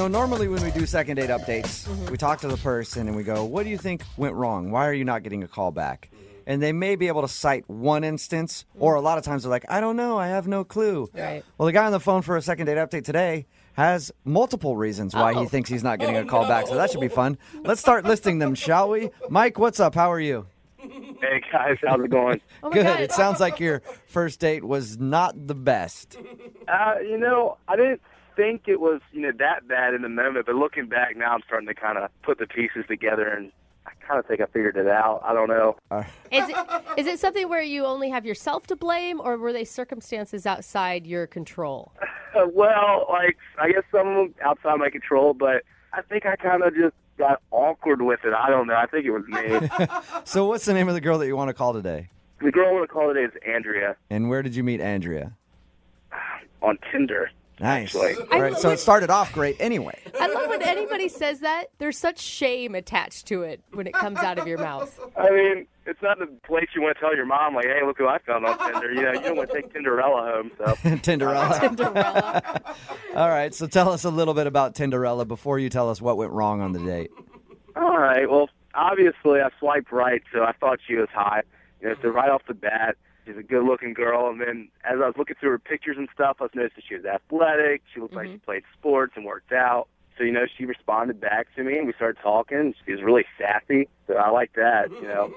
Normally when we do second date updates, we talk to the person and we go, what do you think went wrong? Why are you not getting a call back? And they may be able to cite one instance, or a lot of times they're like, I don't know, I have no clue. Right. Well, the guy on the phone for a second date update today has multiple reasons why he thinks he's not getting a call back, so that should be fun. Let's start listing them, shall we? Mike, what's up? How are you? Hey, guys, how's it going? Good. It sounds like your first date was not the best. I didn't think it was, that bad in the moment, but looking back now, I'm starting to kind of put the pieces together, and I kind of think I figured it out. I don't know. Is it something where you only have yourself to blame, or were they circumstances outside your control? Well, I guess some of them outside my control, but I think I kind of just got awkward with it. I don't know. I think it was me. So what's the name of the girl that you want to call today? The girl I want to call today is Andrea. And where did you meet Andrea? On Tinder. Nice. Actually. All right, so it started off great anyway. I love when anybody says that. There's such shame attached to it when it comes out of your mouth. I mean, it's not the place you want to tell your mom, like, hey, look who I found on Tinder. You don't want to take Tinderella home, so. Tinderella. Tinderella. All right, so tell us a little bit about Tinderella before you tell us what went wrong on the date. All right, well, obviously I swiped right, so I thought she was hot. So right off the bat, she's a good-looking girl, and then as I was looking through her pictures and stuff, I was noticing that she was athletic. She looked like she played sports and worked out. So, she responded back to me, and we started talking. She was really sassy, so I like that,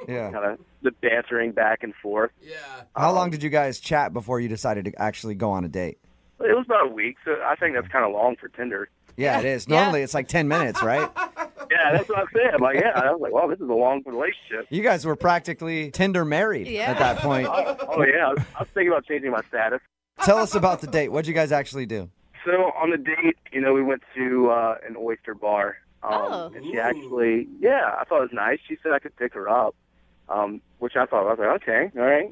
Yeah. kind of the bantering back and forth. Yeah. How long did you guys chat before you decided to actually go on a date? It was about a week, so I think that's kind of long for Tinder. Yeah, it is. Normally it's like 10 minutes, right? Yeah, that's what I said. I was like, wow, this is a long relationship. You guys were practically Tinder married at that point. Oh, yeah, I was thinking about changing my status. Tell us about the date. What'd you guys actually do? So on the date, we went to an oyster bar. And she actually, I thought it was nice. She said I could pick her up, which I thought, I was like, okay, all right,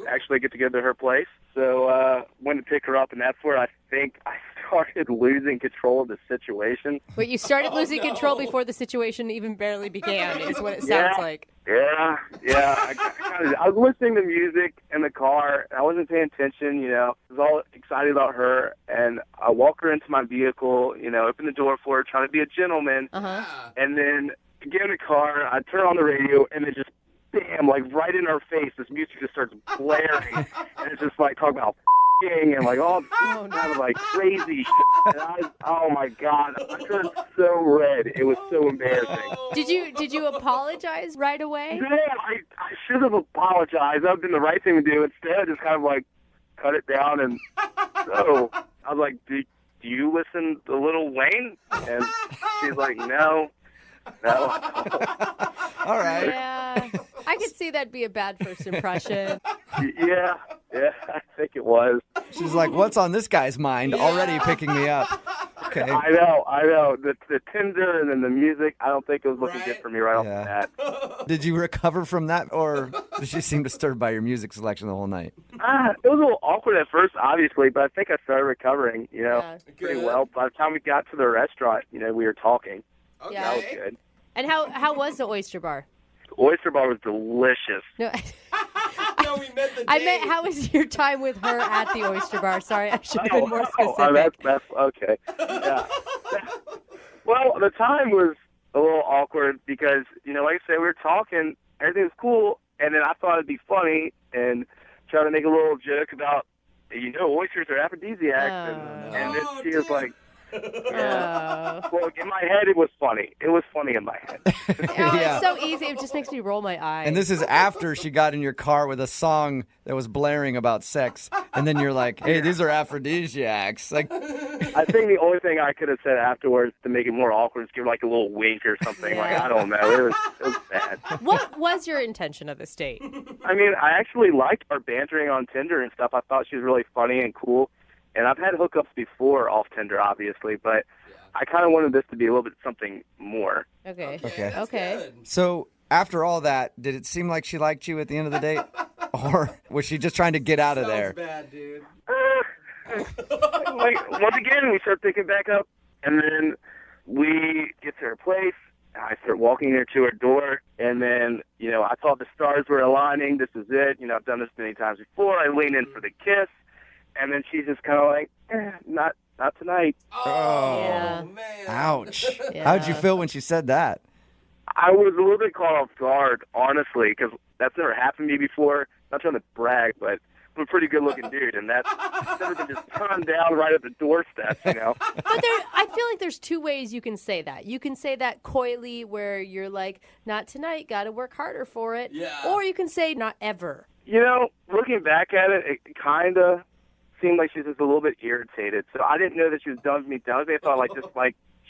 actually get to go to her place. So went to pick her up, and that's where I think I started losing control of the situation. Wait, you started losing control before the situation even barely began, is what it sounds like. Yeah. I was listening to music in the car. I wasn't paying attention, I was all excited about her. And I walk her into my vehicle, open the door for her, trying to be a gentleman. And then get in the car, I turn on the radio, and it just, bam, right in her face, this music just starts blaring. And it's just talking about and all kind of crazy shit. And oh my God, I turned so red. It was so embarrassing. Did you apologize right away? No, I should have apologized. That would have been the right thing to do. Instead, I just kind of cut it down. And so I was like, do you listen to Lil Wayne? And she's like, no. All right. Yeah. I could see that'd be a bad first impression. Yeah, I think it was. She's like, what's on this guy's mind? Already picking me up. Okay. I know. The Tinder and then the music, I don't think it was looking good for me right off the bat. Did you recover from that, or did she seem disturbed by your music selection the whole night? It was a little awkward at first, obviously, but I think I started recovering, pretty well. By the time we got to the restaurant, we were talking. Okay. That was good. And how was the oyster bar? The oyster bar was delicious. No, No, we met the date. I meant, how was your time with her at the oyster bar? Sorry, I should have been more specific. That's okay. Yeah. Well, the time was a little awkward because, like I said, we were talking, everything was cool, and then I thought it'd be funny and try to make a little joke about, oysters are aphrodisiacs, and then she was like, well, in my head, it was funny. It was funny in my head. It's so easy. It just makes me roll my eyes. And this is after she got in your car with a song that was blaring about sex. And then you're like, hey, these are aphrodisiacs. I think the only thing I could have said afterwards to make it more awkward is give a little wink or something. I don't know. It was bad. What was your intention of this date? I mean, I actually liked our bantering on Tinder and stuff. I thought she was really funny and cool. And I've had hookups before off Tinder, obviously, but I kind of wanted this to be a little bit something more. Okay. So after all that, did it seem like she liked you at the end of the date? Or was she just trying to get out of there? Bad, dude. Once again, we start picking back up, and then we get to her place. I start walking her to her door, and then, I thought the stars were aligning. This is it. I've done this many times before. I lean in for the kiss. And then she's just kind of like, not not tonight. Oh, Yeah. man. Ouch. Yeah. How'd you feel when she said that? I was a little bit caught off guard, honestly, because that's never happened to me before. Not trying to brag, but I'm a pretty good-looking dude, and that's never been just turned down right at the doorstep, you know? But I feel like there's two ways you can say that. You can say that coyly where you're like, not tonight, got to work harder for it. Yeah. Or you can say not ever. You know, looking back at it, it kind of seemed like she was just a little bit irritated. So I didn't know that she was done with me. I thought like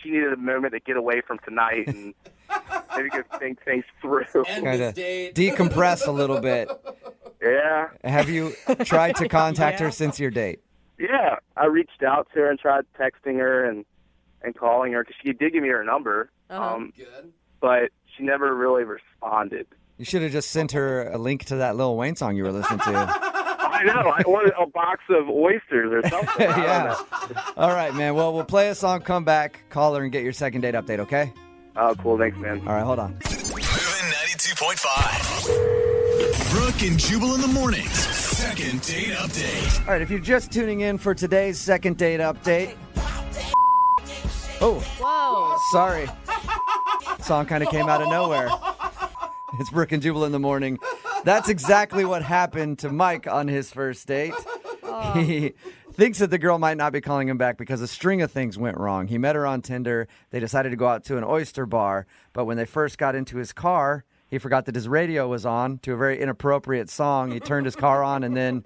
she needed a moment to get away from tonight and maybe go think things through. End Kind this of date. decompress a little bit. Yeah. Have you tried to contact her since your date? Yeah. I reached out to her and tried texting her and calling her because she did give me her number. Uh-huh. Good. But she never really responded. You should have just sent her a link to that Lil Wayne song you were listening to. I know. I wanted a box of oysters or something. I don't Yeah. know. All right, man. Well, we'll play a song, come back, call her, and get your second date update, okay? Oh, cool. Thanks, man. All right, hold on. Moving 92.5. Brooke and Jubal in the mornings. Second date update. All right, if you're just tuning in for today's second date update. Oh, Whoa. sorry. Song kind of came out of nowhere. It's Brooke and Jubal in the morning. That's exactly what happened to Mike on his first date. He thinks that the girl might not be calling him back because a string of things went wrong. He met her on Tinder. They decided to go out to an oyster bar. But when they first got into his car, he forgot that his radio was on to a very inappropriate song. He turned his car on and then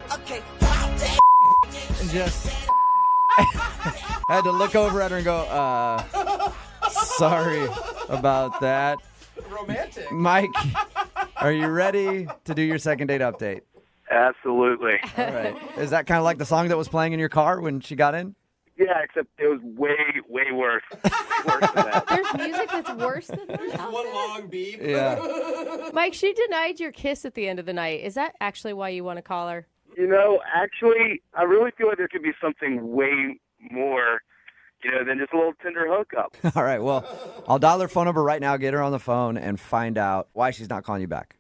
just had to look over at her and go, sorry about that. Romantic. Mike, are you ready to do your second date update? Absolutely. All right. Is that kind of like the song that was playing in your car when she got in? Yeah, except it was way, way worse. Worse than that. There's music that's worse than that? Just one long beep. Yeah. Mike, she denied your kiss at the end of the night. Is that actually why you want to call her? You know, actually, I really feel like there could be something way more, than just a little Tinder hookup. All right. Well, I'll dial her phone number right now, get her on the phone, and find out why she's not calling you back.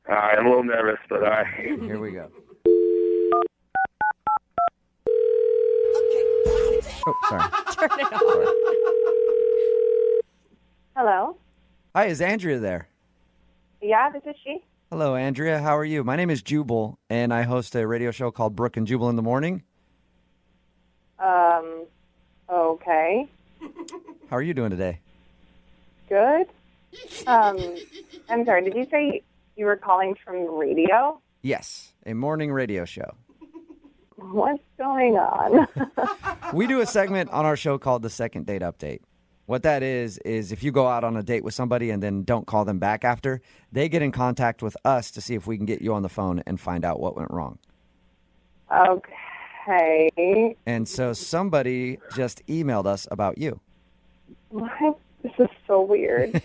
All right, I'm a little nervous, but all right. Here we go. Oh, sorry. Turn it off. Hello. Hi, is Andrea there? Yeah, this is she. Hello, Andrea. How are you? My name is Jubal, and I host a radio show called Brooke and Jubal in the morning. Okay. How are you doing today? Good. I'm sorry, did you say you were calling from radio? Yes, a morning radio show. What's going on? We do a segment on our show called the Second Date Update. What that is if you go out on a date with somebody and then don't call them back after, they get in contact with us to see if we can get you on the phone and find out what went wrong. Okay. And so somebody just emailed us about you. What? This is so weird.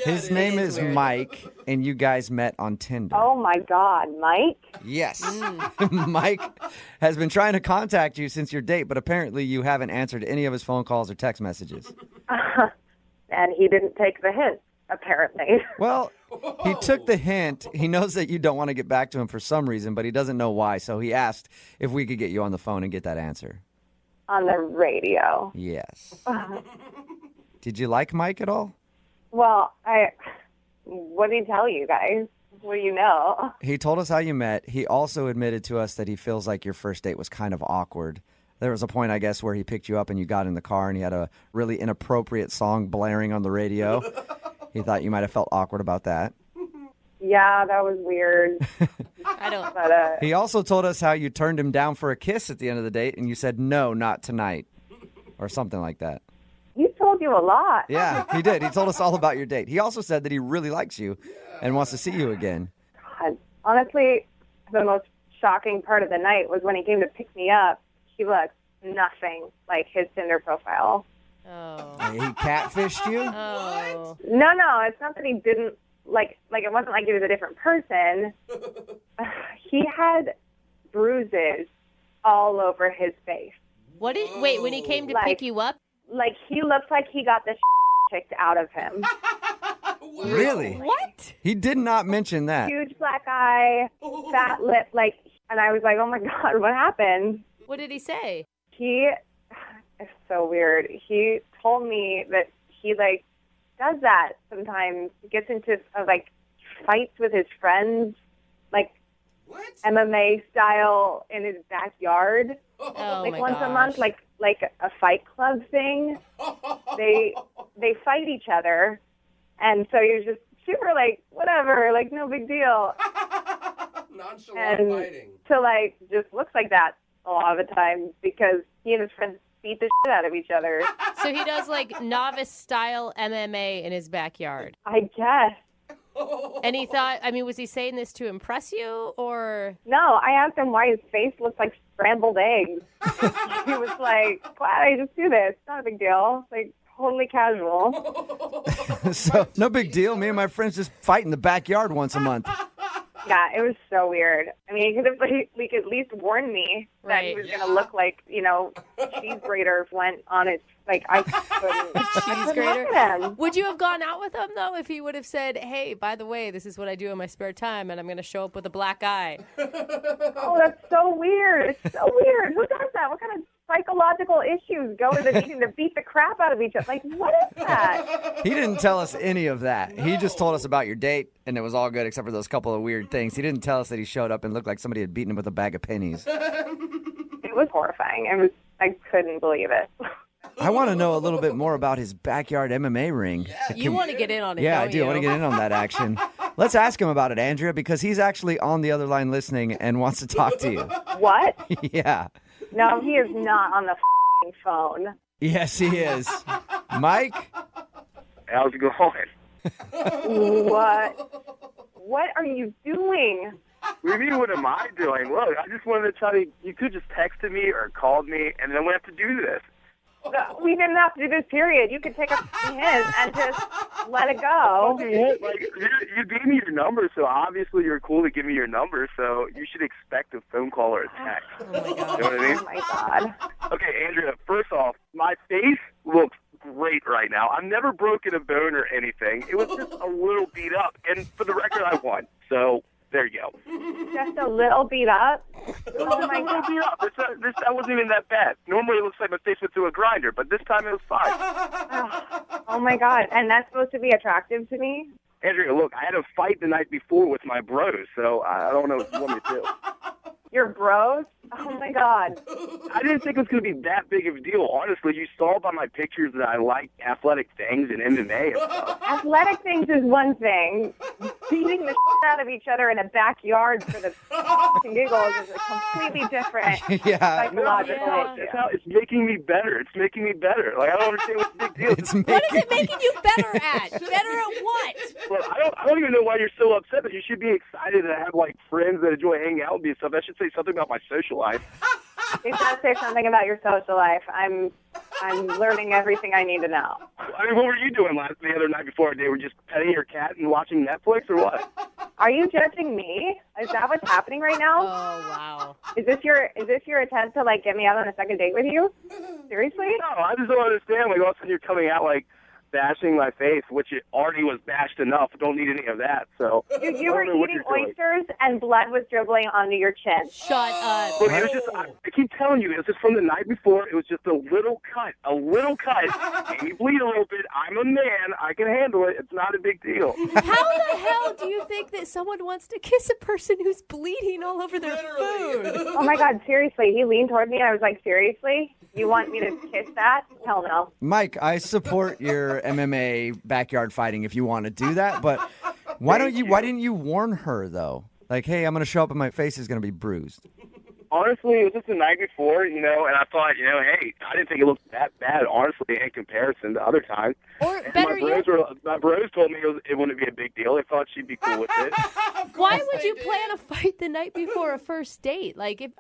His name is weird. Mike, and you guys met on Tinder. Oh, my God. Mike? Yes. Mike has been trying to contact you since your date, but apparently you haven't answered any of his phone calls or text messages. And he didn't take the hint, apparently. Well, he took the hint. He knows that you don't want to get back to him for some reason, but he doesn't know why. So he asked if we could get you on the phone and get that answer. On the radio. Yes. Did you like Mike at all? Well, what did he tell you guys? What do you know? He told us how you met. He also admitted to us that he feels like your first date was kind of awkward. There was a point, I guess, where he picked you up and you got in the car and he had a really inappropriate song blaring on the radio. He thought you might have felt awkward about that. Yeah, that was weird. I don't. But, He also told us how you turned him down for a kiss at the end of the date and you said, no, not tonight, or something like that. he told you a lot. Yeah, he did. He told us all about your date. He also said that he really likes you and wants to see you again. God. Honestly, the most shocking part of the night was when he came to pick me up. He looked nothing like his Tinder profile. Oh. He catfished you? Oh. No, it's not that he didn't, like it wasn't like he was a different person. He had bruises all over his face. What did? Wait, when he came to Like- pick you up? Like, he looked like he got the kicked out of him. Really? What? He did not mention that. Huge black eye, fat lip, and I was like, oh my God, what happened? What did he say? He It's so weird. He told me that he, like, does that sometimes. He gets into, like, fights with his friends, like, What? MMA style in his backyard. Oh, Like my once a gosh. month, like a fight club thing. They fight each other, and so you're just super like whatever, like no big deal. Nonchalant And fighting. so like just looks like that a lot of the time because he and his friends beat the shit out of each other. So he does like novice style MMA in his backyard. I guess. And he thought, I mean, was he saying this to impress you or? No, I asked him why his face looks like scrambled eggs. He was like, "Why I just do this? Not a big deal. Like totally casual." So, no big deal. Me and my friends just fight in the backyard once a month. Yeah, it was so weird. I mean, he could have like at least warned me that he Right. was going to look like, cheese grater went on its, like, I couldn't. Cheese grater? Look at him. Would you have gone out with him, though, if he would have said, hey, by the way, this is what I do in my spare time, and I'm going to show up with a black eye? Oh, that's so weird. It's so weird. Who does that? What kind of psychological issues go into needing to beat the crap out of each other? Like, what is that? He didn't tell us any of that. He just told us about your date, and it was all good except for those couple of weird things. He didn't tell us that he showed up and looked like somebody had beaten him with a bag of pennies. It was horrifying. I couldn't believe it. I want to know a little bit more about his backyard MMA ring. You want to get in on it, Yeah, I don't do. you? I want to get in on that action. Let's ask him about it, Andrea, because he's actually on the other line listening and wants to talk to you. What? Yeah. No, he is not on the phone. Yes, he is. Mike? How's it going? What are you doing? What do you mean, what am I doing? Look, I just wanted to tell you, you could just texted me or called me, and then we have to do this. We didn't have to do this, period. You could take a hint and just let it go. Like, you gave me your number, so obviously you're cool to give me your number, so you should expect a phone call or a text. Oh, my You God. know what I mean? Oh, my God. Okay, Andrea, first off, my face looks great right now. I've never broken a bone or anything. It was just a little beat up, and for the record, I won. So there you go. Just a little beat up. Oh my God! Beat up. That wasn't even that bad. Normally, it looks like my face went through a grinder, but this time it was fine. Oh, my God. And that's supposed to be attractive to me? Andrea, look, I had a fight the night before with my bros, so I don't know what you want me to do. Your bros? Oh, my God. I didn't think it was going to be that big of a deal. Honestly, you saw by my pictures that I like athletic things and MMA and stuff. Athletic things is one thing. Beating the shit out of each other in a backyard for the and giggles is a completely different Yeah. psychological Yeah. issue. That's how it's making me better. It's making me better. Like, I don't understand what's the big deal. It's What is it making you better at? Better at what? Well, I don't even know why you're so upset, but you should be excited to have, like, friends that enjoy hanging out with me and stuff. That should say something about my social life. It does say something about your social life. I'm learning everything I need to know. I mean, what were you doing the other night before our date? Were you just petting your cat and watching Netflix or what? Are you judging me? Is that what's happening right now? Oh, wow. Is this your attempt to like get me out on a second date with you? Seriously? No, I just don't understand. Like, all of a sudden you're coming out, like, bashing my face, which it already was bashed enough. Don't need any of that, so. You I were don't know what eating you're doing. oysters and blood was dribbling onto your chin. Shut up. Look, it was just, I keep telling you, it was just from the night before. It was just a little cut. Made me bleed a little bit. I'm a man. I can handle it. It's not a big deal. How the hell do you think that someone wants to kiss a person who's bleeding all over their food? Oh my God, seriously. He leaned toward me and I was like, seriously? You want me to kiss that? Hell no. Mike, I support your MMA backyard fighting if you want to do that, but why didn't you warn her though? Like, hey, I'm going to show up and my face is going to be bruised. Honestly, it was just the night before, and I thought, hey, I didn't think it looked that bad, honestly, in comparison to other times. Or And better yet, my bros told me it wouldn't be a big deal. They thought she'd be cool with it. why would you plan a fight the night before a first date? Like, if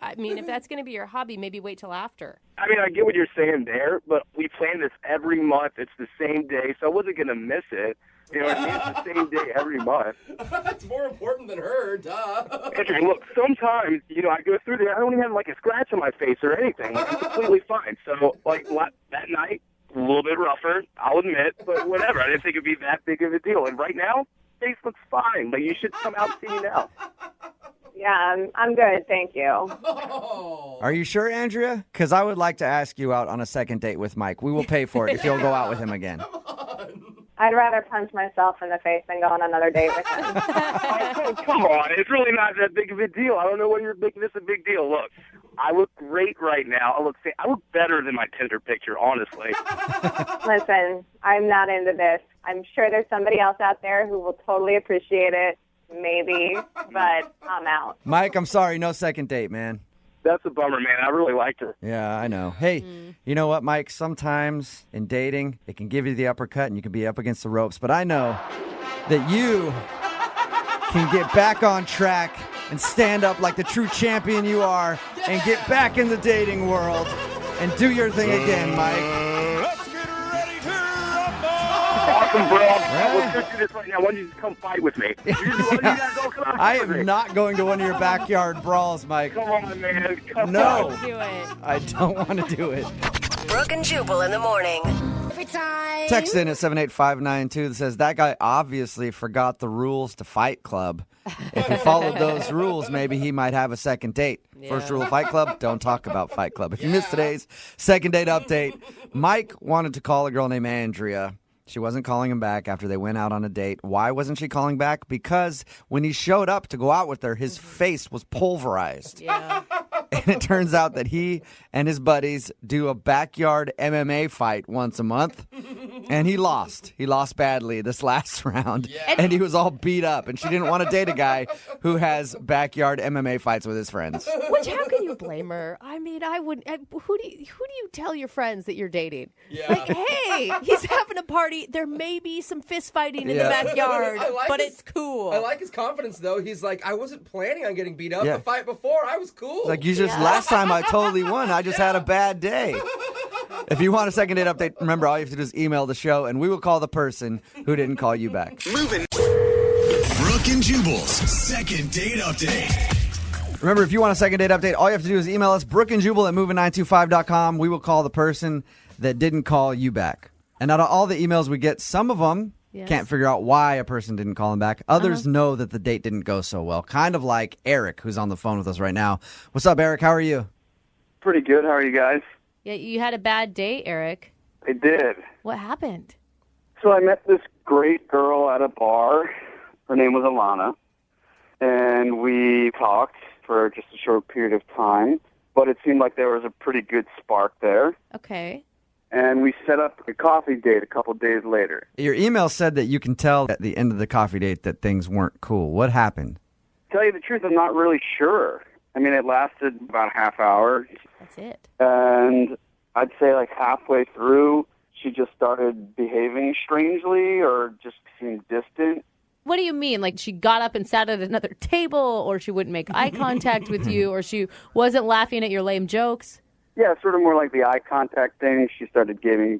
that's going to be your hobby, maybe wait till after. I mean, I get what you're saying there, but we plan this every month. It's the same day, so I wasn't going to miss it. You know what I mean? It's the same day every month. That's more important than her, duh. Andrew, look, sometimes, I go through there, I don't even have, like, a scratch on my face or anything. Like, I'm completely fine. So, like, that night, a little bit rougher, I'll admit, but whatever. I didn't think it'd be that big of a deal. And right now, face looks fine. Like, you should come out and see me now. Yeah, I'm good, thank you. Oh. Are you sure, Andrea? Because I would like to ask you out on a second date with Mike. We will pay for it if you'll go out with him again. I'd rather punch myself in the face than go on another date with him. Oh, come on. It's really not that big of a deal. I don't know when you're making this a big deal. Look, I look great right now. I look better than my Tinder picture, honestly. Listen, I'm not into this. I'm sure there's somebody else out there who will totally appreciate it. Maybe, but I'm out. Mike, I'm sorry. No second date, man. That's a bummer, man. I really liked her. Yeah, I know. Hey, you know what, Mike? Sometimes in dating, it can give you the uppercut and you can be up against the ropes. But I know that you can get back on track and stand up like the true champion you are and get back in the dating world and do your thing again, Mike. Let's get ready to rumble. Awesome, bro. Right. Let's go do this right now. Why don't you just come fight with me? You guys all come out I with me. am not going to one of your backyard brawls, Mike. Come on, man. Come No. on. Do it. I don't want to do it. Brooke and Jubal in the morning. Every time. Text in at 78592 that says that guy obviously forgot the rules to Fight Club. If he followed those rules, maybe he might have a second date. First rule of Fight Club, don't talk about Fight Club. If you missed today's second date update, Mike wanted to call a girl named Andrea. She wasn't calling him back after they went out on a date. Why wasn't she calling back? Because when he showed up to go out with her, his face was pulverized. Yeah. And it turns out that he and his buddies do a backyard MMA fight once a month. And he lost. He lost badly this last round. And he was all beat up. And she didn't want to date a guy who has backyard MMA fights with his friends. Which, how can you blame her? I mean, I would. Who do you tell your friends that you're dating? Yeah. Like, hey, he's having a party. There may be some fist fighting in the backyard, I like but his- it's cool. I like his confidence, though. He's like, I wasn't planning on getting beat up. Yeah. The fight before, I was cool. Like, you just, last time I totally won. I just had a bad day. If you want a second date update, remember, all you have to do is email the show, and we will call the person who didn't call you back. Moving. Brooke and Jubal's second date update. Remember, if you want a second date update, all you have to do is email us, brookeandjubal at moving925.com. We will call the person that didn't call you back. And out of all the emails we get, some of them can't figure out why a person didn't call him back. Others know that the date didn't go so well. Kind of like Eric, who's on the phone with us right now. What's up, Eric? How are you? Pretty good. How are you guys? Yeah, you had a bad date, Eric. I did. What happened? So I met this great girl at a bar. Her name was Alana. And we talked for just a short period of time. But it seemed like there was a pretty good spark there. Okay. And we set up a coffee date a couple days later. Your email said that you can tell at the end of the coffee date that things weren't cool. What happened? Tell you the truth, I'm not really sure. I mean, it lasted about a half hour. That's it. And I'd say like halfway through, she just started behaving strangely or just seemed distant. What do you mean? Like she got up and sat at another table, or she wouldn't make eye contact with you, or she wasn't laughing at your lame jokes? Yeah, sort of more like the eye contact thing. She started giving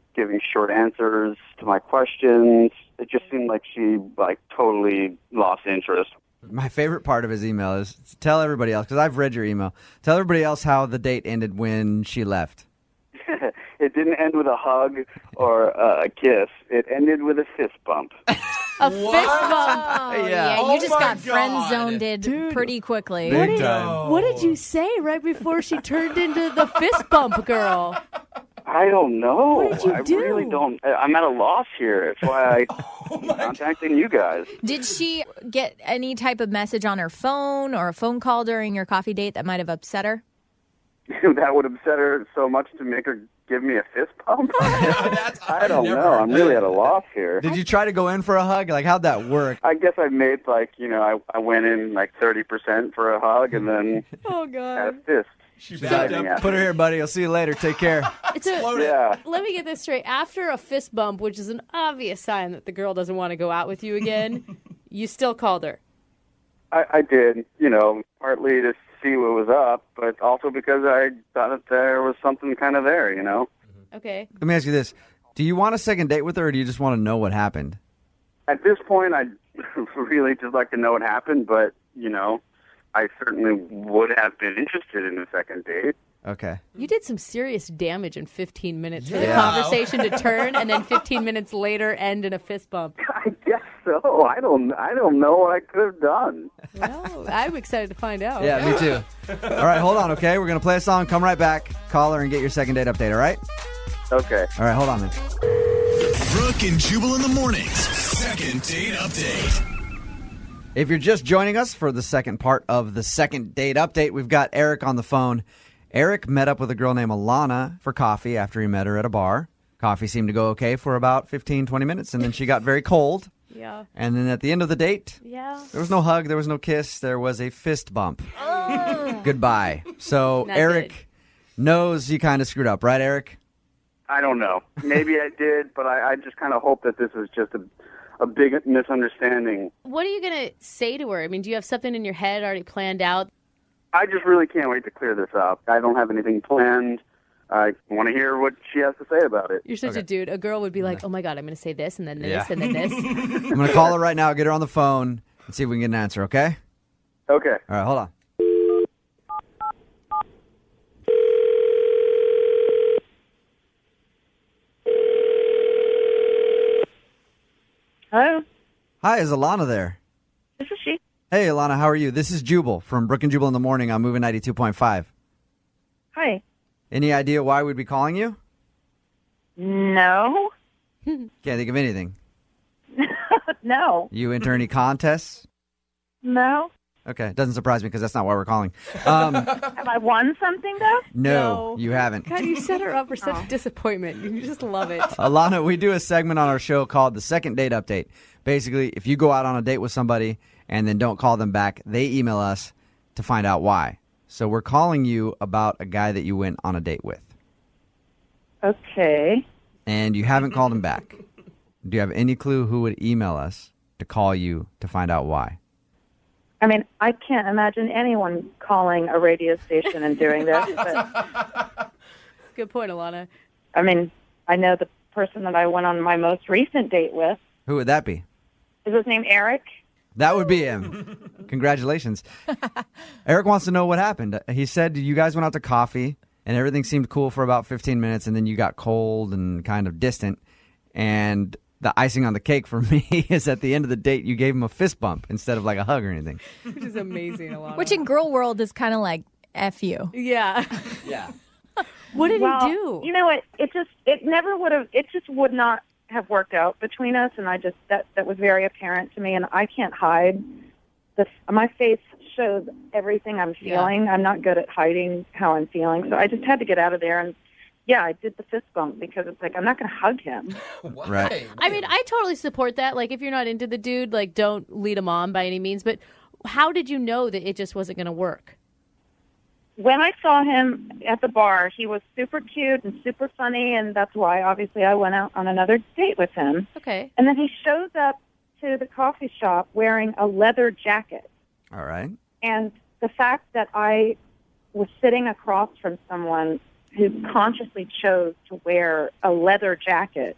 short answers to my questions. It just seemed like she totally lost interest. My favorite part of his email is tell everybody else, because I've read your email. Tell everybody else how the date ended when she left. It didn't end with a hug or a kiss. It ended with a fist bump. A fist bump. Yeah. Yeah, you just my got God. friend-zoned pretty quickly. Big time. What did you say right before she turned into the fist bump girl? I don't know. What did you I do? really don't. I'm at a loss here. That's why I'm contacting you guys. Did she get any type of message on her phone or a phone call during your coffee date that might have upset her? That would upset her so much to make her give me a fist bump? I don't never know. heard I'm that. really at a loss here. Did you try to go in for a hug? Like, how'd that work? I guess I made I went in 30% for a hug and then Oh had God. a fist. She diving at Put her here, buddy. I'll see you later. Take care. It's a, Yeah. let me get this straight. After a fist bump, which is an obvious sign that the girl doesn't want to go out with you again, you still called her. I did, partly to see what was up, but also because I thought that there was something kind of there, Okay. Let me ask you this. Do you want a second date with her, or do you just want to know what happened? At this point, I'd really just like to know what happened, but, I certainly would have been interested in a second date. Okay. You did some serious damage in 15 minutes for the Yeah. conversation to turn, and then 15 minutes later end in a fist bump. I guess so. I don't know what I could have done. Well, I'm excited to find out. Yeah, me too. All right, hold on, okay? We're going to play a song, come right back, call her, and get your second date update, all right? Okay. All right, hold on, man. Brooke and Jubal in the mornings. Second date update. If you're just joining us for the second part of the second date update, we've got Eric on the phone. Eric met up with a girl named Alana for coffee after he met her at a bar. Coffee seemed to go okay for about 15, 20 minutes, and then she got very cold. Yeah. And then at the end of the date, Yeah. there was no hug, there was no kiss, there was a fist bump. Goodbye. So Not Eric knows you kind of screwed up, right, Eric? I don't know. Maybe I did, but I just kind of hope that this was just a big misunderstanding. What are you going to say to her? I mean, do you have something in your head already planned out? I just really can't wait to clear this up. I don't have anything planned. I want to hear what she has to say about it. You're such a dude. A girl would be like, oh my God, I'm going to say this and then this Yeah. and then this. I'm going to call her right now, get her on the phone, and see if we can get an answer, okay? Okay. All right, hold on. Hello, Hi, is Alana there? this is she. Hey, Alana, how are you? This is Jubal from Brooke and Jubal in the morning on Moving 92.5. Hi. Any idea why we'd be calling you? No. Can't think of anything. No. You enter any contests? No. Okay, doesn't surprise me because that's not why we're calling. Have I won something though? No, you haven't. God, you set her up for such disappointment. You just love it. Alana, we do a segment on our show called the Second Date Update. Basically, if you go out on a date with somebody and then don't call them back, they email us to find out why. So we're calling you about a guy that you went on a date with. Okay. And you haven't called him back. Do you have any clue who would email us to call you to find out why? I mean, I can't imagine anyone calling a radio station and doing this, but Good point, Alana. I mean, I know the person that I went on my most recent date with. Who would that be? Is his name Eric? That would be him. Congratulations. Eric wants to know what happened. He said you guys went out to coffee and everything seemed cool for about 15 minutes and then you got cold and kind of distant. And the icing on the cake for me is at the end of the date, you gave him a fist bump instead of like a hug or anything. Which is amazing, Alana. Which in girl world is kind of like F you. Yeah. Yeah. What did Well, he do? you know what? It never would have. It just would not have worked out between us, and I just that was very apparent to me, and I can't hide. My face shows everything I'm feeling. I'm not good at hiding how I'm feeling, so I just had to get out of there. And yeah, I did the fist bump because it's like I'm not going to hug him. Why? Right. I mean, I totally support that. Like, if you're not into the dude, like, don't lead him on by any means. But how did you know that it just wasn't going to work? When I saw him at the bar, he was super cute and super funny, and that's why, obviously, I went out on another date with him. Okay. And then he shows up to the coffee shop wearing a leather jacket. All right. And the fact that I was sitting across from someone who consciously chose to wear a leather jacket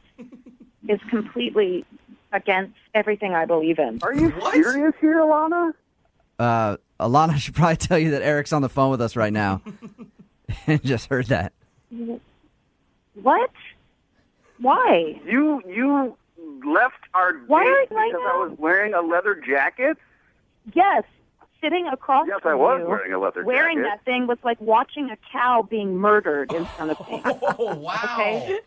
is completely against everything I believe in. Are you serious here, Alana? Alana should probably tell you that Eric's on the phone with us right now. And just heard that. What? Why? You left our date Why are you because like I that? was wearing a leather jacket? Yes, sitting across Yes, from I was you, wearing a leather wearing jacket. that thing was like watching a cow being murdered in front of me. Oh, wow. Okay?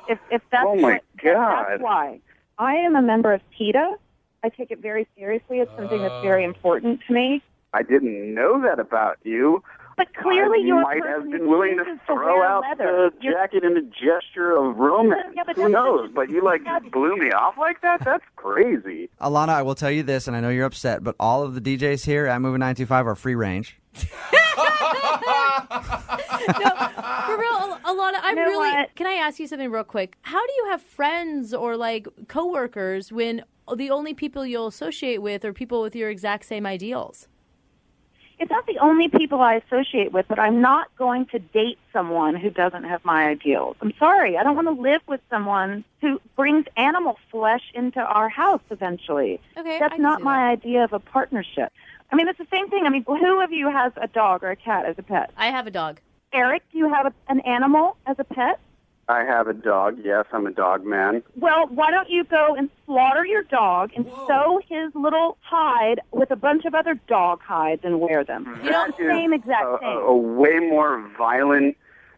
If that's Oh, my what, God. that's why. I am a member of PETA. I take it very seriously. It's something that's very important to me. I didn't know that about you. But clearly you you're a might person have been who willing to chooses throw wear out leather. the jacket in a gesture of romance. Yeah, but Who that's- knows? But you just blew me off like that? That's crazy. Alana, I will tell you this, and I know you're upset, but all of the DJs here at Moving 925 are free range. No, for real, Alana, I'm You know really. what? Can I ask you something real quick? How do you have friends or like coworkers when the only people you'll associate with are people with your exact same ideals? It's not the only people I associate with, but I'm not going to date someone who doesn't have my ideals. I'm sorry. I don't want to live with someone who brings animal flesh into our house eventually. Okay, I That's can not see my that. idea of a partnership. I mean, it's the same thing. I mean, who of you has a dog or a cat as a pet? I have a dog. Eric, do you have an animal as a pet? I have a dog. Yes, I'm a dog man. Well, why don't you go and slaughter your dog and sew his little hide with a bunch of other dog hides and wear them? That is same exact thing. a way more violent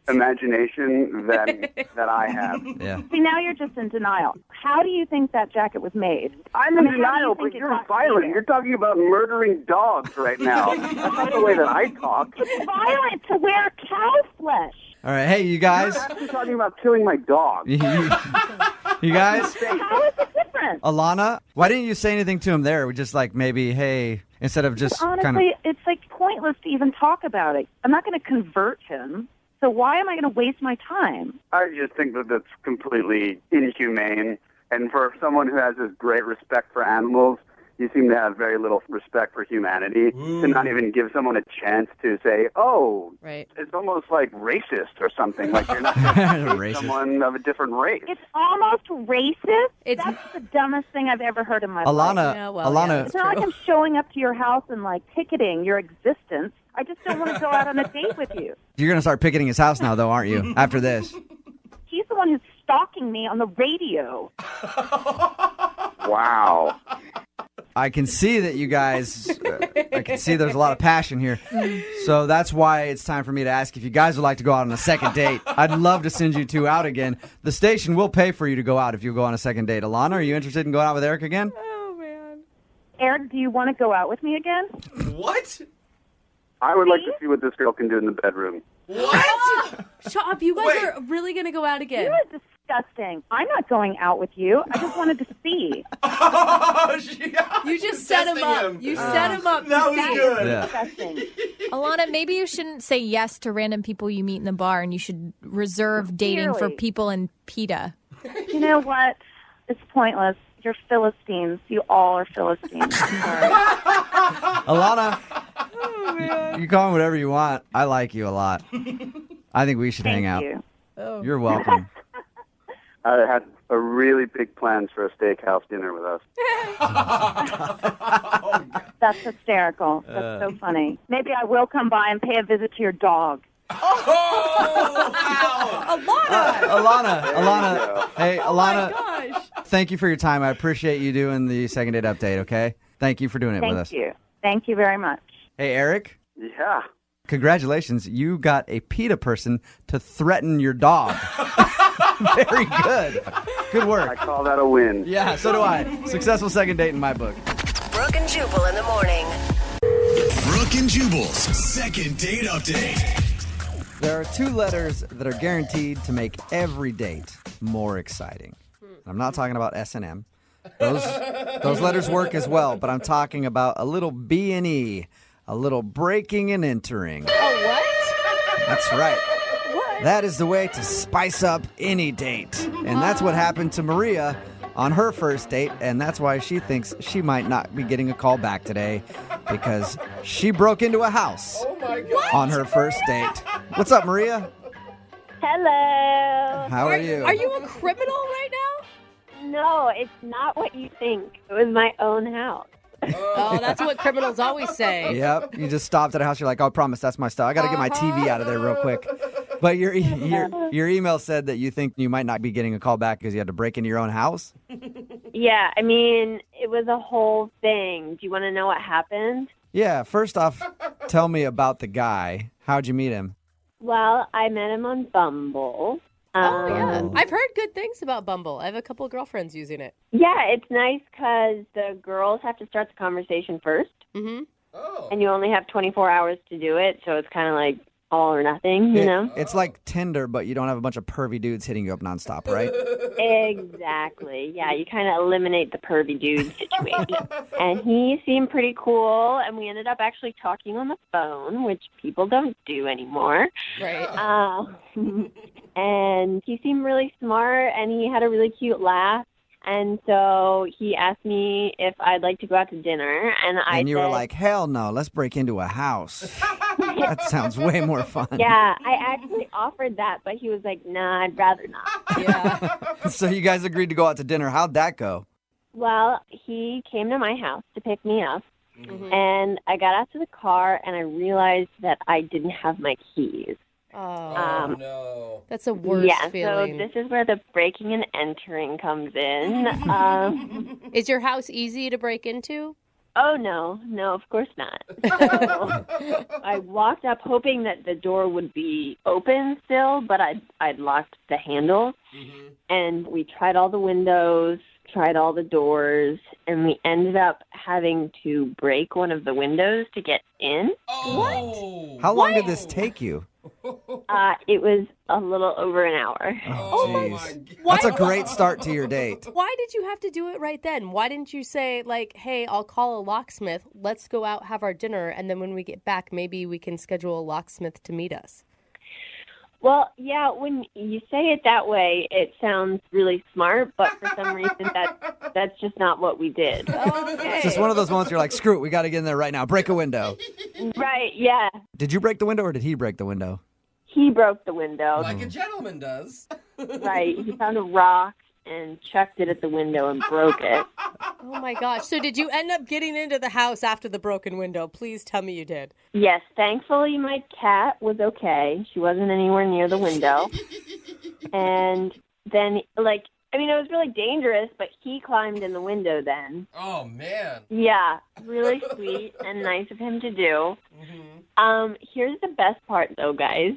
imagination than that I have. Yeah. See, now you're just in denial. How do you think that jacket was made? I'm in denial, but you're violent. You're talking about murdering dogs right now. That's not the way that I talk. It's violent to wear cow flesh. All right. Hey, you guys. You're actually talking about killing my dog. You guys. How is it different? Alana, why didn't you say anything to him there? We just like maybe, hey, instead of just Honestly, kind of. it's like pointless to even talk about it. I'm not going to convert him. So why am I going to waste my time? I just think that that's completely inhumane. And for someone who has this great respect for animals, you seem to have very little respect for humanity. To not even give someone a chance to say, oh, Right. it's almost like racist or something. Like you're not Racist. someone of a different race. It's almost racist. It's- That's the dumbest thing I've ever heard in my life. Alana, Yeah, well, Alana, yeah, It's not like I'm showing up to your house and like picketing your existence. I just don't want to go out on a date with you. you're going to start picketing his house now, though, aren't you? After this. He's the one who's stalking me on the radio. Wow. I can see that you guys, I can see there's a lot of passion here. So that's why it's time for me to ask if you guys would like to go out on a second date. I'd love to send you two out again. The station will pay for you to go out if you go on a second date. Alana, are you interested in going out with Eric again? Oh, man. Eric, do you want to go out with me again? What? I would like to see what this girl can do in the bedroom. What? Shut up. You guys Wait. are really going to go out again. You're disgusting. I'm not going out with you. I just wanted to see. You just set him up. You set him up. That to was say- good. Yeah. Disgusting. Alana, maybe you shouldn't say yes to random people you meet in the bar, and you should reserve dating for Really? people in PETA. You know what? It's pointless. You're Philistines. You all are Philistines. I'm sorry. Alana, you call me whatever you want. I like you a lot. I think we should hang out. Thank you. You're welcome. I had a really big plans for a steakhouse dinner with us. That's hysterical. That's so funny. Maybe I will come by and pay a visit to your dog. Alana, hey, Alana, Gosh. thank you for your time. I appreciate you doing the second date update, okay? Thank you for doing it with us. Thank you. Thank you very much. Hey, Eric, Yeah. congratulations. You got a PETA person to threaten your dog. Very good. Good I work. call that a win. Yeah, so do I. Successful second date in my book. Brooke and Jubal in the morning. Brooke and Jubal's second date update. There are two letters that are guaranteed to make every date more exciting. I'm not talking about S&M. Those letters work as well, but I'm talking about a little B&E, a little breaking and entering. Oh, what? That's right. What? That is the way to spice up any date. And that's what happened to Maria on her first date, and that's why she thinks she might not be getting a call back today because she broke into a house Oh my God. on her first date. What's up, Maria? Hello. How are you? Are you a criminal right now? No, it's not what you think. It was my own house. Oh, that's what criminals always say. Yep. You just stopped at a house. You're like, oh, I promise that's my stuff. I got to get my TV out of there real quick. But your email said that you think you might not be getting a call back because you had to break into your own house. Yeah, I mean, it was a whole thing. Do you want to know what happened? Yeah. First off, tell me about the guy. How'd you meet him? Well, I met him on Bumble. Oh, yeah. I've heard good things about Bumble. I have a couple of girlfriends using it. Yeah, it's nice because the girls have to start the conversation first, Mm-hmm. Oh. and you only have 24 hours to do it, so it's kind of like all or nothing, you know? It's like Tinder, but you don't have a bunch of pervy dudes hitting you up nonstop, right? Exactly. Yeah, you kind of eliminate the pervy dude situation. And he seemed pretty cool, and we ended up actually talking on the phone, which people don't do anymore. Right. And he seemed really smart, and he had a really cute laugh. And so he asked me if I'd like to go out to dinner, and I And you were said, like, hell no, let's break into a house. That sounds way more fun. yeah, I actually offered that, but he was like, nah, I'd rather not. Yeah. So you guys agreed to go out to dinner. How'd that go? Well, he came to my house to pick me up, Mm-hmm. and I got out to the car, and I realized that I didn't have my keys. Oh, no. that's a worse Yeah, feeling. so this is where the breaking and entering comes in. Is your house easy to break into? Oh, no, of course not. So I walked up hoping that the door would be open still, but I'd locked the handle. Mm-hmm. And we tried all the windows, tried all the doors, and we ended up having to break one of the windows to get in. Oh. How long did this take you? It was a little over an hour. Oh, my jeez. God. That's a great start to your date. Why did you have to do it right then? Why didn't you say, like, hey, I'll call a locksmith, let's go out, have our dinner, and then when we get back, maybe we can schedule a locksmith to meet us? Well, yeah, when you say it that way, it sounds really smart, but for some reason that's just not what we did. Okay. It's just one of those moments you're like, screw it, we got to get in there right now. Break a window. Right, yeah. Did you break the window or did he break the window? He broke the window. Like a gentleman does. Right. He found a rock and chucked it at the window and broke it. Oh, my gosh. So did you end up getting into the house after the broken window? Please tell me you did. Yes, thankfully my cat was okay. She wasn't anywhere near the window. And then, it was really dangerous, but he climbed in the window then. Oh, man. Yeah, really sweet and nice of him to do. Mm-hmm. Here's the best part, though, guys.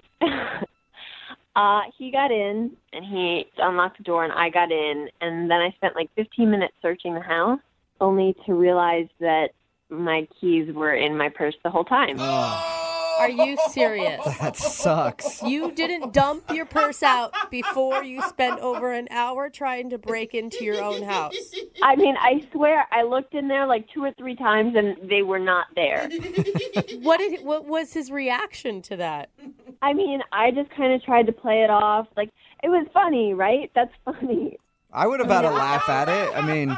He got in, and he unlocked the door, and I got in, and then I spent 15 minutes searching the house, only to realize that my keys were in my purse the whole time. Are you serious? That sucks. You didn't dump your purse out before you spent over an hour trying to break into your own house. I mean, I swear I looked in there 2 or 3 times, and they were not there. What was his reaction to that? I mean, I just kind of tried to play it off. It was funny, right? That's funny. I would have had a laugh at it. I mean,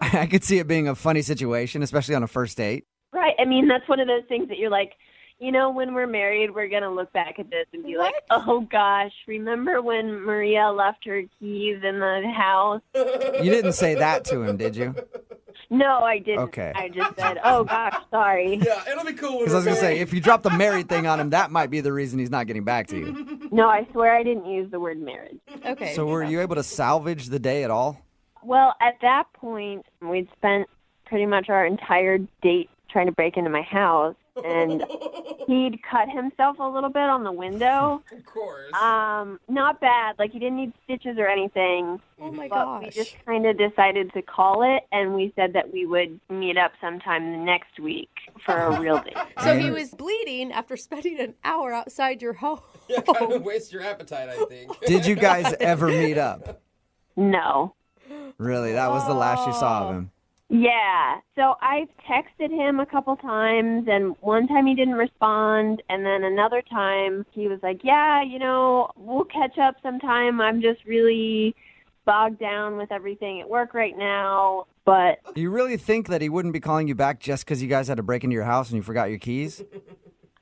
I could see it being a funny situation, especially on a first date. Right. I mean, that's one of those things that you're like, when we're married, we're going to look back at this and be like, oh, gosh, remember when Maria left her keys in the house? You didn't say that to him, did you? No, I didn't. Okay. I just said, oh, gosh, sorry. Yeah, it'll be cool. Because I was going to say, if you drop the married thing on him, that might be the reason he's not getting back to you. No, I swear I didn't use the word marriage. Okay. So were you able to salvage the day at all? Well, at that point, we'd spent pretty much our entire date trying to break into my house, and he'd cut himself a little bit on the window. Of course. Not bad. He didn't need stitches or anything. Oh, my But gosh. we just kind of decided to call it, and we said that we would meet up sometime next week for a real date. So he was bleeding after spending an hour outside your home. Yeah, kind of waste your appetite, I think. Did you guys ever meet up? No. Really? That was the last you saw of him? Yeah. So I've texted him a couple times, and one time he didn't respond, and then another time he was like, yeah, we'll catch up sometime. I'm just really bogged down with everything at work right now. But Do you really think that he wouldn't be calling you back just because you guys had to break into your house and you forgot your keys?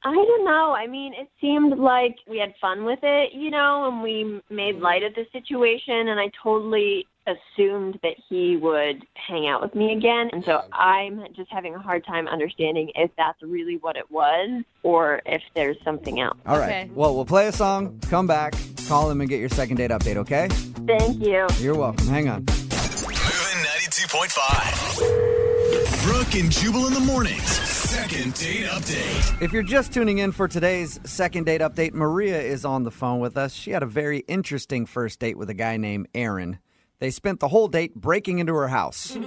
I don't know. I mean, it seemed like we had fun with it, and we made light of the situation, and I totally assumed that he would hang out with me again. And so I'm just having a hard time understanding if that's really what it was or if there's something else. All right. Okay. Well, we'll play a song, come back, call him, and get your second date update, okay? Thank you. You're welcome. Hang on. Moving 92.5. Brooke and Jubal in the mornings. Second date update. If you're just tuning in for today's second date update, Maria is on the phone with us. She had a very interesting first date with a guy named Aaron. They spent the whole date breaking into her house.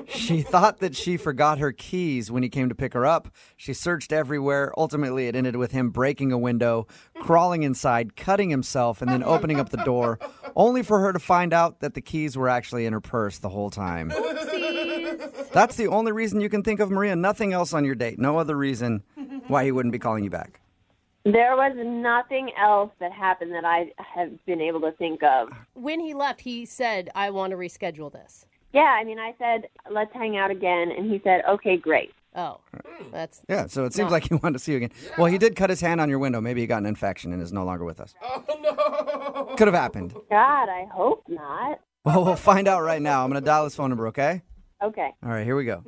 She thought that she forgot her keys when he came to pick her up. She searched everywhere. Ultimately, it ended with him breaking a window, crawling inside, cutting himself, and then opening up the door, only for her to find out that the keys were actually in her purse the whole time. That's the only reason you can think of, Maria. Nothing else on your date. No other reason why he wouldn't be calling you back. There was nothing else that happened that I have been able to think of. When he left, he said, I want to reschedule this. Yeah, I mean, I said, let's hang out again, and he said, okay, great. Oh, that's... Yeah, so it seems like he wanted to see you again. Yeah. Well, he did cut his hand on your window. Maybe he got an infection and is no longer with us. Oh, no. Could have happened. God, I hope not. Well, we'll find out right now. I'm going to dial his phone number, okay? Okay. All right, here we go.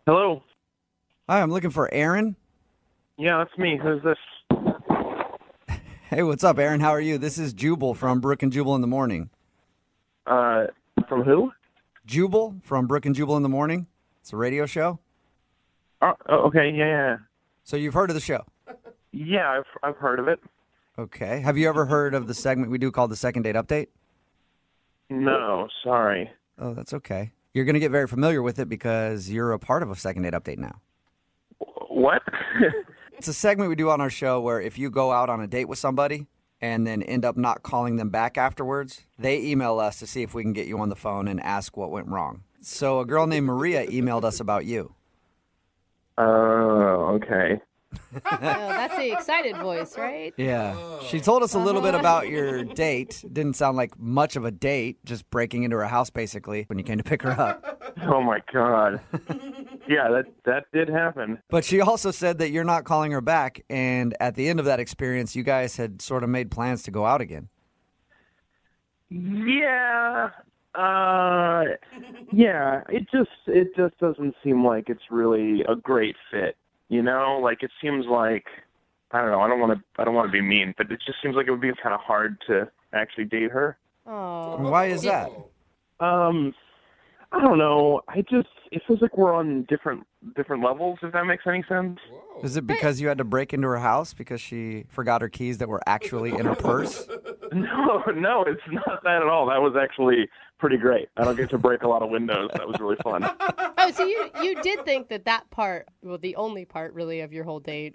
Hello. Hi, I'm looking for Aaron. Yeah, that's me. Who's this? Hey, what's up, Aaron? How are you? This is Jubal from Brooke and Jubal in the Morning. From who? Jubal from Brooke and Jubal in the Morning. It's a radio show. Oh, okay, yeah. So you've heard of the show? Yeah, I've heard of it. Okay. Have you ever heard of the segment we do called the Second Date Update? No, sorry. Oh, that's okay. You're going to get very familiar with it because you're a part of a Second Date Update now. What? It's a segment we do on our show where if you go out on a date with somebody and then end up not calling them back afterwards, they email us to see if we can get you on the phone and ask what went wrong. So a girl named Maria emailed us about you. Oh, okay. Oh, that's the excited voice, right? Yeah. She told us a little bit about your date. Didn't sound like much of a date, just breaking into her house basically when you came to pick her up. Oh my God. Yeah, that did happen. But she also said that you're not calling her back, and at the end of that experience, you guys had sort of made plans to go out again. Yeah. Yeah, it just doesn't seem like it's really a great fit. You know, like it seems like, I don't know, I don't want to be mean, but it just seems like it would be kind of hard to actually date her. Oh. Why is that? I don't know. It feels like we're on different levels, if that makes any sense. Is it because you had to break into her house because she forgot her keys that were actually in her purse? No, it's not that at all. That was actually pretty great. I don't get to break a lot of windows. That was really fun. Oh, so you did think that part, well, the only part really of your whole date,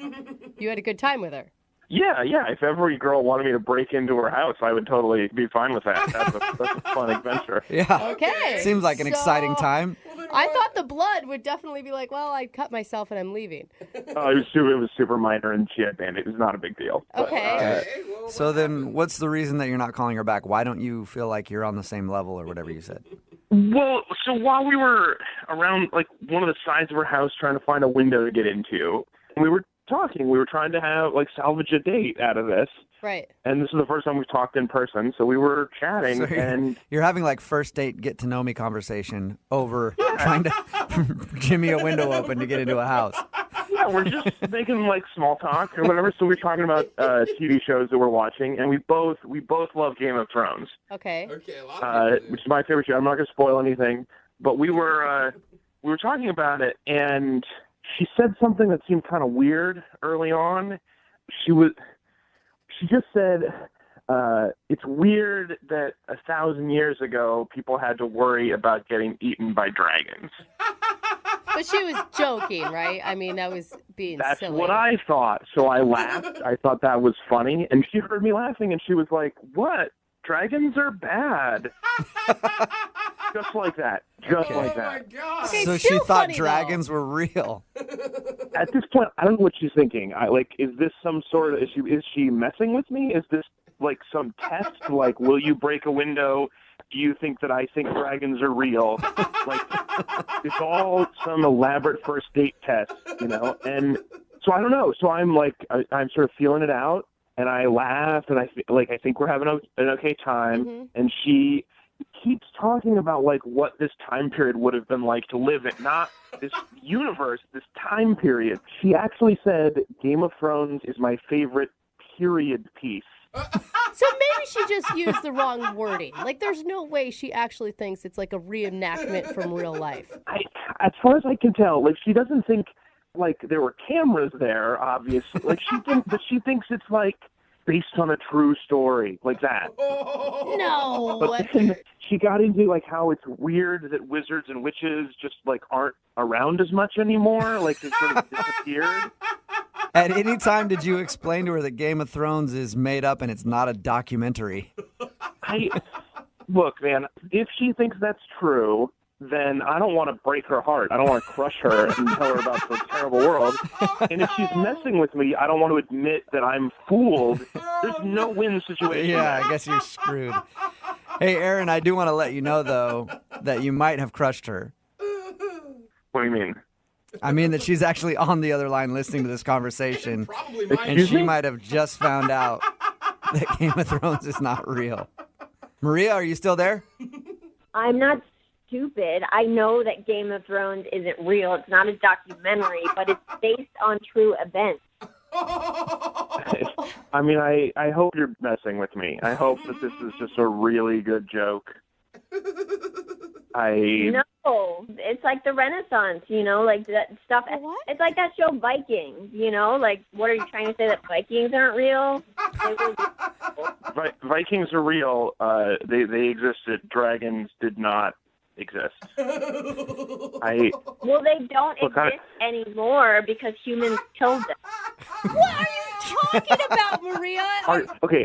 you had a good time with her. Yeah. If every girl wanted me to break into her house, I would totally be fine with that. That's a fun adventure. Yeah. Okay. Seems like an exciting time. I thought the blood would definitely be like, well, I cut myself and I'm leaving. Oh, it was super minor, and she had bandage. It was not a big deal. Okay. So then what's the reason that you're not calling her back? Why don't you feel like you're on the same level or whatever you said? Well, so while we were around, like, one of the sides of her house trying to find a window to get into, we were talking. We were trying to have, like, salvage a date out of this. Right. And this is the first time we've talked in person, so we were chatting, So and you're having like first date get to know me conversation over trying to jimmy a window open to get into a house. yeah, we're just making, like, small talk or whatever. So we're talking about TV shows that we're watching, and we both love Game of Thrones. Okay. Okay, a lot of people do. Which is my favorite show. I'm not going to spoil anything, but we were talking about it, and she said something that seemed kind of weird early on. She just said, it's weird that 1,000 years ago people had to worry about getting eaten by dragons. But she was joking, right? I mean, that was being That's silly. what I thought. So I laughed. I thought that was funny. And she heard me laughing, and she was like, what? Dragons are bad. Just like that. Just like that. Oh, my God. Okay, So still she thought funny, dragons were real. At this point, I don't know what she's thinking. Is this some sort of, is she messing with me? Is this like some test? Like, will you break a window? Do you think that I think dragons are real? Like, it's all some elaborate first date test, you know? And so I don't know. So I'm like, I'm sort of feeling it out, and I laugh, and I think we're having an okay time. Mm-hmm. And she keeps talking about, like, what this time period would have been like to live in, not this universe, this time period. She actually said Game of Thrones is my favorite period piece. So maybe she just used the wrong wording. Like, there's no way she actually thinks it's like a reenactment from real life. As far as I can tell, like, she doesn't think, like, there were cameras there, obviously. Like, she thinks it's, like, based on a true story, like that. No. But then she got into, like, how it's weird that wizards and witches just, like, aren't around as much anymore. Like, they sort of disappeared. At any time did you explain to her that Game of Thrones is made up and it's not a documentary? Look, man, if she thinks that's true, then I don't want to break her heart. I don't want to crush her and tell her about the terrible world. And if she's messing with me, I don't want to admit that I'm fooled. There's no win situation. Yeah, I guess you're screwed. Hey, Aaron, I do want to let you know, though, that you might have crushed her. What do you mean? I mean that she's actually on the other line listening to this conversation, Probably mine. and she might have just found out that Game of Thrones is not real. Maria, are you still there? I'm not stupid. I know that Game of Thrones isn't real. It's not a documentary, but it's based on true events. I mean, I hope you're messing with me. I hope that this is just a really good joke. No, it's like the Renaissance, like that stuff. What? It's like that show Vikings, like what are you trying to say, that Vikings aren't real? Vikings are real. They existed. Dragons did not exist. Well, they don't exist anymore because humans killed them. What are you talking about, Maria?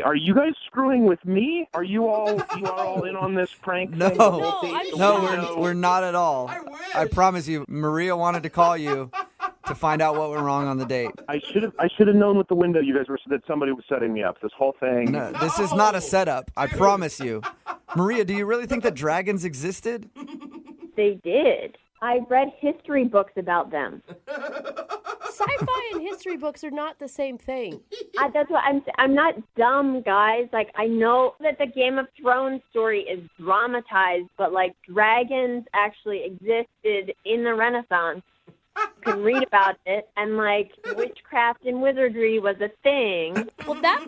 Are you guys screwing with me? Are you all in on this prank? No, No, we're not at all. I promise you, Maria wanted to call you to find out what went wrong on the date. I should have known with the window you guys were that somebody was setting me up. This whole thing. No, this is not a setup. I promise you. Maria, do you really think that dragons existed? They did. I read history books about them. Sci-fi and history books are not the same thing. That's what I'm not dumb, guys. Like, I know that the Game of Thrones story is dramatized, but like dragons actually existed in the Renaissance. You can read about it, and like witchcraft and wizardry was a thing. Well, that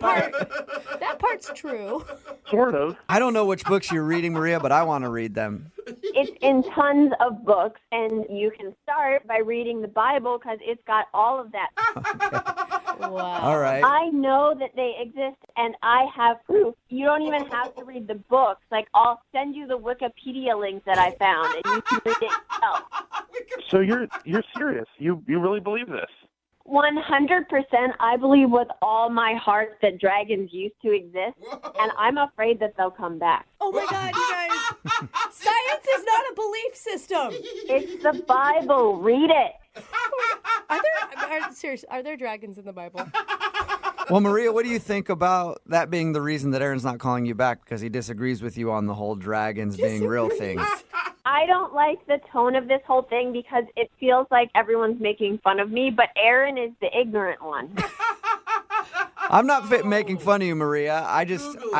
part's true. Sort of. I don't know which books you're reading, Maria, but I want to read them. It's in tons of books, and you can start by reading the Bible because it's got all of that. Wow. All right. I know that they exist, and I have proof. You don't even have to read the books. Like, I'll send you the Wikipedia link that I found, and you can read it yourself. So you're serious? You really believe this? 100%. I believe with all my heart that dragons used to exist, and I'm afraid that they'll come back. Oh my God, you guys! Science is not a belief system. It's the Bible. Read it. Are there dragons in the Bible? Well, Maria, what do you think about that being the reason that Aaron's not calling you back, because he disagrees with you on the whole dragons being real things? I don't like the tone of this whole thing because it feels like everyone's making fun of me, but Aaron is the ignorant one. I'm not making fun of you, Maria. I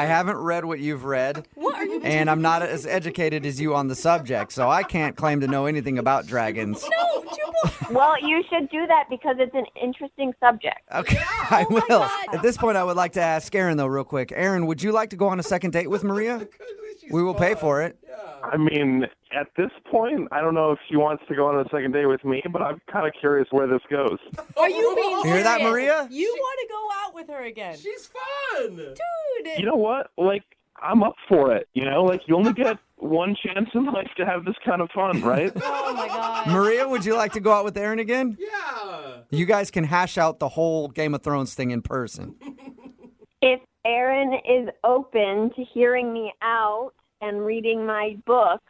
haven't read what you've read. What are you And I'm not as educated as you on the subject, so I can't claim to know anything about dragons. No, Jubal. Well, you should do that because it's an interesting subject. Okay, I Oh my will. God. At this point, I would like to ask Aaron, though, real quick. Aaron, would you like to go on a second date with Maria? We will pay for it. I mean, at this point, I don't know if she wants to go on a second date with me, but I'm kind of curious where this goes. Are you being serious? Hear that, Maria? You want to go out with her again? She's fun. Dude. You know what? Like, I'm up for it. Like you only get one chance in life to have this kind of fun, right? Oh my God. Maria, would you like to go out with Aaron again? Yeah. You guys can hash out the whole Game of Thrones thing in person. If Aaron is open to hearing me out and reading my books,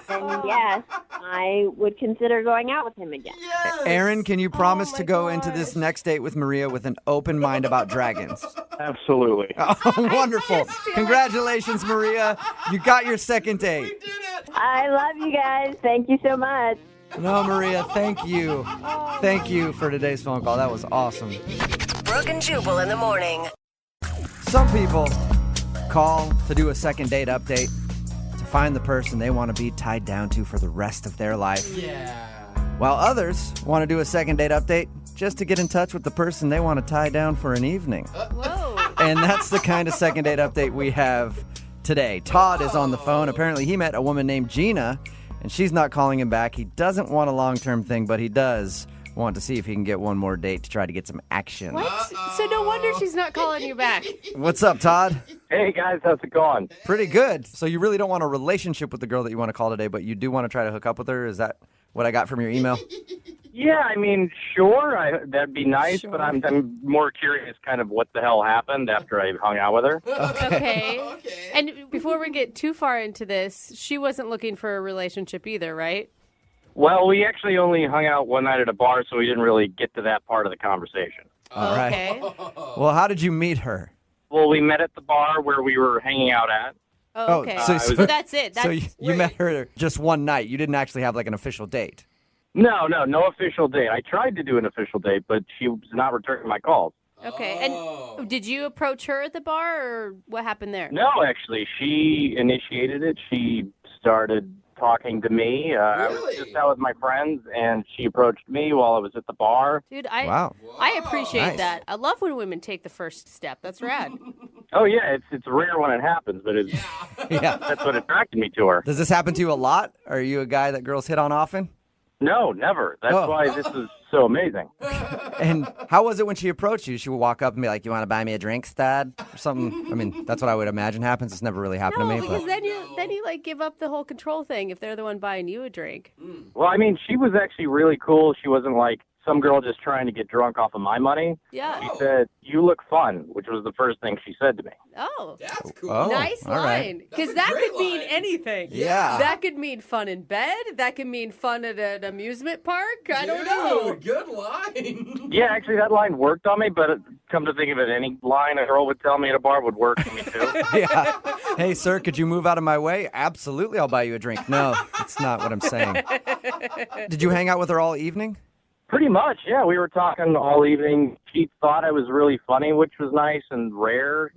then yes, I would consider going out with him again. Yes. Aaron, can you promise my to go into gosh. this next date with Maria with an open mind about dragons? Absolutely. Oh, wonderful. Congratulations, Maria. You got your second date. We did it. I love you guys. Thank you so much. No, Maria, thank you. Thank you for today's phone call. That was awesome. Brooke and Jubal in the morning. Some people call to do a second date update to find the person they want to be tied down to for the rest of their life. Yeah. While others want to do a second date update just to get in touch with the person they want to tie down for an evening. Whoa. And that's the kind of second date update we have today. Todd is on the phone. Apparently he met a woman named Gina, and she's not calling him back. He doesn't want a long-term thing, but he does want to see if he can get one more date to try to get some action. What? So no wonder she's not calling you back. What's up, Todd? Hey, guys, how's it going? Pretty good. So you really don't want a relationship with the girl that you want to call today, but you do want to try to hook up with her? Is that what I got from your email? Yeah, I mean, sure, that'd be nice, Sure. but I'm more curious kind of what the hell happened after I hung out with her. Okay. And before we get too far into this, she wasn't looking for a relationship either, right? Well, we actually only hung out one night at a bar, so we didn't really get to that part of the conversation. All right. Okay. Well, how did you meet her? Well, we met at the bar where we were hanging out at. Oh, okay. so- so that's it. So you met her just one night. You didn't actually have like an official date. No official date. I tried to do an official date, but she was not returning my calls. Okay. And did you approach her at the bar, or what happened there? No, actually, she initiated it. She started talking to me. I was just out with my friends, and she approached me while I was at the bar. Dude, Wow. I appreciate Nice. that. I love when women take the first step. That's rad. Oh, yeah, it's rare when it happens, but Yeah. that's what attracted me to her. Does this happen to you a lot? Are you a guy that girls hit on often? No, never. That's Oh. why this is so amazing. And how was it when she approached you? She would walk up and be like, "You want to buy me a drink, stud?" Or something. I mean, that's what I would imagine happens. It's never really happened No, to me. because But then you like give up the whole control thing if they're the one buying you a drink. Well, I mean, she was actually really cool. She wasn't like some girl just trying to get drunk off of my money. Yeah. She said, "You look fun," which was the first thing she said to me. Oh, That's cool. Oh, nice all right. line. Because That's that a great could mean line. anything. Yeah. That could mean fun in bed. That could mean fun at an amusement park. I don't know. Dude, good line. Yeah, actually, that line worked on me, but come to think of it, any line a girl would tell me at a bar would work for me, too. yeah. Hey, sir, could you move out of my way? Absolutely, I'll buy you a drink. No, that's not what I'm saying. Did you hang out with her all evening? Pretty much, yeah. We were talking all evening. She thought I was really funny, which was nice and rare,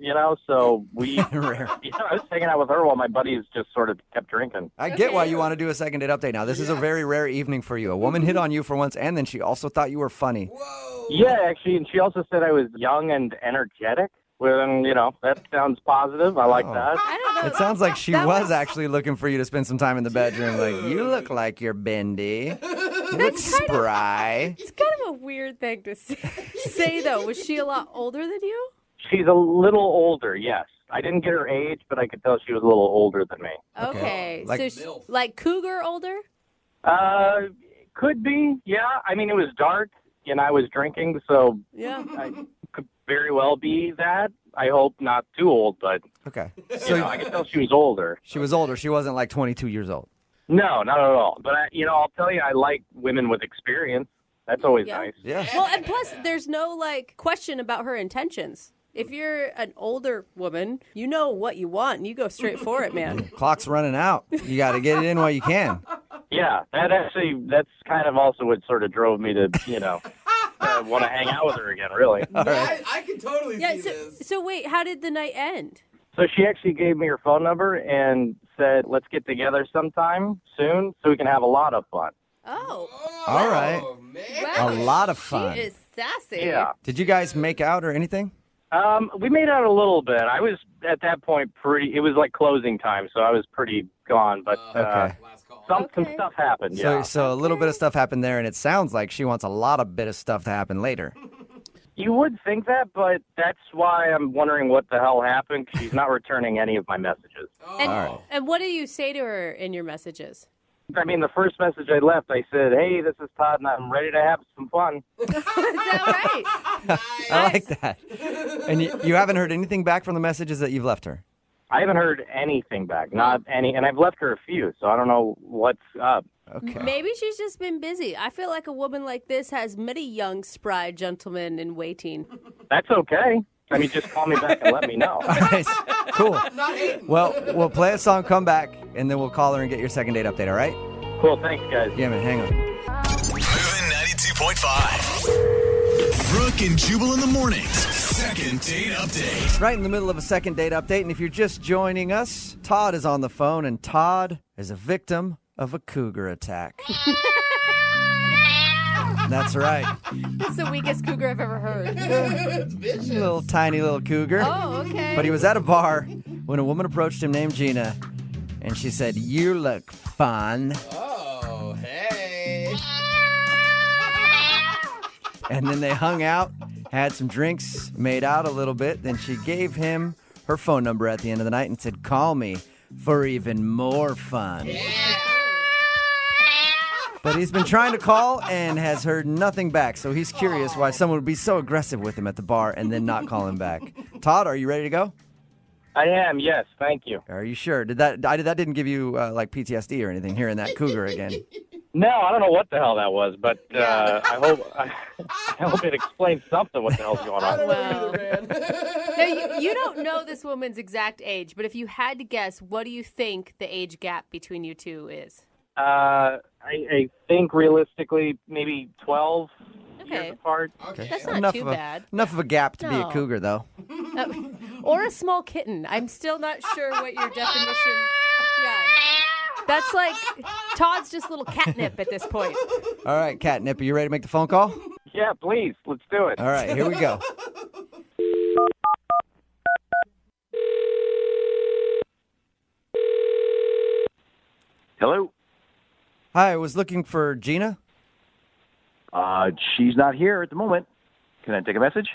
so we... Rare. I was hanging out with her while my buddies just sort of kept drinking. I get why you want to do a second date update now. This is a very rare evening for you. A woman hit on you for once, and then she also thought you were funny. Whoa. Yeah, actually, and she also said I was young and energetic. Well, that sounds positive. I like that. I don't know. It sounds like she That was actually looking for you to spend some time in the bedroom. Like, you look like you're bendy. You look spry. It's kind of a weird thing to say, though. Was she a lot older than you? She's a little older, yes. I didn't get her age, but I could tell she was a little older than me. Okay. Like So, MILF. like cougar older? Could be, yeah. I mean, it was dark, and I was drinking, so Yeah. I could very well be that. I hope not too old, but Okay. I So could tell she was older. she was older. She wasn't like 22 years old. No, not at all. But, I'll tell you, I like women with experience. That's always Yeah. nice. Yeah. Well, and plus, there's no, question about her intentions. If you're an older woman, you know what you want, and you go straight for it, man. Clock's running out. You got to get it in while you can. Yeah, that's kind of also what sort of drove me to, want to hang out with her again, really. I can totally Yeah, see this. so wait, how did the night end? So she actually gave me her phone number and said, let's get together sometime soon so we can have a lot of fun. Oh, All right. Man. wow. A lot of fun. She is sassy. Yeah. Did you guys make out or anything? We made out a little bit. I was, at that point, it was like closing time, so I was pretty gone. But Okay. Last call. some Okay. stuff happened, yeah. So a little bit of stuff happened there, and it sounds like she wants a lot of bit of stuff to happen later. You would think that, but that's why I'm wondering what the hell happened, 'cause she's not returning any of my messages. And, All right. and what do you say to her in your messages? I mean, the first message I left, I said, hey, this is Todd, and I'm ready to have some fun. Is that right? I like that. And you haven't heard anything back from the messages that you've left her? I haven't heard anything back, not any, and I've left her a few, so I don't know what's up. Okay. Maybe she's just been busy. I feel like a woman like this has many young, spry gentlemen in waiting. That's okay. I mean, just call me back and let me know. All right. Cool. Well, we'll play a song, come back, and then we'll call her and get your second date update, all right? Cool, thanks, guys. Yeah, man, hang on. Moving 92.5. Brooke and Jubal in the mornings. Second date update. Right in the middle of a second date update, and if you're just joining us, Todd is on the phone, and Todd is a victim of a cougar attack. That's right. That's the weakest cougar I've ever heard. Little tiny little cougar. Oh, okay. But he was at a bar when a woman approached him named Gina, and she said, "You look fun." Oh, hey. And then they hung out, had some drinks, made out a little bit. Then she gave him her phone number at the end of the night and said, "Call me for even more fun." But he's been trying to call and has heard nothing back. So he's curious why someone would be so aggressive with him at the bar and then not call him back. Todd, are you ready to go? I am, yes, thank you. Are you sure? That didn't give you like PTSD or anything, hearing that cougar again? No, I don't know what the hell that was, but I hope it explains something what the hell's going on. Wow. Now, you don't know this woman's exact age, but if you had to guess, what do you think the age gap between you two is? I think realistically maybe 12 years apart. Okay. That's not too bad. Enough of a gap to be a No. cougar, though. Or a small kitten. I'm still not sure what your definition. Yeah. That's like Todd's just little catnip at this point. All right, Catnip, are you ready to make the phone call? Yeah, please. Let's do it. All right, here we go. Hello? Hi, I was looking for Gina. She's not here at the moment. Can I take a message?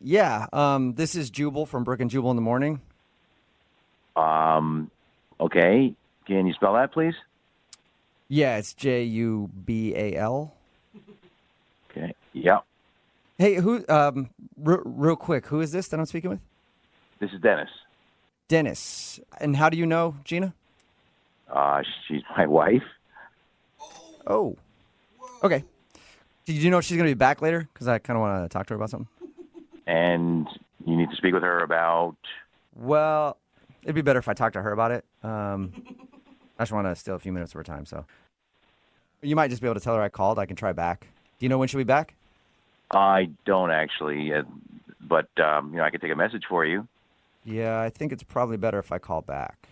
Yeah. This is Jubal from Brooke and Jubal in the morning. Okay. Can you spell that, please? Yeah, it's Jubal. Okay. Yeah. Hey, who? Real quick, who is this that I'm speaking with? This is Dennis. Dennis. And how do you know Gina? She's my wife. Oh. Okay. Did you know she's going to be back later? Because I kind of want to talk to her about something. And you need to speak with her about... Well, it'd be better if I talked to her about it. I just want to steal a few minutes of her time, so. You might just be able to tell her I called. I can try back. Do you know when she'll be back? I don't actually, but I can take a message for you. Yeah, I think it's probably better if I call back.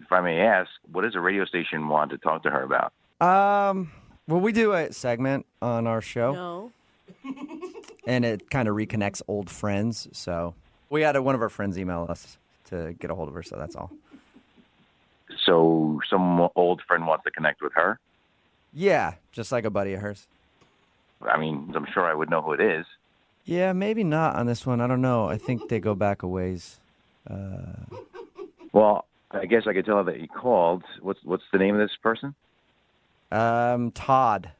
If I may ask, what does a radio station want to talk to her about? Well, we do a segment on our show. No. And it kind of reconnects old friends, so we had one of our friends email us to get a hold of her, so that's all. So some old friend wants to connect with her? Yeah, just like a buddy of hers. I mean, I'm sure I would know who it is. Yeah, maybe not on this one. I don't know. I think they go back a ways. Well, I guess I could tell her that you called. What's the name of this person? Todd.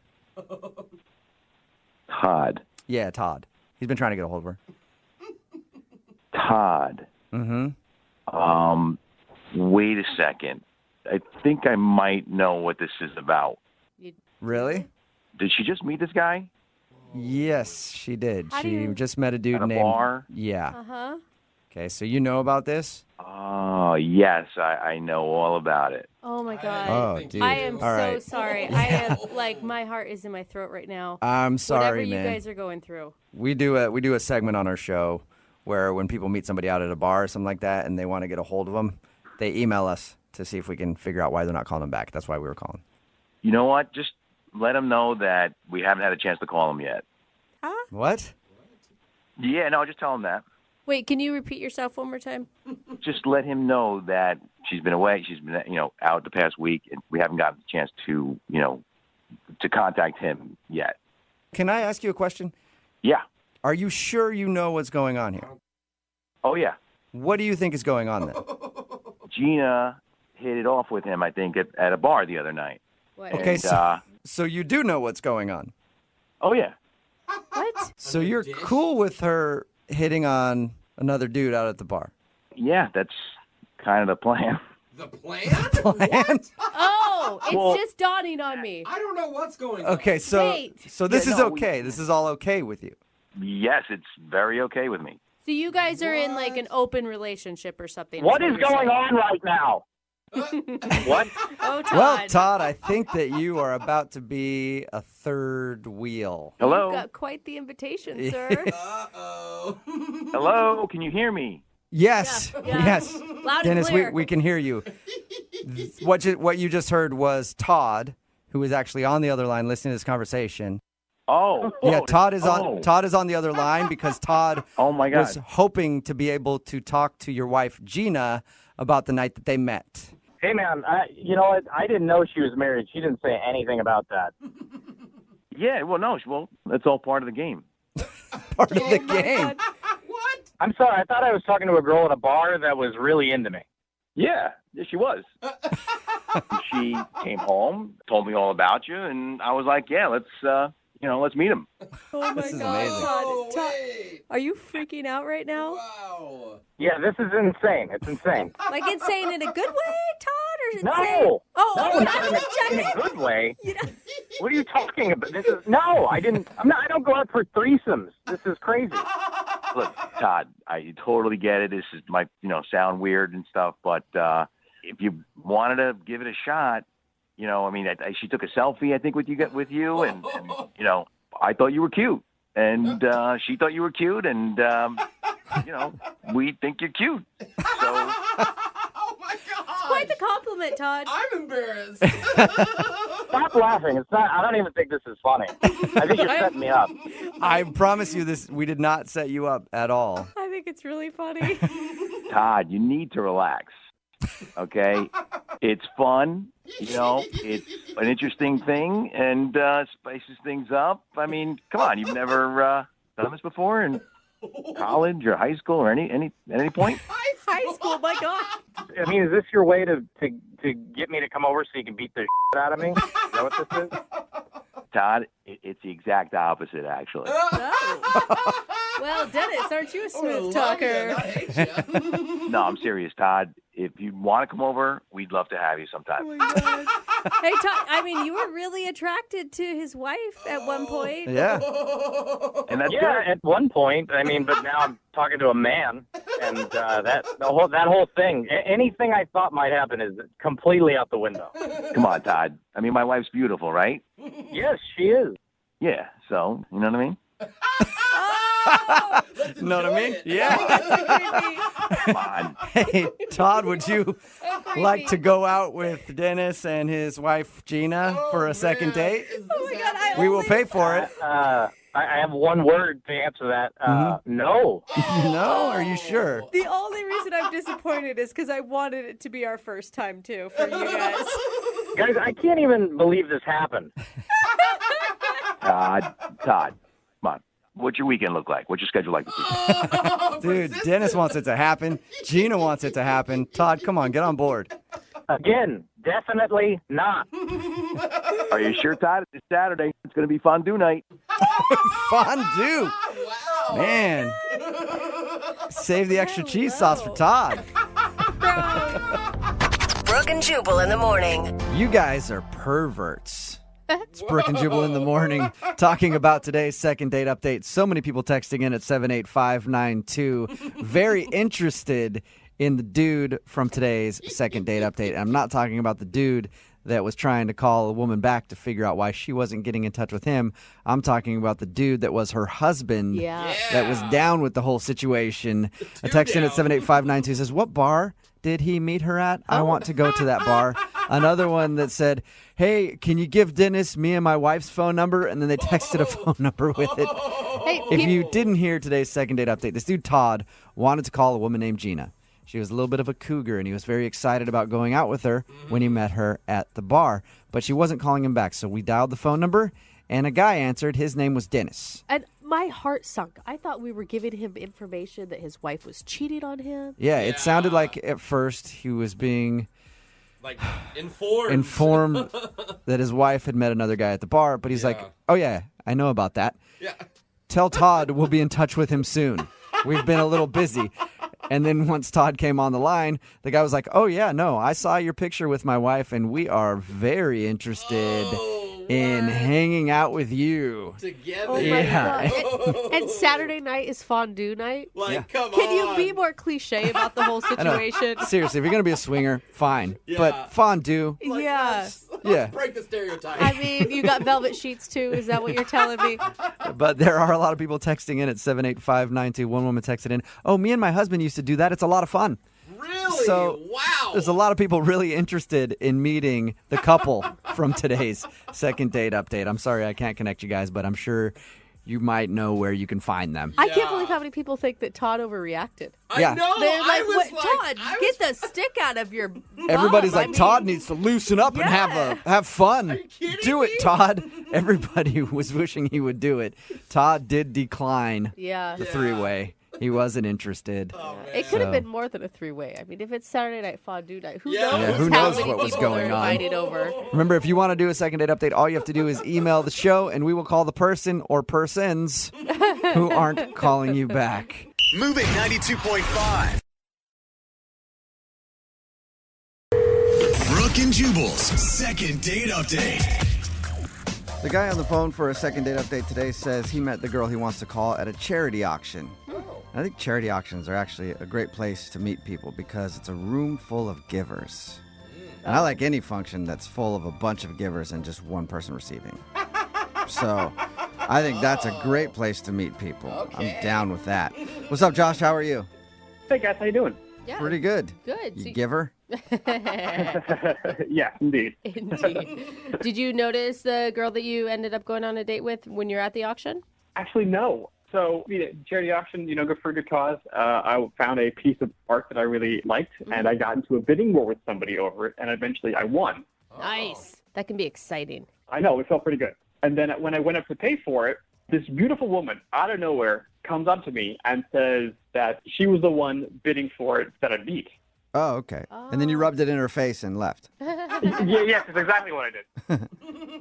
Todd. Yeah, Todd. He's been trying to get a hold of her. Todd. Mm-hmm. Wait a second. I think I might know what this is about. Really? Did she just meet this guy? Yes, she did. How do She you- just met a dude At a named... bar? Yeah. Uh-huh. Okay, so you know about this? Oh, yes, I know all about it. Oh, my God. Oh, dude. I am All so right. sorry. I am, like, my heart is in my throat right now. I'm sorry, Whatever you man. guys are going through. We do a segment on our show where when people meet somebody out at a bar or something like that and they want to get a hold of them, they email us to see if we can figure out why they're not calling them back. That's why we were calling. You know what? Just let them know that we haven't had a chance to call them yet. Huh? What? Yeah, no, just tell him that. Wait, can you repeat yourself one more time? Just let him know that she's been away. She's been, out the past week, and we haven't gotten the chance to, to contact him yet. Can I ask you a question? Yeah. Are you sure you know what's going on here? Oh, yeah. What do you think is going on then? Gina hit it off with him, I think, at a bar the other night. What? Okay, And, so you do know what's going on. Oh, yeah. What? So you're cool with her hitting on another dude out at the bar? Yeah, that's kind of the plan. The plan? Plan? Oh, it's Well- just dawning on me. I don't know what's going on. Okay, so Wait. this Yeah, is no, okay. This is all okay with you. Yes, it's very okay with me. So you guys are in, like, an open relationship or something. What is is you're going saying. on right now? What? Oh, Todd. Well, Todd, I think that you are about to be a third wheel. Hello? You've got quite the invitation, sir. Uh-oh. Hello? Can you hear me? Yes, Yeah. yes. Loud and Dennis, clear. we can hear you. What you just heard was Todd, who is actually on the other line listening to this conversation. Oh. Yeah, Todd is Oh. on the other line because Todd Oh, my God. was hoping to be able to talk to your wife Gina about the night that they met. Hey, man, you know what? I didn't know she was married. She didn't say anything about that. Yeah, well, no. Well, that's all part of the game. Part of the game. What? I'm sorry. I thought I was talking to a girl at a bar that was really into me. Yeah, she was. She came home, told me all about you, and I was like, yeah, let's meet him. Oh, my This is God. amazing. Oh, Todd, wait. are you freaking out right now? Wow. Yeah, this is insane. It's insane. Like insane in a good way, Todd? Or insane? No. Oh, No, okay, not I'm in just a checking. good way. You know- What are you talking about? I don't go out for threesomes. This is crazy. Look, Todd, I totally get it. This is might, sound weird and stuff, but if you wanted to give it a shot, she took a selfie, I think, with you, and I thought you were cute, and she thought you were cute, and we think you're cute. So Oh my God! It's quite the compliment, Todd. I'm embarrassed. stop laughing. It's not. I don't even think this is funny. I think you're setting me up. I promise you this, we did not set you up at all. I think it's really funny. Todd, you need to relax. Okay? It's fun. You know, it's an interesting thing and spices things up. I mean, come on. You've never done this before in college or high school or any point? High school, my God. I mean, is this your way to get me to come over so you can beat the shit out of me? Is that what this is? Todd, it's the exact opposite, actually. Oh. Well, Dennis, aren't you a smooth talker? No, I'm serious, Todd. If you want to come over, we'd love to have you sometime. Oh my God. Hey, Todd, I mean, you were really attracted to his wife at one point. Yeah. And that's good. At one point. I mean, but now I'm talking to a man, and that whole thing, anything I thought might happen is completely out the window. Come on, Todd. I mean, my wife's beautiful, right? Yes, she is. Yeah, so, you know what I mean? Know what I mean? Yeah. Come on. Hey, Todd, would you like to go out with Dennis and his wife, Gina, for a second date? Oh, my God. We will pay for it. I have one word to answer that. No. No? Are you sure? The only reason I'm disappointed is because I wanted it to be our first time, too, for you guys. Guys, I can't even believe this happened. Todd, come on. What's your weekend look like? What's your schedule like this weekend? Dude, Dennis wants it to happen. Gina wants it to happen. Todd, come on, get on board. Again, definitely not. Are you sure, Todd? It's Saturday. It's going to be fondue night. Fondue. Wow. Man. Save the extra cheese sauce for Todd. Brooke and Jubal in the morning. You guys are perverts. It's Brooke and Jubal in the morning talking about today's second date update. So many people texting in at 78592. Very interested in the dude from today's second date update. And I'm not talking about the dude that was trying to call a woman back to figure out why she wasn't getting in touch with him. I'm talking about the dude that was her husband that was down with the whole situation. A text in at 78592 says, what bar did he meet her at? I want to go to that bar. Another one that said, hey, can you give Dennis me and my wife's phone number? And then they texted a phone number with it. Hey, If you didn't hear today's second date update, this dude Todd wanted to call a woman named Gina. She was a little bit of a cougar, and he was very excited about going out with her when he met her at the bar. But she wasn't calling him back, so we dialed the phone number, and a guy answered. His name was Dennis. And my heart sunk. I thought we were giving him information that his wife was cheating on him. Yeah, it sounded like at first he was being like informed that his wife had met another guy at the bar, but he's like, oh yeah, I know about that. Yeah. Tell Todd we'll be in touch with him soon. We've been a little busy. And then once Todd came on the line, the guy was like, oh yeah, no, I saw your picture with my wife and we are very interested in hanging out with you. Together. Oh my God. And Saturday night is fondue night. Like, come on. Can you be more cliche about the whole situation? Seriously, if you're going to be a swinger, fine. Yeah. But fondue. Like, Yeah. let's break the stereotype. I mean, you got velvet sheets too. Is that what you're telling me? But there are a lot of people texting in at 78592. One woman texted in, oh, me and my husband used to do that. It's a lot of fun. Really? So wow. There's a lot of people really interested in meeting the couple from today's second date update. I'm sorry I can't connect you guys, but I'm sure you might know where you can find them. I can't believe how many people think that Todd overreacted. Yeah. I know. They're like, I was Todd, get the stick out of your bum. Everybody's like, I mean, Todd needs to loosen up and have fun. Do it, Todd. Everybody was wishing he would do it. Todd did decline the three-way. He wasn't interested. Oh, it could have been more than a three-way. I mean, if it's Saturday night fondue night, who knows? Yeah, who how knows many what was people going are on. invited over. Remember, if you want to do a second date update, all you have to do is email the show, and we will call the person or persons who aren't calling you back. Moving 92.5. Brooke and Jubal's second date update. The guy on the phone for a second date update today says he met the girl he wants to call at a charity auction. I think charity auctions are actually a great place to meet people because it's a room full of givers. And I like any function that's full of a bunch of givers and just one person receiving. So I think that's a great place to meet people. I'm down with that. What's up, Josh? How are you? Hey guys, how you doing? Yeah. Pretty good. Good. You So- give her? Yes, indeed. Indeed. Did you notice the girl that you ended up going on a date with when you're at the auction? Actually, no. So, charity auction, good for a good cause. I found a piece of art that I really liked, and I got into a bidding war with somebody over it, and eventually I won. Nice. That can be exciting. I know, it felt pretty good. And then when I went up to pay for it, this beautiful woman out of nowhere comes up to me and says that she was the one bidding for it that I beat. Oh, okay. And then you rubbed it in her face and left. Yes, that's exactly what I did.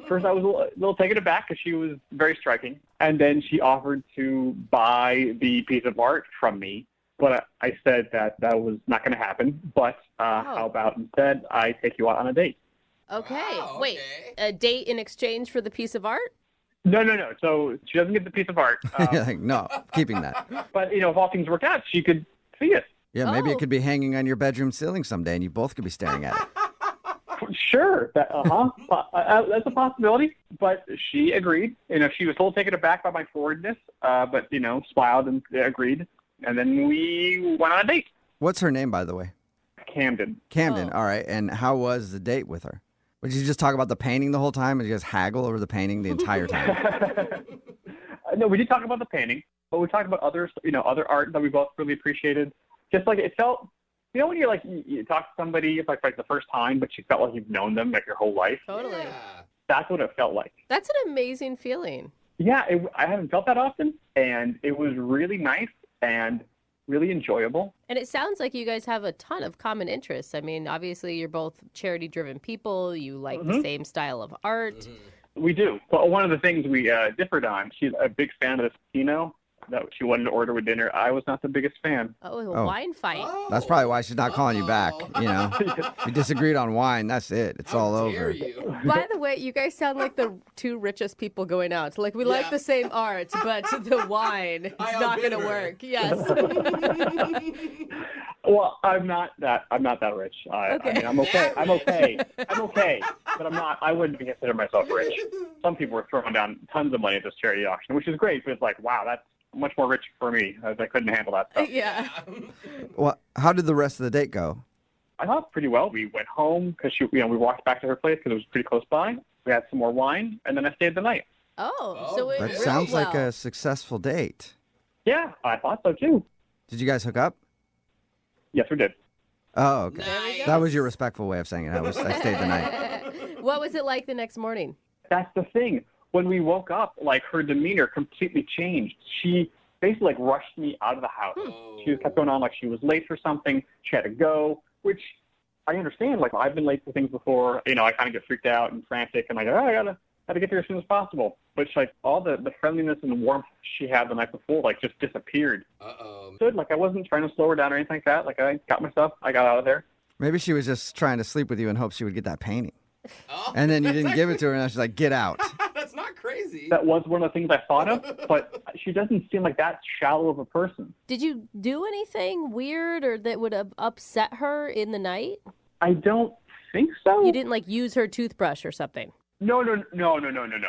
First, I was a little taken aback because she was very striking. And then she offered to buy the piece of art from me. But I said that was not going to happen. But how about instead I take you out on a date? Okay. Wow, Wait, okay. a date in exchange for the piece of art? No. So she doesn't get the piece of art. You're like, no, keeping that. But, if all things work out, she could see it. Yeah, maybe Oh. it could be hanging on your bedroom ceiling someday, and you both could be staring at it. Sure. That's a possibility. But she agreed. She was a little taken aback by my forwardness, but, smiled and agreed. And then we went on a date. What's her name, by the way? Camden. Camden. Oh. All right. And how was the date with her? Did you just talk about the painting the whole time? Did you guys haggle over the painting the entire time? No, we did talk about the painting, but we talked about other art that we both really appreciated. Just like it felt, when you're like, you talk to somebody, it's like the first time, but you felt like you've known them like your whole life. Totally. Yeah. That's what it felt like. That's an amazing feeling. Yeah, I haven't felt that often, and it was really nice and really enjoyable. And it sounds like you guys have a ton of common interests. I mean, obviously, you're both charity-driven people. You like the same style of art. We do. But one of the things we differed on, she's a big fan of this Pinot that she wanted to order with dinner. I was not the biggest fan. Oh, a wine fight. That's probably why she's not calling you back. We disagreed on wine. That's it. It's all How over. dare you? By the way, you guys sound like the two richest people going out. Like, we like the same art, but the wine, it's I not going outbid to her. work. Yes. Well, I'm not that rich. I mean, I'm okay. I'm okay. But I'm not. I wouldn't consider myself rich. Some people were throwing down tons of money at this charity auction, which is great. But it's like, wow, that's much more rich for me. I couldn't handle that stuff. Yeah. Well, how did the rest of the date go? I thought pretty well. We went home because we walked back to her place because it was pretty close by. We had some more wine, and then I stayed the night. Oh, so it That really sounds like well. a successful date. Yeah, I thought so too. Did you guys hook up? Yes, we did. Oh, okay. There we go. That was your respectful way of saying it. I stayed the night. What was it like the next morning? That's the thing. When we woke up, like her demeanor completely changed. She basically rushed me out of the house. She just kept going on like she was late for something. She had to go, which I understand. Like I've been late for things before. I kind of get freaked out and frantic and like, I gotta get there as soon as possible. But like all the friendliness and the warmth she had the night before, like just disappeared. Good. Like I wasn't trying to slow her down or anything like that. Like I got my stuff. I got out of there. Maybe she was just trying to sleep with you in hopes she would get that painting. And then you didn't give it to her, and now she's like, get out. That's not crazy. That was one of the things I thought of, but she doesn't seem like that shallow of a person. Did you do anything weird or that would have upset her in the night? I don't think so. You didn't like use her toothbrush or something? No.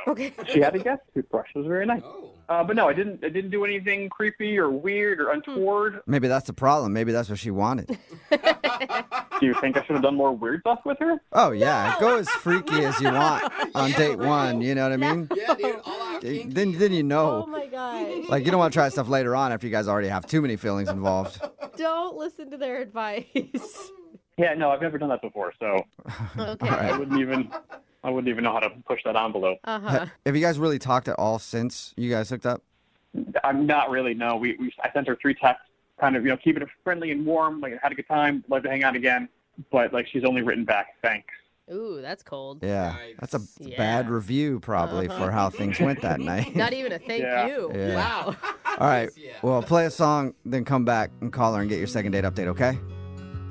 Okay. She had a guest toothbrush. It was very nice. But no, I didn't do anything creepy or weird or untoward. Maybe that's the problem. Maybe that's what she wanted. Do you think I should have done more weird stuff with her? Oh, yeah. Go as freaky as you want on date one. You know what I mean? Yeah, dude, all out kinky. Then you know. Oh my gosh. Like, you don't want to try stuff later on after you guys already have too many feelings involved. Don't listen to their advice. Yeah, no, I've never done that before, so Okay. I wouldn't even know how to push that envelope. Uh-huh. Have you guys really talked at all since you guys hooked up? I'm not really. No, I sent her 3 texts, kind of keeping it friendly and warm. Like had a good time, love to hang out again. But like she's only written back thanks. Ooh, that's cold. Yeah. Yikes. That's a Yeah. bad review probably for how things went that night. Not even a thank Yeah. you. Yeah. Wow. All right. Yeah. Well, play a song, then come back and call her and get your second date update, okay?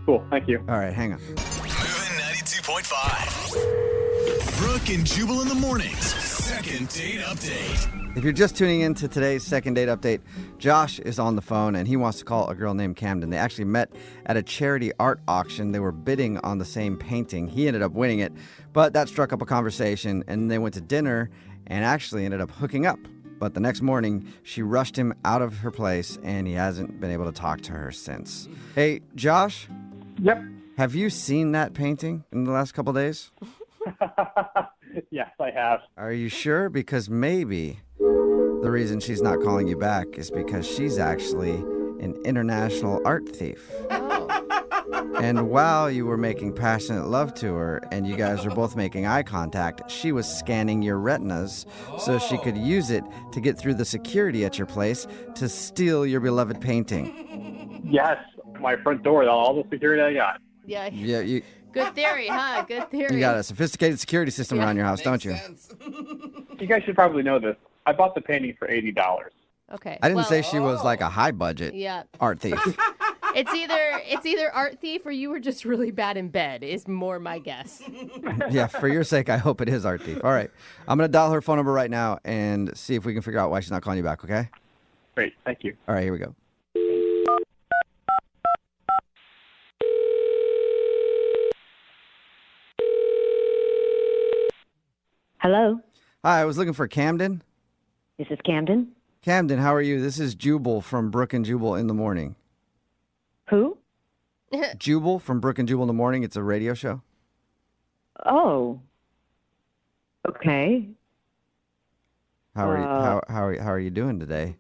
Cool, thank you. All right, hang on. Moving 92.5. Brooke and Jubal in the mornings. Second date update. If you're just tuning in to today's second date update, Josh is on the phone and he wants to call a girl named Camden. They actually met at a charity art auction. They were bidding on the same painting. He ended up winning it, but that struck up a conversation and they went to dinner and actually ended up hooking up. but the next morning, she rushed him out of her place, and he hasn't been able to talk to her since. Hey, Josh? Yep. Have you seen that painting in the last couple days? Yes, I have. Are you sure? Because maybe the reason she's not calling you back is because she's actually an international art thief. And while you were making passionate love to her and you guys were both making eye contact, she was scanning your retinas so she could use it to get through the security at your place to steal your beloved painting. Yes, my front door, all the security I got. Yeah. Yeah, Good theory, huh? Good theory. you got a sophisticated security system around your house, don't you? You guys should probably know this. I bought the painting for $80. Okay. I didn't say she was like a high budget art thief. It's either art thief or you were just really bad in bed is more my guess. Yeah, for your sake, I hope it is art thief. All right. I'm going to dial her phone number right now and see if we can figure out why she's not calling you back, okay? Great, thank you. All right, here we go. Hello, Hi, I was looking for Camden. this is Camden. Camden, how are you? This is Jubal from Brooke and Jubal in the Morning. Who? Jubal from Brooke and Jubal in the Morning. It's a radio show. Oh. Okay, How are you? How are you doing today?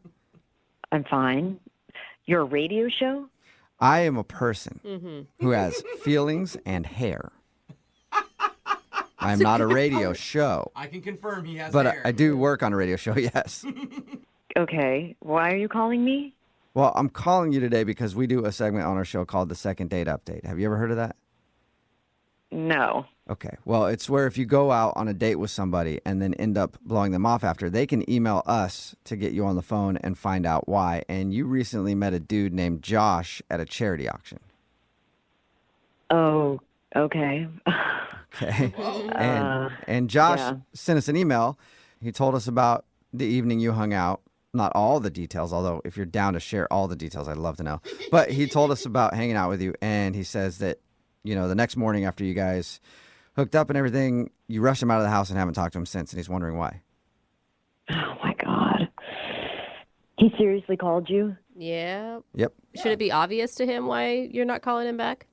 I'm fine. You're a radio show? I am a person who has feelings and hair. I'm not a radio show, I can confirm he has but hair. I do work on a radio show. Yes. Okay, why are you calling me? Well, I'm calling you today because we do a segment on our show called the Second Date Update. Have you ever heard of that? No. Okay. Well, it's where if you go out on a date with somebody and then end up blowing them off after, they can email us to get you on the phone and find out why. And you recently met a dude named Josh at a charity auction. Oh, okay. Okay. And Josh sent us an email. He told us about the evening you hung out. Not all the details, although if you're down to share all the details, I'd love to know. But he told us about hanging out with you, and he says that, you know, the next morning after you guys hooked up and everything, you rushed him out of the house and haven't talked to him since, and he's wondering why. Oh, my God. He seriously called you? Yeah. Yep. Should it be obvious to him why you're not calling him back?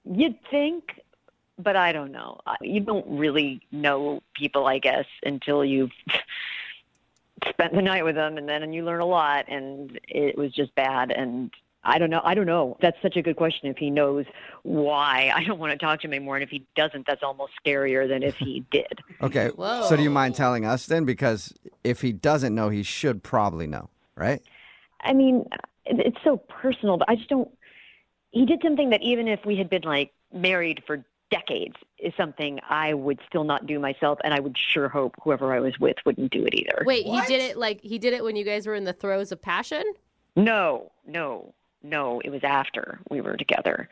You'd think, but I don't know. You don't really know people, I guess, until you've spent the night with them, and then you learn a lot, and it was just bad, and I don't know. That's such a good question if he knows why. I don't want to talk to him anymore, and if he doesn't, that's almost scarier than if he did. Okay. Whoa. So do you mind telling us then? Because if he doesn't know, he should probably know, right? I mean, it's so personal, but I just don't. He did something that even if we had been like married for decades is something I would still not do myself, and I would sure hope whoever I was with wouldn't do it either. Wait, he did it when you guys were in the throes of passion? No, it was after we were together.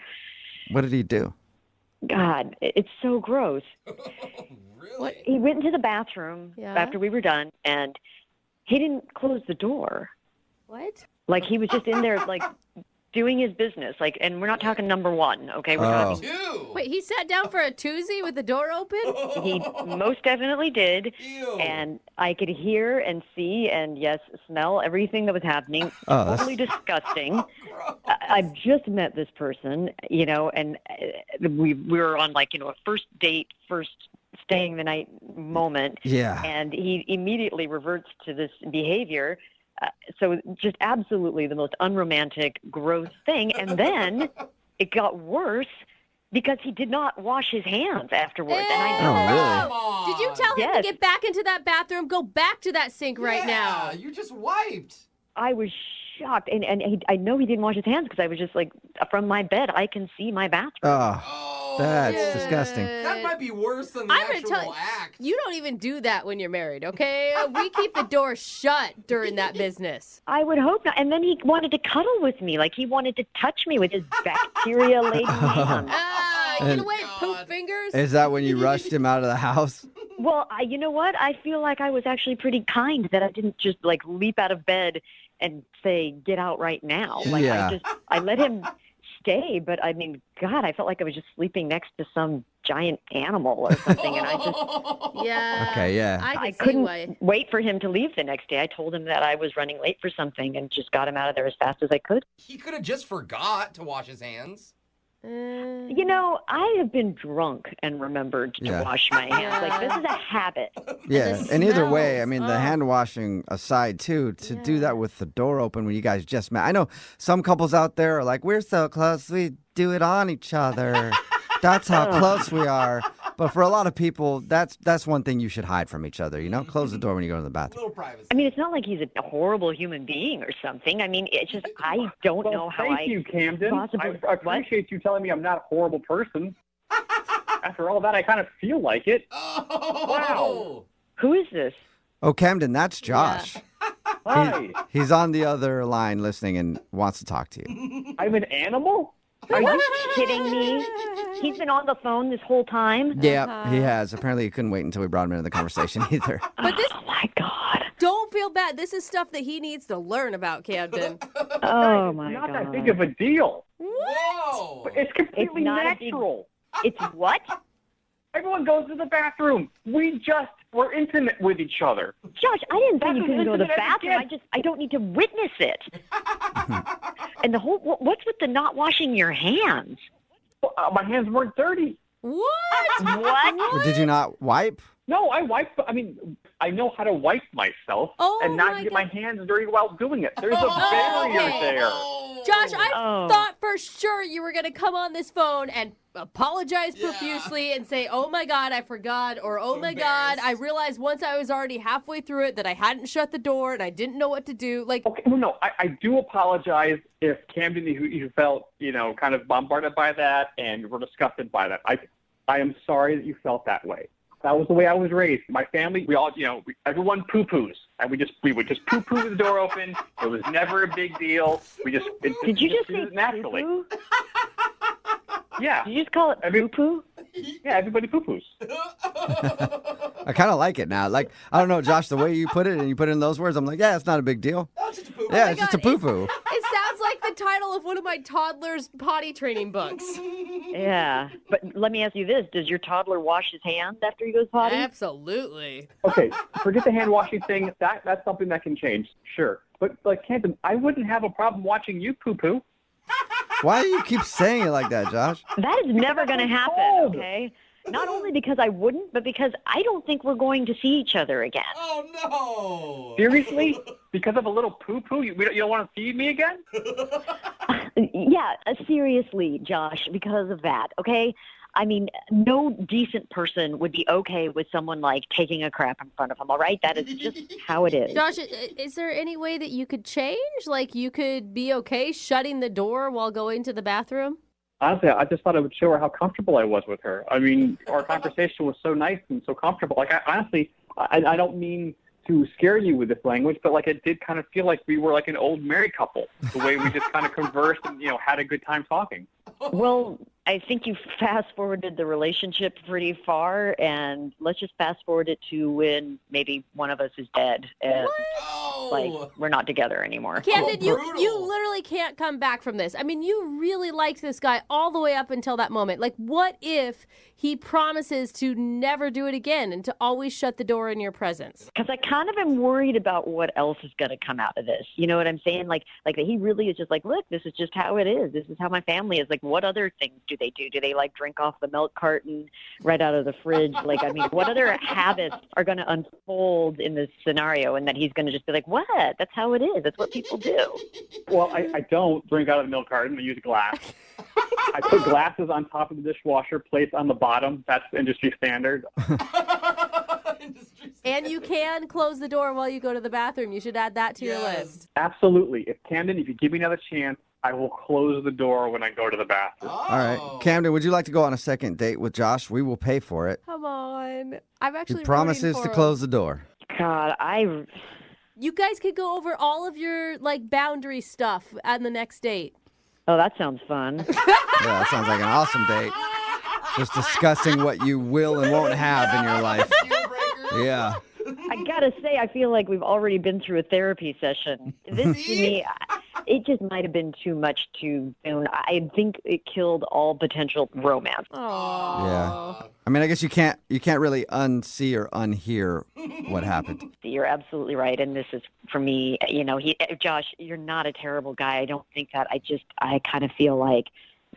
What did he do? God, it's so gross. Really? He went into the bathroom after we were done, and he didn't close the door. What? Like, he was just in there, like, doing his business. Like, and we're not talking number one, okay? We're talking... Wait, he sat down for a toozy with the door open? He most definitely did. Ew. And I could hear and see and, yes, smell everything that was happening. Oh, Totally disgusting. I've just met this person, you know, and we were on, like, you know, a first date, first staying the night moment. Yeah. And he immediately reverts to this behavior. So just absolutely the most unromantic, gross thing. And then it got worse because he did not wash his hands afterwards. And I know. Oh, Did you tell him to get back into that bathroom? Go back to that sink right now. You just wiped. I was shocked. And I know he didn't wash his hands because I was just like, from my bed, I can see my bathroom. Oh, that's disgusting. That might be worse than the I'm gonna actual tell you, act. you don't even do that when you're married, okay? We keep the door shut during that business. I would hope not. And then he wanted to cuddle with me. Like, he wanted to touch me with his bacteria-laden hands. Get away, poop fingers. Is that when you rushed him out of the house? Well, you know what? I feel like I was actually pretty kind that I didn't just, like, leap out of bed and say, get out right now. Like, Yeah. I let him stay, but I mean, God, I felt like I was just sleeping next to some giant animal or something. And I just Yeah. Okay, yeah. I can see couldn't why. wait for him to leave the next day. I told him that I was running late for something and just got him out of there as fast as I could. He could have just forgot to wash his hands. You know, I have been drunk and remembered to Yeah. wash my hands. Like, this is a habit. Yeah, the and either way, I smells. mean, the hand washing aside, too, to do that with the door open when you guys just met. I know some couples out there are like, we're so close, we do it on each other. That's how close we are. But for a lot of people, that's one thing you should hide from each other, you know? Close the door when you go to the bathroom. Little privacy. I mean, it's not like he's a horrible human being or something. I mean, it's just, I don't know how Thank you, Camden. possibly- I appreciate you telling me I'm not a horrible person. After all that, I kind of feel like it. Oh. Wow. Who is this? Oh, Camden, that's Josh. Hi. He's on the other line listening and wants to talk to you. I'm an animal? Are you kidding me? He's been on the phone this whole time? Yeah, he has. Apparently, he couldn't wait until we brought him into the conversation either. But this, Oh, my God. don't feel bad. This is stuff that he needs to learn about, Camden. Oh, my Not God. that big of a deal. Whoa. It's completely It's not a big- natural. It's what? Everyone goes to the bathroom. We're intimate with each other. Josh, I didn't say That's you as couldn't go to the intimate as it bathroom. gets. I don't need to witness it. And the whole, what's with the not washing your hands? My hands weren't dirty. What? What? Did you not wipe? No, I wipe. I mean, I know how to wipe myself Oh, and not my get God. my hands dirty while doing it. There's a Oh, barrier okay. there. Josh, I Oh. thought for sure you were going to come on this phone and apologize profusely and say, oh my God, I forgot, or oh my God, I realized once I was already halfway through it that I hadn't shut the door and I didn't know what to do. Like, Okay, no, I do apologize if Camden, you felt, kind of bombarded by that and were disgusted by that. I am sorry that you felt that way. That was the way I was raised. My family, we all, everyone poo-poos. And we would just poo-poo with the door open. It was never a big deal. Did you just did say it naturally? poo-poo? Yeah. Did you just call it poo-poo? Yeah, everybody poo-poos. I kind of like it now. Like, I don't know, Josh, the way you put it and you put in those words, I'm like, yeah, it's not a big deal. Yeah, it's just a poo-poo. it sounds like the title of one of my toddler's potty training books. Yeah. But let me ask you this. Does your toddler wash his hands after he goes potty? Absolutely. Okay, forget the hand washing thing. That's something that can change, sure. But like Camden, I wouldn't have a problem watching you poo-poo. Why do you keep saying it like that, Josh? That is never going to happen, okay? Not only because I wouldn't, but because I don't think we're going to see each other again. Oh, no. Seriously? Because of a little poo-poo, you don't want to feed me again? Yeah, seriously, Josh, because of that, okay? I mean, no decent person would be okay with someone, like, taking a crap in front of them, all right? That is just how it is. Josh, is there any way that you could change? Like, you could be okay shutting the door while going to the bathroom? Honestly, I just thought it would show her how comfortable I was with her. I mean, our conversation was so nice and so comfortable. Like, I don't mean to scare you with this language, but, like, it did kind of feel like we were like an old married couple, the way we just kind of conversed and, had a good time talking. Well, I think you fast-forwarded the relationship pretty far, and let's just fast-forward it to when maybe one of us is dead and, like, we're not together anymore. Camden, you literally can't come back from this. I mean, you really liked this guy all the way up until that moment. Like, what if he promises to never do it again and to always shut the door in your presence? Because I kind of am worried about what else is going to come out of this. You know what I'm saying? Like that he really is just like, look, this is just how it is. This is how my family is. Like, what other things do they do? Do they, like, drink off the milk carton right out of the fridge? Like, I mean, what other habits are going to unfold in this scenario? And that he's going to just be like, what? That's how it is. That's what people do. Well, I don't drink out of the milk carton. I use glass. I put glasses on top of the dishwasher, plates on the bottom. That's industry standard. And you can close the door while you go to the bathroom. You should add that to your list. Absolutely. If you give me another chance, I will close the door when I go to the bathroom. All right. Camden, would you like to go on a second date with Josh? We will pay for it. Come on. I'm actually He promises to close the door. God, You guys could go over all of your, like, boundary stuff on the next date. Oh, that sounds fun. Yeah, that sounds like an awesome date. Just discussing what you will and won't have in your life. Yeah. I gotta say, I feel like we've already been through a therapy session. This to me, It just might have been too much too soon. I think it killed all potential romance. Yeah. I mean, I guess you can't really unsee or unhear what happened. You're absolutely right. And this is, for me, Josh, you're not a terrible guy. I don't think that. I kind of feel like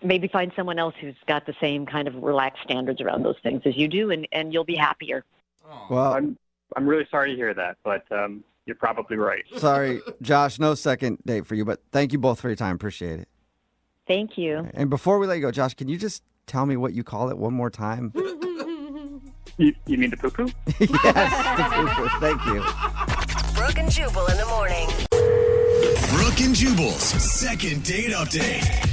maybe find someone else who's got the same kind of relaxed standards around those things as you do, and you'll be happier. Well, I'm really sorry to hear that, but you're probably right. sorry, Josh, no second date for you, but thank you both for your time. Appreciate it. Thank you. And before we let you go, Josh, can you just tell me what you call it one more time? You mean the poo-poo? Yes, the poo-poo. Thank you. Brooke and Jubal in the morning. Brooke and Jubal's second date update.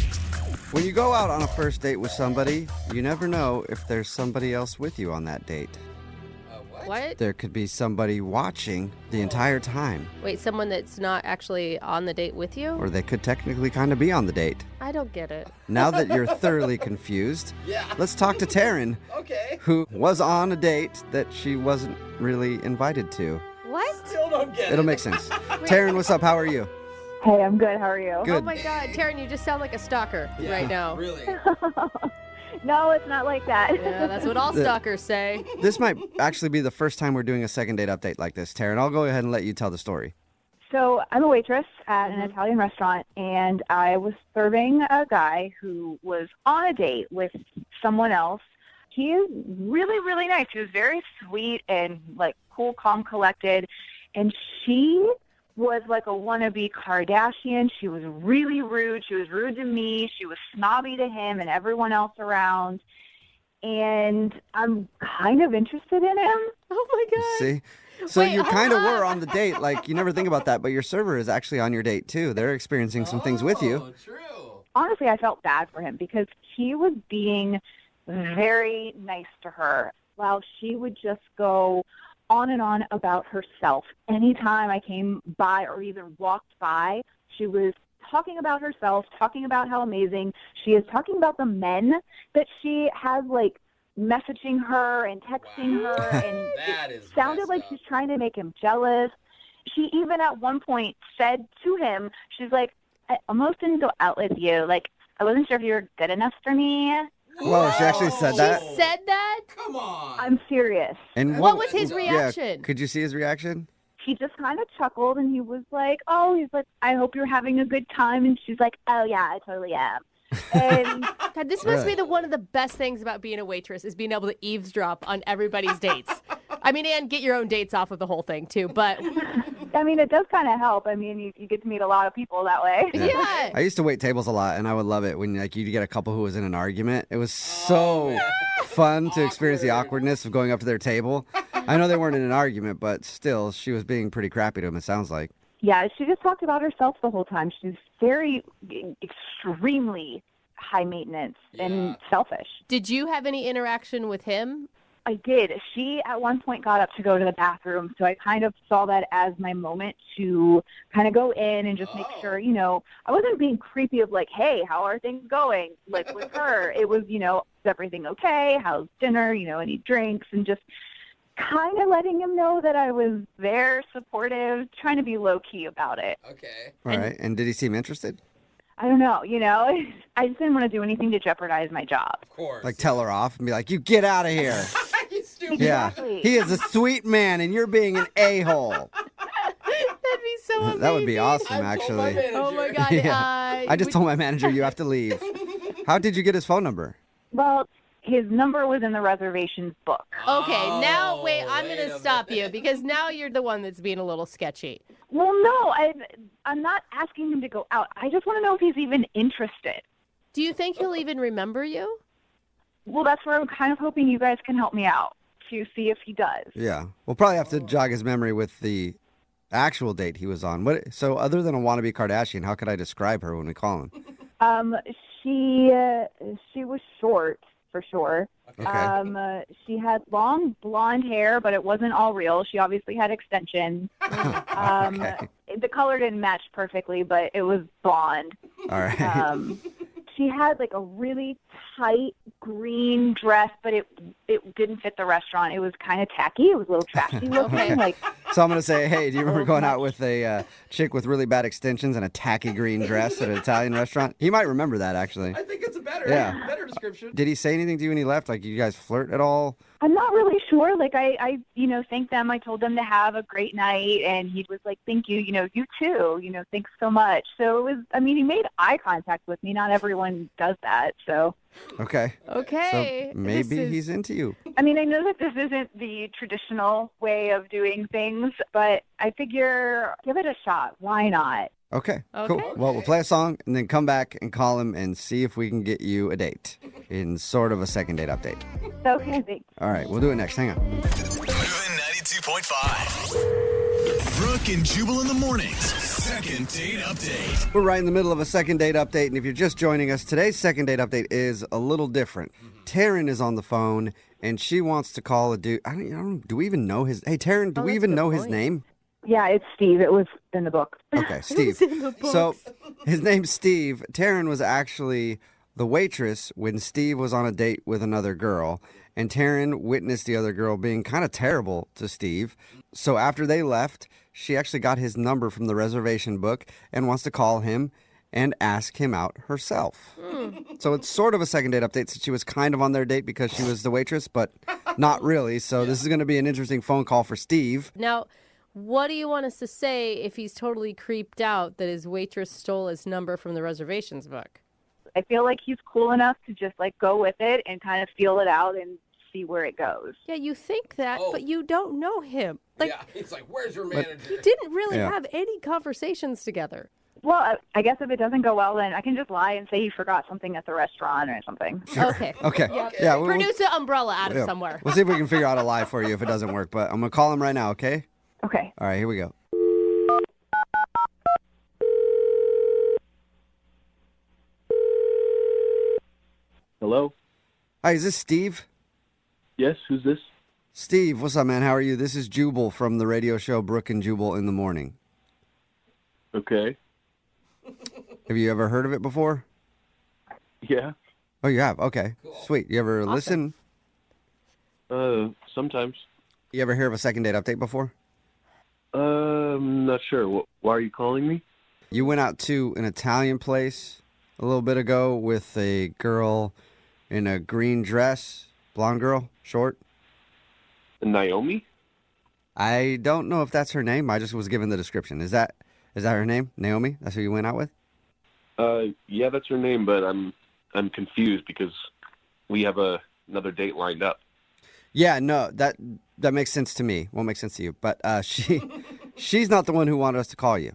When you go out on a first date with somebody, you never know if there's somebody else with you on that date. What? There could be somebody watching the entire time. Wait, someone that's not actually on the date with you? Or they could technically kind of be on the date. I don't get it. Now that you're thoroughly confused, let's talk to Taryn, who was on a date that she wasn't really invited to. What? Still don't get it. It'll make sense. Taryn, what's up? How are you? Hey, I'm good. How are you? Good. Oh my God, Taryn, you just sound like a stalker right now. Really? No, it's not like that. Yeah, that's what all stalkers say. This might actually be the first time we're doing a second date update like this, Taryn. I'll go ahead and let you tell the story. So I'm a waitress at an Italian restaurant, and I was serving a guy who was on a date with someone else. He is really, really nice. He was very sweet and like cool, calm, collected. And she was like a wannabe Kardashian. She was really rude. She was rude to me. She was snobby to him and everyone else around. And I'm kind of interested in him. Oh my God. See? So Wait, you kind of hold were up. on the date. Like, you never think about that, but your server is actually on your date, too. They're experiencing some things with you. True. Honestly, I felt bad for him because he was being very nice to her while she would just go on and on about herself. Anytime I came by or even walked by, she was talking about herself, talking about how amazing she is, talking about the men that she has, like, messaging her and texting her, and That it is sounded messed like up. she's trying to make him jealous. She even at one point said to him, she's like, I almost didn't go out with you. Like, I wasn't sure if you were good enough for me. Whoa, she actually said that? She said that? Come on. I'm serious. And What was his yeah, reaction? could you see his reaction? He just kind of chuckled, and he was like, he's like, I hope you're having a good time. And she's like, oh, yeah, I totally am. And God, this must Really? be one of the best things about being a waitress is being able to eavesdrop on everybody's dates. I mean, and get your own dates off of the whole thing, too. But I mean, it does kind of help. I mean, you get to meet a lot of people that way. yeah. I used to wait tables a lot, and I would love it when like you'd get a couple who was in an argument. It was so fun to experience the awkwardness of going up to their table. I know they weren't in an argument, but still, she was being pretty crappy to him, it sounds like. Yeah, she just talked about herself the whole time. She's very, extremely high maintenance and selfish. Did you have any interaction with him? I did. She at one point got up to go to the bathroom, so I kind of saw that as my moment to kind of go in and just make sure, I wasn't being creepy of like, hey, how are things going? Like with her, it was, is everything okay? How's dinner? Any drinks? And just kind of letting him know that I was there, supportive, trying to be low-key about it. Okay. All right. And did he seem interested? I don't know, I just didn't want to do anything to jeopardize my job. Of course. Like tell her off and be like, you get out of here. You stupid. Yeah. Exactly. He is a sweet man, and you're being an a-hole. That'd be so amazing. That would be awesome, I told my actually. manager. Oh my God. Yeah. I just told my manager you have to leave. How did you get his phone number? Well, his number was in the reservations book. Okay, now Oh, wait, I'm wait going to a stop minute. you because now you're the one that's being a little sketchy. Well, no, I'm not asking him to go out. I just want to know if he's even interested. Do you think he'll even remember you? Well, that's where I'm kind of hoping you guys can help me out to see if he does. Yeah. We'll probably have to jog his memory with the actual date he was on. So other than a wannabe Kardashian, how could I describe her when we call him? She was short, for sure. Okay. She had long blonde hair, but it wasn't all real. She obviously had extensions. Okay. The color didn't match perfectly, but it was blonde. All right. she had like a really tight green dress, but it didn't fit the restaurant. It was kind of tacky. It was a little trashy looking. Okay. Like, So I'm going to say, hey, do you remember going out with a chick with really bad extensions and a tacky green dress at an Italian restaurant? He might remember that, actually. I think it's a better description. Did he say anything to you when he left? Like, you guys flirt at all? I'm not really sure. Like, I thanked them. I told them to have a great night, and he was like, thank you. You too. Thanks so much. So it was, he made eye contact with me. Not everyone does that, so. Okay. Okay. So maybe he's into you. I know that this isn't the traditional way of doing things, but I figure give it a shot. Why not? Okay, cool. Well, we'll play a song and then come back and call him and see if we can get you a date in sort of a second date update. Okay, thanks. All right, we'll do it next. Hang on. Moving 92.5. Brooke and Jubal in the mornings. Second date update. We're right in the middle of a second date update, and if you're just joining us, today's second date update is a little different. Taryn is on the phone, and she wants to call a dude. I don't do we even know his... Hey, Taryn, do we even know his name? Yeah, it's Steve. It was in the book. Okay, Steve. So his name's Steve. Taryn was actually the waitress when Steve was on a date with another girl, and Taryn witnessed the other girl being kind of terrible to Steve. So after they left, she actually got his number from the reservation book and wants to call him and ask him out herself. So it's sort of a second date update since she was kind of on their date because she was the waitress, but not really. So this is going to be an interesting phone call for Steve. Now, what do you want us to say if he's totally creeped out that his waitress stole his number from the reservations book? I feel like he's cool enough to just go with it and kind of feel it out and see where it goes. Yeah, you think that, but you don't know him. It's like, where's your manager? You didn't really have any conversations together. Well, I guess if it doesn't go well, then I can just lie and say he forgot something at the restaurant or something. Sure. Okay. Yeah. Produce an umbrella out of somewhere. We'll see if we can figure out a lie for you if it doesn't work, but I'm going to call him right now, okay? Okay. All right, here we go. Hello? Hi, is this Steve? Yes, who's this? Steve, what's up, man? How are you? This is Jubal from the radio show Brooke and Jubal in the Morning. Okay. Have you ever heard of it before? Yeah. Oh, you have? Okay. Cool. Sweet. You ever listen? Sometimes. You ever hear of a second date update before? Not sure. Why are you calling me? You went out to an Italian place a little bit ago with a girl in a green dress, blonde girl, short. Naomi? I don't know if that's her name. I just was given the description. Is that her name? Naomi? That's who you went out with? Yeah, that's her name, but I'm confused because we have another date lined up. Yeah, no, that makes sense to me. Won't make sense to you. But she's not the one who wanted us to call you.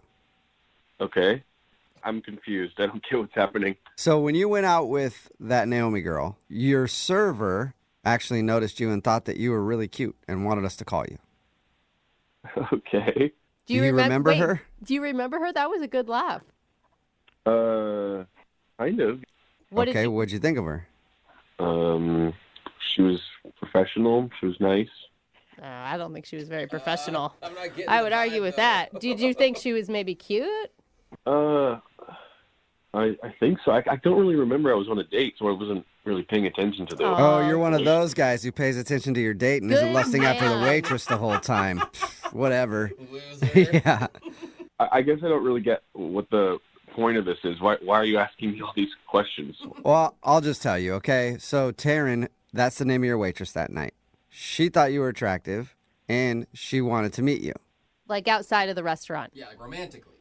Okay. I'm confused. I don't get what's happening. So when you went out with that Naomi girl, your server actually noticed you and thought that you were really cute and wanted us to call you. Okay. Do you remember her? Do you remember her? That was a good laugh. Kind of. What'd you think of her? She was professional. She was nice. I don't think she was very professional. I would argue with that. Did you think she was maybe cute? I think so. I don't really remember. I was on a date, so I wasn't really paying attention to those. Oh, you're one of those guys who pays attention to your date and isn't lusting after the waitress the whole time. Whatever. Yeah. I guess I don't really get what the point of this is. Why are you asking me all these questions? Well, I'll just tell you, okay? So Taryn, that's the name of your waitress that night. She thought you were attractive, and she wanted to meet you. Like outside of the restaurant. Yeah, like romantically.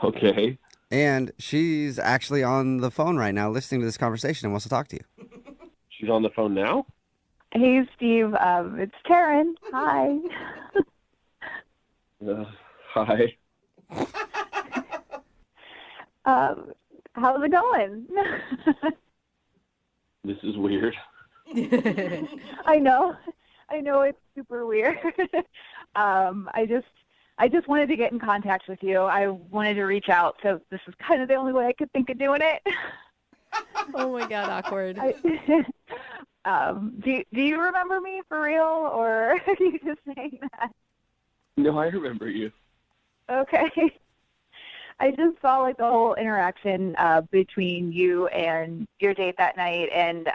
Okay. And she's actually on the phone right now listening to this conversation and wants to talk to you. She's on the phone now? Hey, Steve. It's Taryn. Hi. Hi. How's it going? This is weird. I know it's super weird. I just wanted to get in contact with you. I wanted to reach out, so this is kind of the only way I could think of doing it. Oh my God, awkward. Do you remember me for real, or are you just saying that? No, I remember you. Okay. I just saw like the whole interaction between you and your date that night, and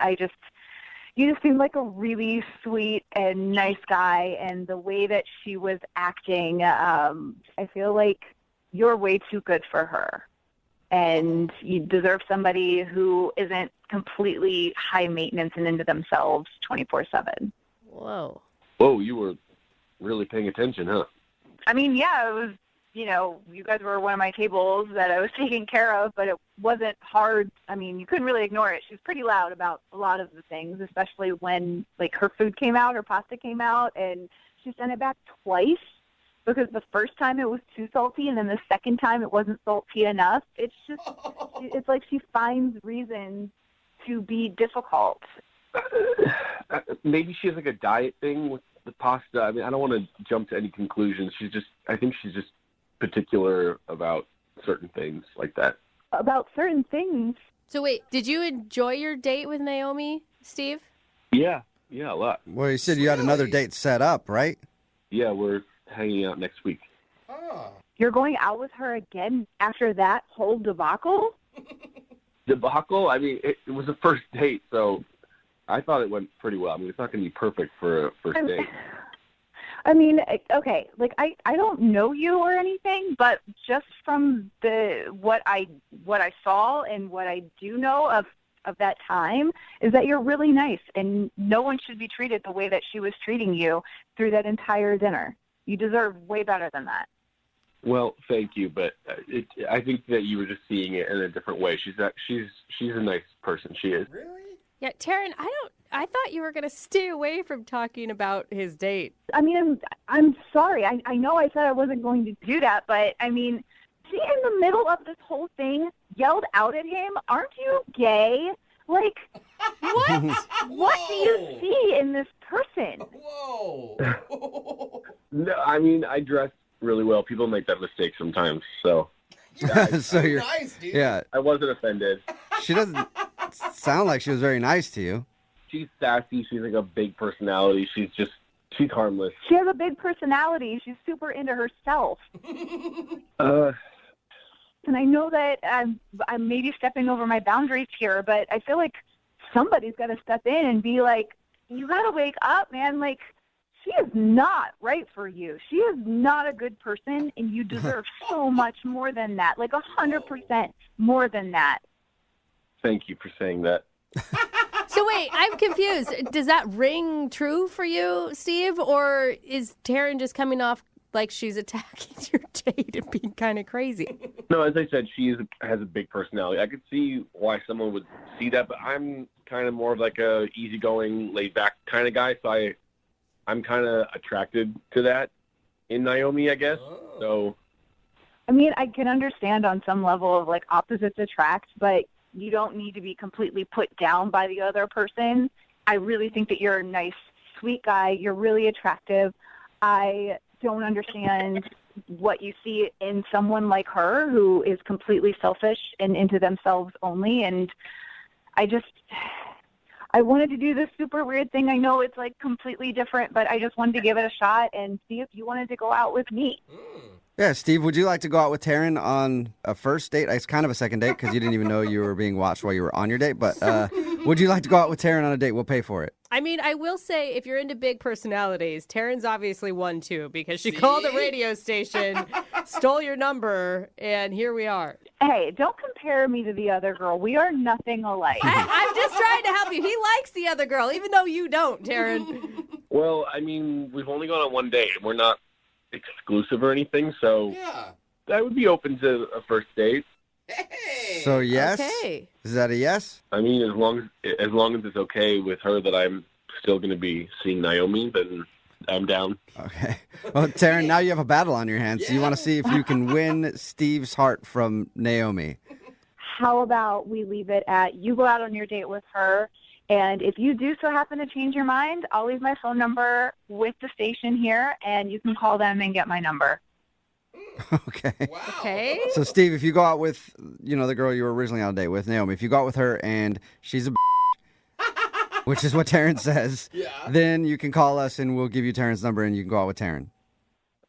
you just seemed like a really sweet and nice guy, and the way that she was acting, I feel like you're way too good for her, and you deserve somebody who isn't completely high maintenance and into themselves 24/7. Whoa. Whoa, you were really paying attention, huh? I mean, yeah, it was, you guys were one of my tables that I was taking care of, but it wasn't hard. I mean, you couldn't really ignore it. She was pretty loud about a lot of the things, especially when, like, her food came out, her pasta came out, and she sent it back twice because the first time it was too salty, and then the second time it wasn't salty enough. It's just, it's like she finds reasons to be difficult. Maybe she has like a diet thing with the pasta. I mean, I don't want to jump to any conclusions. I think she's just particular about certain things like that. About certain things? So wait, did you enjoy your date with Naomi, Steve? Yeah, a lot. Well, you said you had another date set up, right? Yeah, we're hanging out next week. You're going out with her again after that whole debacle? Debacle? I mean, it was a first date, so I thought it went pretty well. I mean, it's not going to be perfect for a first date. I mean, okay, like I don't know you or anything, but just from what I saw and what I do know of that time is that you're really nice, and no one should be treated the way that she was treating you through that entire dinner. You deserve way better than that. Well, thank you, but I think that you were just seeing it in a different way. She's a nice person. She is. Really? Yeah, Taryn, I thought you were going to stay away from talking about his date. I mean, I'm sorry. I know I said I wasn't going to do that, but I mean, she in the middle of this whole thing yelled out at him, "Aren't you gay?" Like, what? What do you see in this person? Whoa. No, I mean, I dress really well. People make that mistake sometimes, so. So you're nice, dude. Yeah. I wasn't offended. She doesn't sound like she was very nice to you. She's sassy. She's like a big personality. She's harmless. She has a big personality. She's super into herself. And I know that I'm maybe stepping over my boundaries here, but I feel like somebody's got to step in and be like, you got to wake up, man. Like, she is not right for you. She is not a good person, and you deserve so much more than that, like 100% more than that. Thank you for saying that. So wait, I'm confused. Does that ring true for you, Steve? Or is Taryn just coming off like she's attacking your date and being kind of crazy? No, as I said, she has a big personality. I could see why someone would see that, but I'm kind of more of like a easygoing, laid-back kind of guy, so I'm kind of attracted to that in Naomi, I guess. So, I mean, I can understand on some level of like opposites attract, but you don't need to be completely put down by the other person. I really think that you're a nice, sweet guy. You're really attractive. I don't understand what you see in someone like her who is completely selfish and into themselves only. And I wanted to do this super weird thing. I know it's like completely different, but I just wanted to give it a shot and see if you wanted to go out with me. Yeah, Steve, would you like to go out with Taryn on a first date? It's kind of a second date because you didn't even know you were being watched while you were on your date. But would you like to go out with Taryn on a date? We'll pay for it. I mean, I will say, if you're into big personalities, Taryn's obviously one too, because she called the radio station, stole your number, and here we are. Hey, don't compare me to the other girl. We are nothing alike. I'm just trying to help you. He likes the other girl, even though you don't, Taryn. well, I mean, we've only gone on one date. We're not exclusive or anything, so I would be open to a first date. Hey. So yes, okay. Is that a yes? I mean, as long as it's okay with her that I'm still going to be seeing Naomi, then I'm down. Okay. Well, Taryn, now you have a battle on your hands. So you want to see if you can win Steve's heart from Naomi. How about we leave it at you go out on your date with her, and if you do so happen to change your mind, I'll leave my phone number with the station here, and you can call them and get my number. Okay. Wow. Okay. So, Steve, if you go out with, the girl you were originally on a date with, Naomi, if you go out with her and she's a which is what Taryn says, then you can call us and we'll give you Taryn's number and you can go out with Taryn.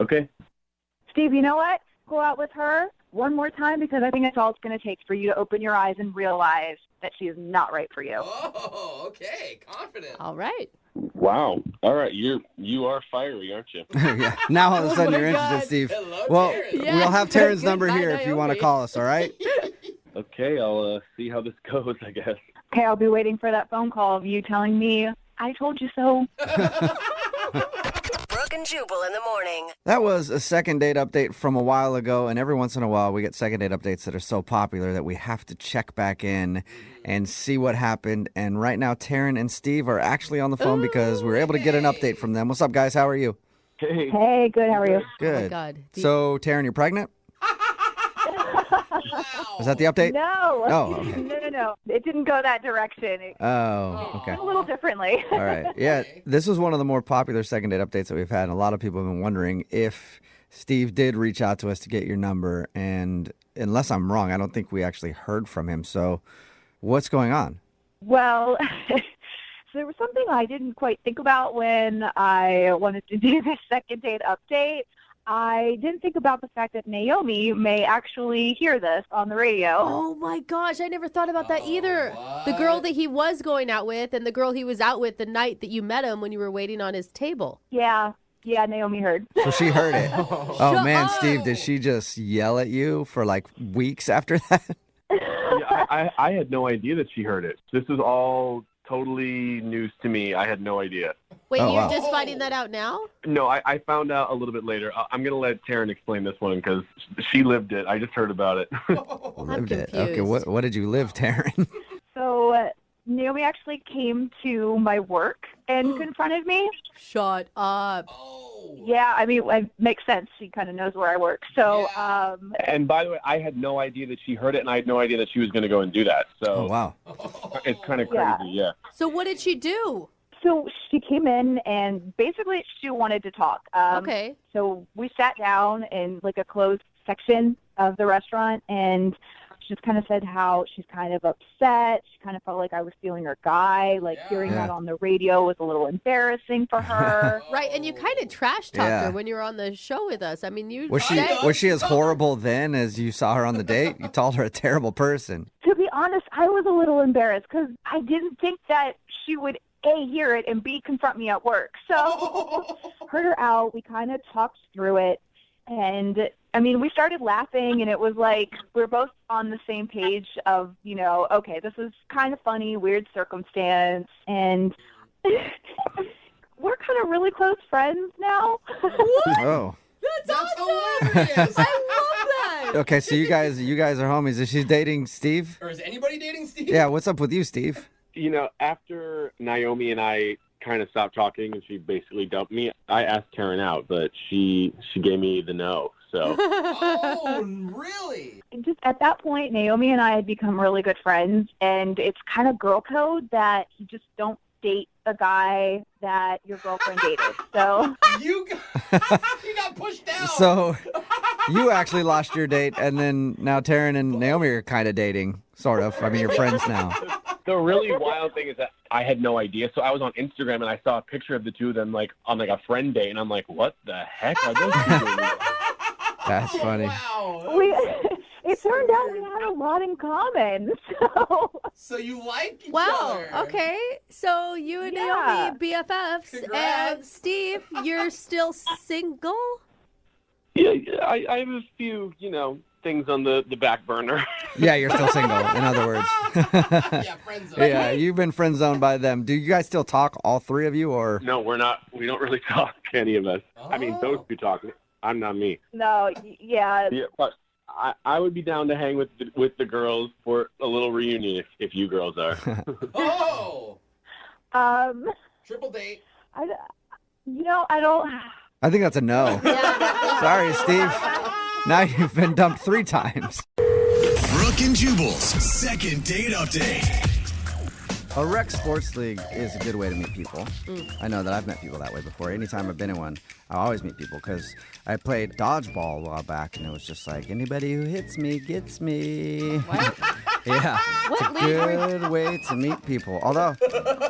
Okay. Steve, you know what? Go out with her. one more time because I think that's all it's going to take for you to open your eyes and realize that she is not right for you. Oh, okay. Confident. All right. Wow. All right. You are fiery, aren't you? Yeah. Now all of a sudden my you're God. interested, Steve. Hello, Well, Taryn. Yeah. we'll have Taryn's number Goodbye, here if you want to Naomi. call us, all right? Okay, I'll see how this goes, I guess. Okay, I'll be waiting for that phone call of you telling me, I told you so. Brooke and Jubal in the morning. That was a second date update from a while ago, and every once in a while we get second date updates that are so popular that we have to check back in and see what happened. And right now, Taryn and Steve are actually on the phone because we were able to get an update from them. What's up, guys? How are you? Hey. Hey, good. How are you? Good. Oh, God. So, Taryn, you're pregnant? Is that the update? No. Oh, okay. No. It didn't go that direction. It Oh, okay. went a little differently. All right. Yeah, this was one of the more popular second date updates that we've had. And a lot of people have been wondering if Steve did reach out to us to get your number. And unless I'm wrong, I don't think we actually heard from him. So what's going on? Well, so there was something I didn't quite think about when I wanted to do this second date update. I didn't think about the fact that Naomi may actually hear this on the radio. Oh, my gosh. I never thought about that either. what? The girl that he was going out with and the girl he was out with the night that you met him when you were waiting on his table. Yeah, Naomi heard. So she heard it. Oh, Shut man, up. Steve, did she just yell at you for like weeks after that? Yeah, I had no idea that she heard it. This is all totally news to me. I had no idea. Wait, Oh, you're wow. just finding that out now? No, I found out a little bit later. I'm going to let Taryn explain this one because she lived it. I just heard about it. Lived it. Okay, confused. what did you live, Taryn? So Naomi actually came to my work and confronted me. Shut up. Yeah, I mean, it makes sense. She kind of knows where I work. So, And by the way, I had no idea that she heard it, and I had no idea that she was going to go and do that. So Oh, wow. it's kind of crazy, yeah. So what did she do? So she came in and basically she wanted to talk. Okay. So we sat down in like a closed section of the restaurant and she just kind of said how she's kind of upset. She kind of felt like I was stealing her guy. Like hearing Yeah. that on the radio was a little embarrassing for her. Right, and you kind of trash talked Yeah. her when you were on the show with us. I mean, you Was she as horrible then as you saw her on the date? You called her a terrible person. To be honest, I was a little embarrassed because I didn't think that she would A, hear it, and B, confront me at work. So heard her out. We kind of talked through it. And, I mean, we started laughing, and it was like we're both on the same page of, you know, okay, this is kind of funny, weird circumstance. And we're kind of really close friends now. Oh. That's awesome. hilarious. I love that. Okay, so you guys are homies. Is she dating Steve? Or is anybody dating Steve? Yeah, what's up with you, Steve? You know, after Naomi and I kind of stopped talking and she basically dumped me, I asked Taryn out, but she gave me the no. So Oh, really? Just at that point, Naomi and I had become really good friends, and it's kind of girl code that you just don't date a guy that your girlfriend dated. So You got pushed down. So you actually lost your date, and then now Taryn and Naomi are kind of dating, sort of. I mean, you're friends now. the really wild thing is that I had no idea. So I was on Instagram and I saw a picture of the two of them like on like a friend date, and I'm like, what the heck are those two doing? That's funny. Wow. it turned out we had a lot in common. So you like each Wow. other. Okay. So you and Yeah. Naomi BFFs, and Congrats. Steve, you're still single. Yeah, I have a few, things on the back burner. Yeah, you're still single, in other words. Yeah, friend zone. Yeah, you've been friend zoned by them. Do you guys still talk, all three of you, or? No, we're not. We don't really talk, any of us. I mean, those two talk. I'm not me. No, yeah. Yeah, but I would be down to hang with the girls for a little reunion if you girls are. Oh, triple date. I don't. I think that's a no. Sorry, Steve. Now you've been dumped 3 times. Brooke and Jubal's second date update. A rec sports league is a good way to meet people. I know that I've met people that way before. Anytime I've been in one, I always meet people because I played dodgeball a while back, and it was just like, anybody who hits me gets me. Yeah. What It's a league were you- good way to meet people. Although,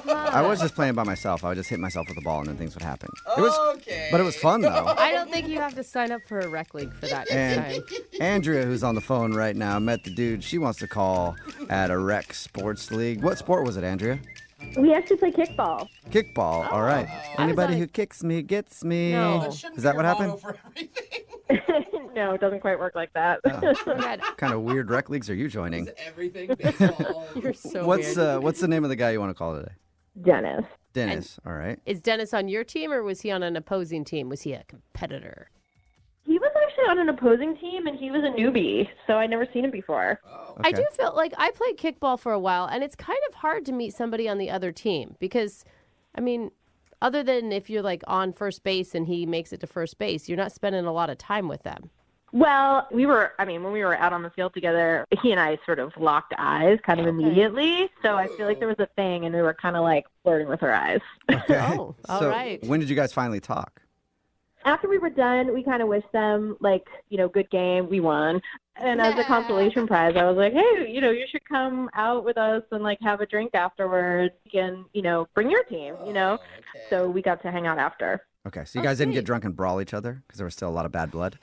I was just playing by myself. I would just hit myself with the ball and then things would happen. It was, but it was fun, though. I don't think you have to sign up for a rec league for that next And time. Andrea, who's on the phone right now, met the dude. She wants to call at a rec sports league. What sport was it, Andrea? We actually play kickball. Kickball. All right. Anybody who kicks me gets me. No. Is that what happened? No, it doesn't quite work like that. What kind of weird rec leagues are you joining? Everything baseball. You're so What's weird. what's the name of the guy you want to call today? Dennis. Dennis. All right. Is Dennis on your team or was he on an opposing team? Was he a competitor? He was actually on an opposing team, and he was a newbie, so I'd never seen him before. I do feel like I played kickball for a while, and it's kind of hard to meet somebody on the other team because, I mean, other than if you're like on first base and he makes it to first base, you're not spending a lot of time with them. Well, when we were out on the field together, he and I sort of locked eyes kind of immediately, so I feel like there was a thing, and we were kind of like flirting with our eyes. Oh, all So, right. when did you guys finally talk? After we were done, we kind of wished them, like, good game, we won. And as a consolation prize, I was like, hey, you should come out with us and, like, have a drink afterwards and, bring your team, So we got to hang out after. Okay, so you guys didn't get drunk and brawl each other because there was still a lot of bad blood?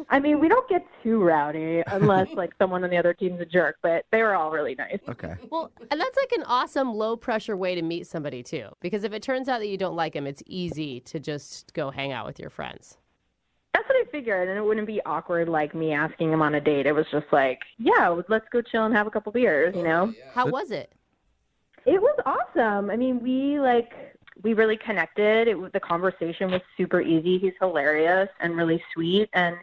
I mean, we don't get too rowdy unless, like, someone on the other team's a jerk, but they were all really nice. Okay. Well, and that's like an awesome low pressure way to meet somebody too. Because if it turns out that you don't like him, it's easy to just go hang out with your friends. That's what I figured, and it wouldn't be awkward like me asking him on a date. It was just like, yeah, let's go chill and have a couple beers, How was it? It was awesome. I mean, we really connected. The conversation was super easy. He's hilarious and really sweet. And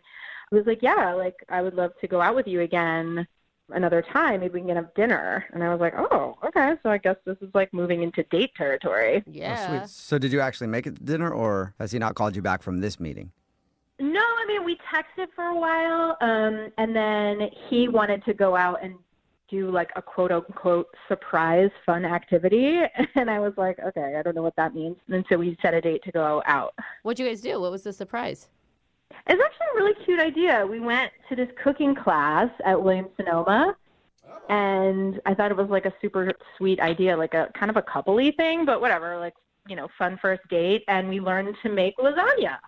I was like, yeah, I would love to go out with you again another time. Maybe we can have dinner. And I was like, oh, okay. So I guess this is like moving into date territory. Yeah. Oh, sweet. So did you actually make it to dinner, or has he not called you back from this meeting? No, I mean, we texted for a while. And then he wanted to go out and do like a quote unquote surprise fun activity. And I was like, okay, I don't know what that means. And so we set a date to go out. What'd you guys do? What was the surprise? It's actually a really cute idea. We went to this cooking class at Williams-Sonoma, and I thought it was like a super sweet idea, like a kind of a couple-y thing, but whatever, like, fun first date. And we learned to make lasagna.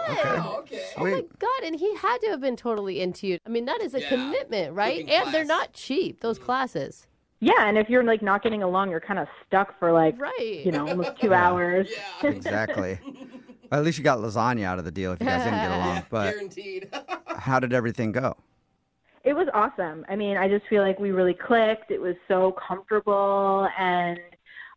Fun! Oh my God, and he had to have been totally into you. I mean, that is a commitment, right? Cooking And they're not cheap, those classes. Yeah, and if you're like not getting along, you're kind of stuck for like, almost 2 hours. Exactly. Well, at least you got lasagna out of the deal if you guys didn't get along. But Guaranteed. how did everything go? It was awesome. I mean, I just feel like we really clicked. It was so comfortable, and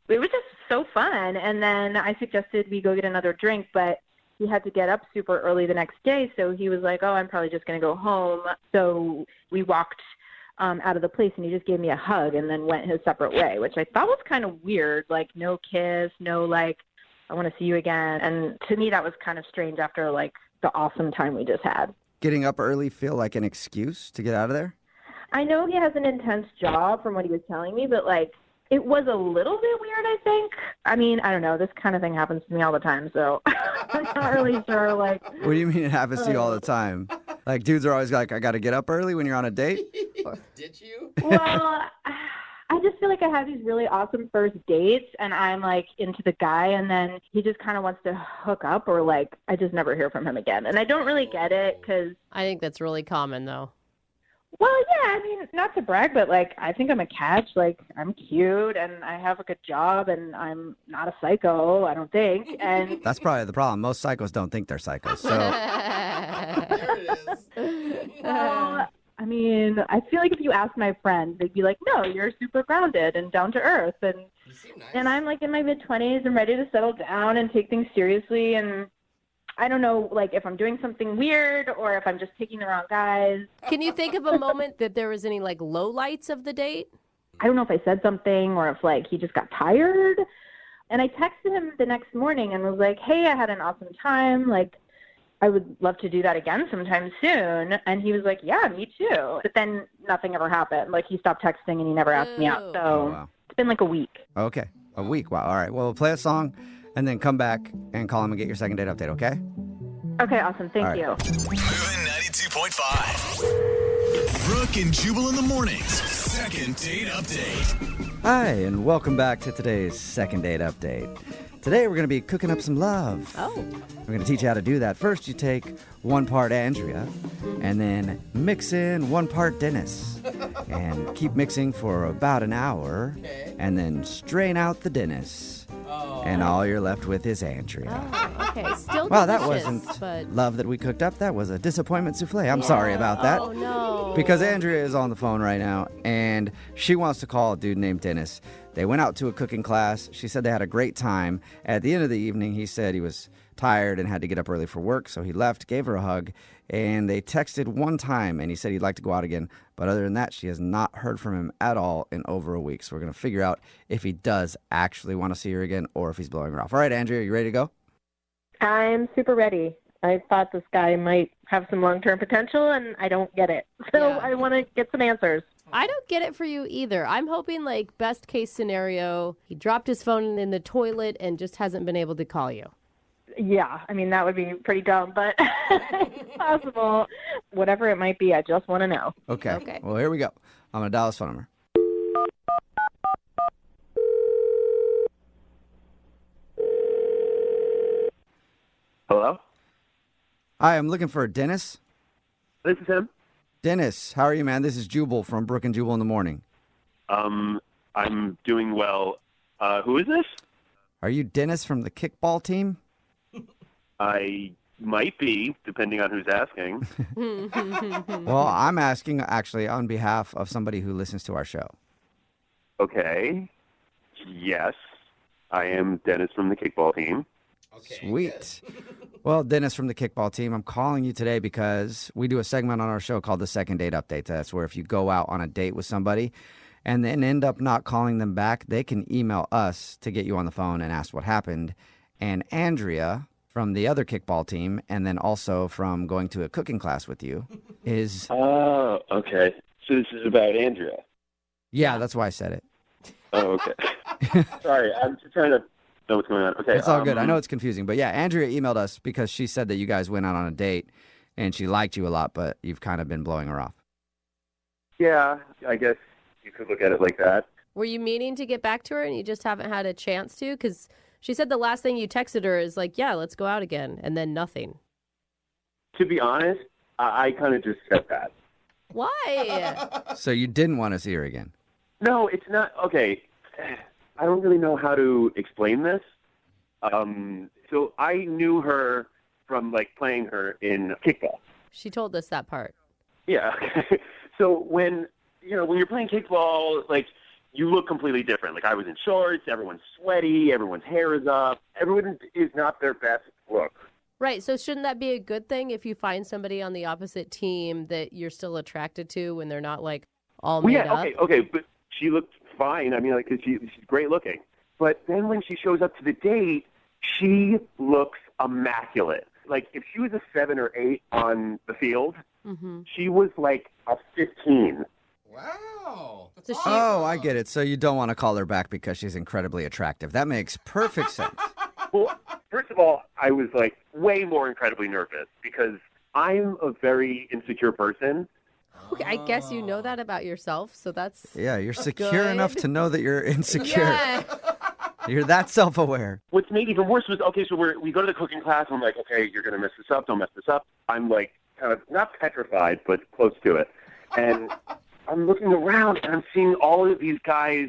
it was just so fun. And then I suggested we go get another drink, but he had to get up super early the next day, so he was like, oh, I'm probably just going to go home. So we walked out of the place, and he just gave me a hug and then went his separate way, which I thought was kind of weird, like no kiss, no like, I want to see you again. And to me, that was kind of strange after like the awesome time we just had. Getting up early feel like an excuse to get out of there? I know he has an intense job from what he was telling me, but like it was a little bit weird, I think. I mean, I don't know. This kind of thing happens to me all the time, so I'm not really sure. Like, What do you mean it happens to you all the time? Like, dudes are always like, I got to get up early when you're on a date? Did you? well, I just feel like I have these really awesome first dates, and I'm like into the guy, and then he just kind of wants to hook up, or like I just never hear from him again. And I don't really get it because I think that's really common, though. Well, yeah, I mean, not to brag, but like I think I'm a catch. Like I'm cute and I have a good job and I'm not a psycho, I don't think. And That's probably the problem. Most psychos don't think they're psychos. So I mean, I feel like if you ask my friends, they'd be like, "No, you're super grounded and down to earth." And I'm like in my mid-20s and ready to settle down and take things seriously. And I don't know, like if I'm doing something weird or if I'm just picking the wrong guys. Can you think of a moment that there was any like lowlights of the date? I don't know if I said something or if like he just got tired. And I texted him the next morning and was like, "Hey, I had an awesome time. Like, I would love to do that again sometime soon." And he was like, "Yeah, me too." But then nothing ever happened. Like he stopped texting and he never asked me out. So It's been like a week. Okay. A week. Wow. All right. Well, we'll play a song and then come back and call him and get your second date update, okay? Okay, awesome. Thank All right. you. Moving 92.5. Brooke Brooke and Jubal in the mornings. Second date update. Hi, and welcome back to today's second date update. Today we're going to be cooking up some love. Oh. We're going to teach you how to do that. First, you take 1 part Andrea, and then mix in 1 part Dennis. And keep mixing for about an hour, and then strain out the Dennis. And all you're left with is Andrea. Oh, okay, still Well, that delicious, wasn't but... love that we cooked up. That was a disappointment souffle. I'm sorry about that. Oh, no. Because Andrea is on the phone right now, and she wants to call a dude named Dennis. They went out to a cooking class. She said they had a great time. At the end of the evening, he said he was tired and had to get up early for work, so he left, gave her a hug, and they texted one time, and he said he'd like to go out again. But other than that, she has not heard from him at all in over a week. So we're going to figure out if he does actually want to see her again or if he's blowing her off. All right, Andrea, you ready to go? I'm super ready. I thought this guy might have some long-term potential, and I don't get it. So I want to get some answers. I don't get it for you either. I'm hoping, like, best case scenario, he dropped his phone in the toilet and just hasn't been able to call you. Yeah, I mean, that would be pretty dumb, but it's possible. Whatever it might be, I just want to know. Okay. Well, here we go. I'm going to dial his phone number. Hello? Hi, I'm looking for Dennis. This is him. Dennis, how are you, man? This is Jubal from Brooke and Jubal in the morning. I'm doing well. Who is this? Are you Dennis from the kickball team? I might be, depending on who's asking. Well, I'm asking actually on behalf of somebody who listens to our show. Okay. Yes, I am Dennis from the kickball team. Sweet. Well, Dennis from the kickball team, I'm calling you today because we do a segment on our show called the Second Date Update. That's where if you go out on a date with somebody and then end up not calling them back, they can email us to get you on the phone and ask what happened. And Andrea from the other kickball team, and then also from going to a cooking class with you, is... Oh, okay. So this is about Andrea. Yeah, that's why I said it. Oh, okay. Sorry, I'm just trying to know what's going on. Okay. It's all good. I know it's confusing, but yeah, Andrea emailed us because she said that you guys went out on a date and she liked you a lot, but you've kind of been blowing her off. Yeah, I guess you could look at it like that. Were you meaning to get back to her and you just haven't had a chance to? Because she said the last thing you texted her is like, yeah, let's go out again, and then nothing. To be honest, I kind of just said that. Why? So you didn't want to see her again? No, it's not. Okay. I don't really know how to explain this. So I knew her from, like, playing her in kickball. She told us that part. Yeah. So when you're playing kickball, like, you look completely different. Like, I was in shorts, everyone's sweaty, everyone's hair is up. Everyone is not their best look. Right, so shouldn't that be a good thing if you find somebody on the opposite team that you're still attracted to when they're not, like, all made up? Okay, but she looked fine. I mean, like, 'cause she's great looking. But then when she shows up to the date, she looks immaculate. Like, if she was a 7 or 8 on the field, she was like a 15. Wow. Oh, I get it. So you don't want to call her back because she's incredibly attractive. That makes perfect sense. Well, first of all, I was, like, way more incredibly nervous because I'm a very insecure person. Okay, I guess you know that about yourself, so that's Yeah, you're secure good. enough to know that you're insecure. Yeah. You're that self-aware. What's made even worse was, okay, so we go to the cooking class, and I'm like, okay, you're going to mess this up, don't mess this up. I'm, like, kind of not petrified, but close to it. And I'm looking around, and I'm seeing all of these guys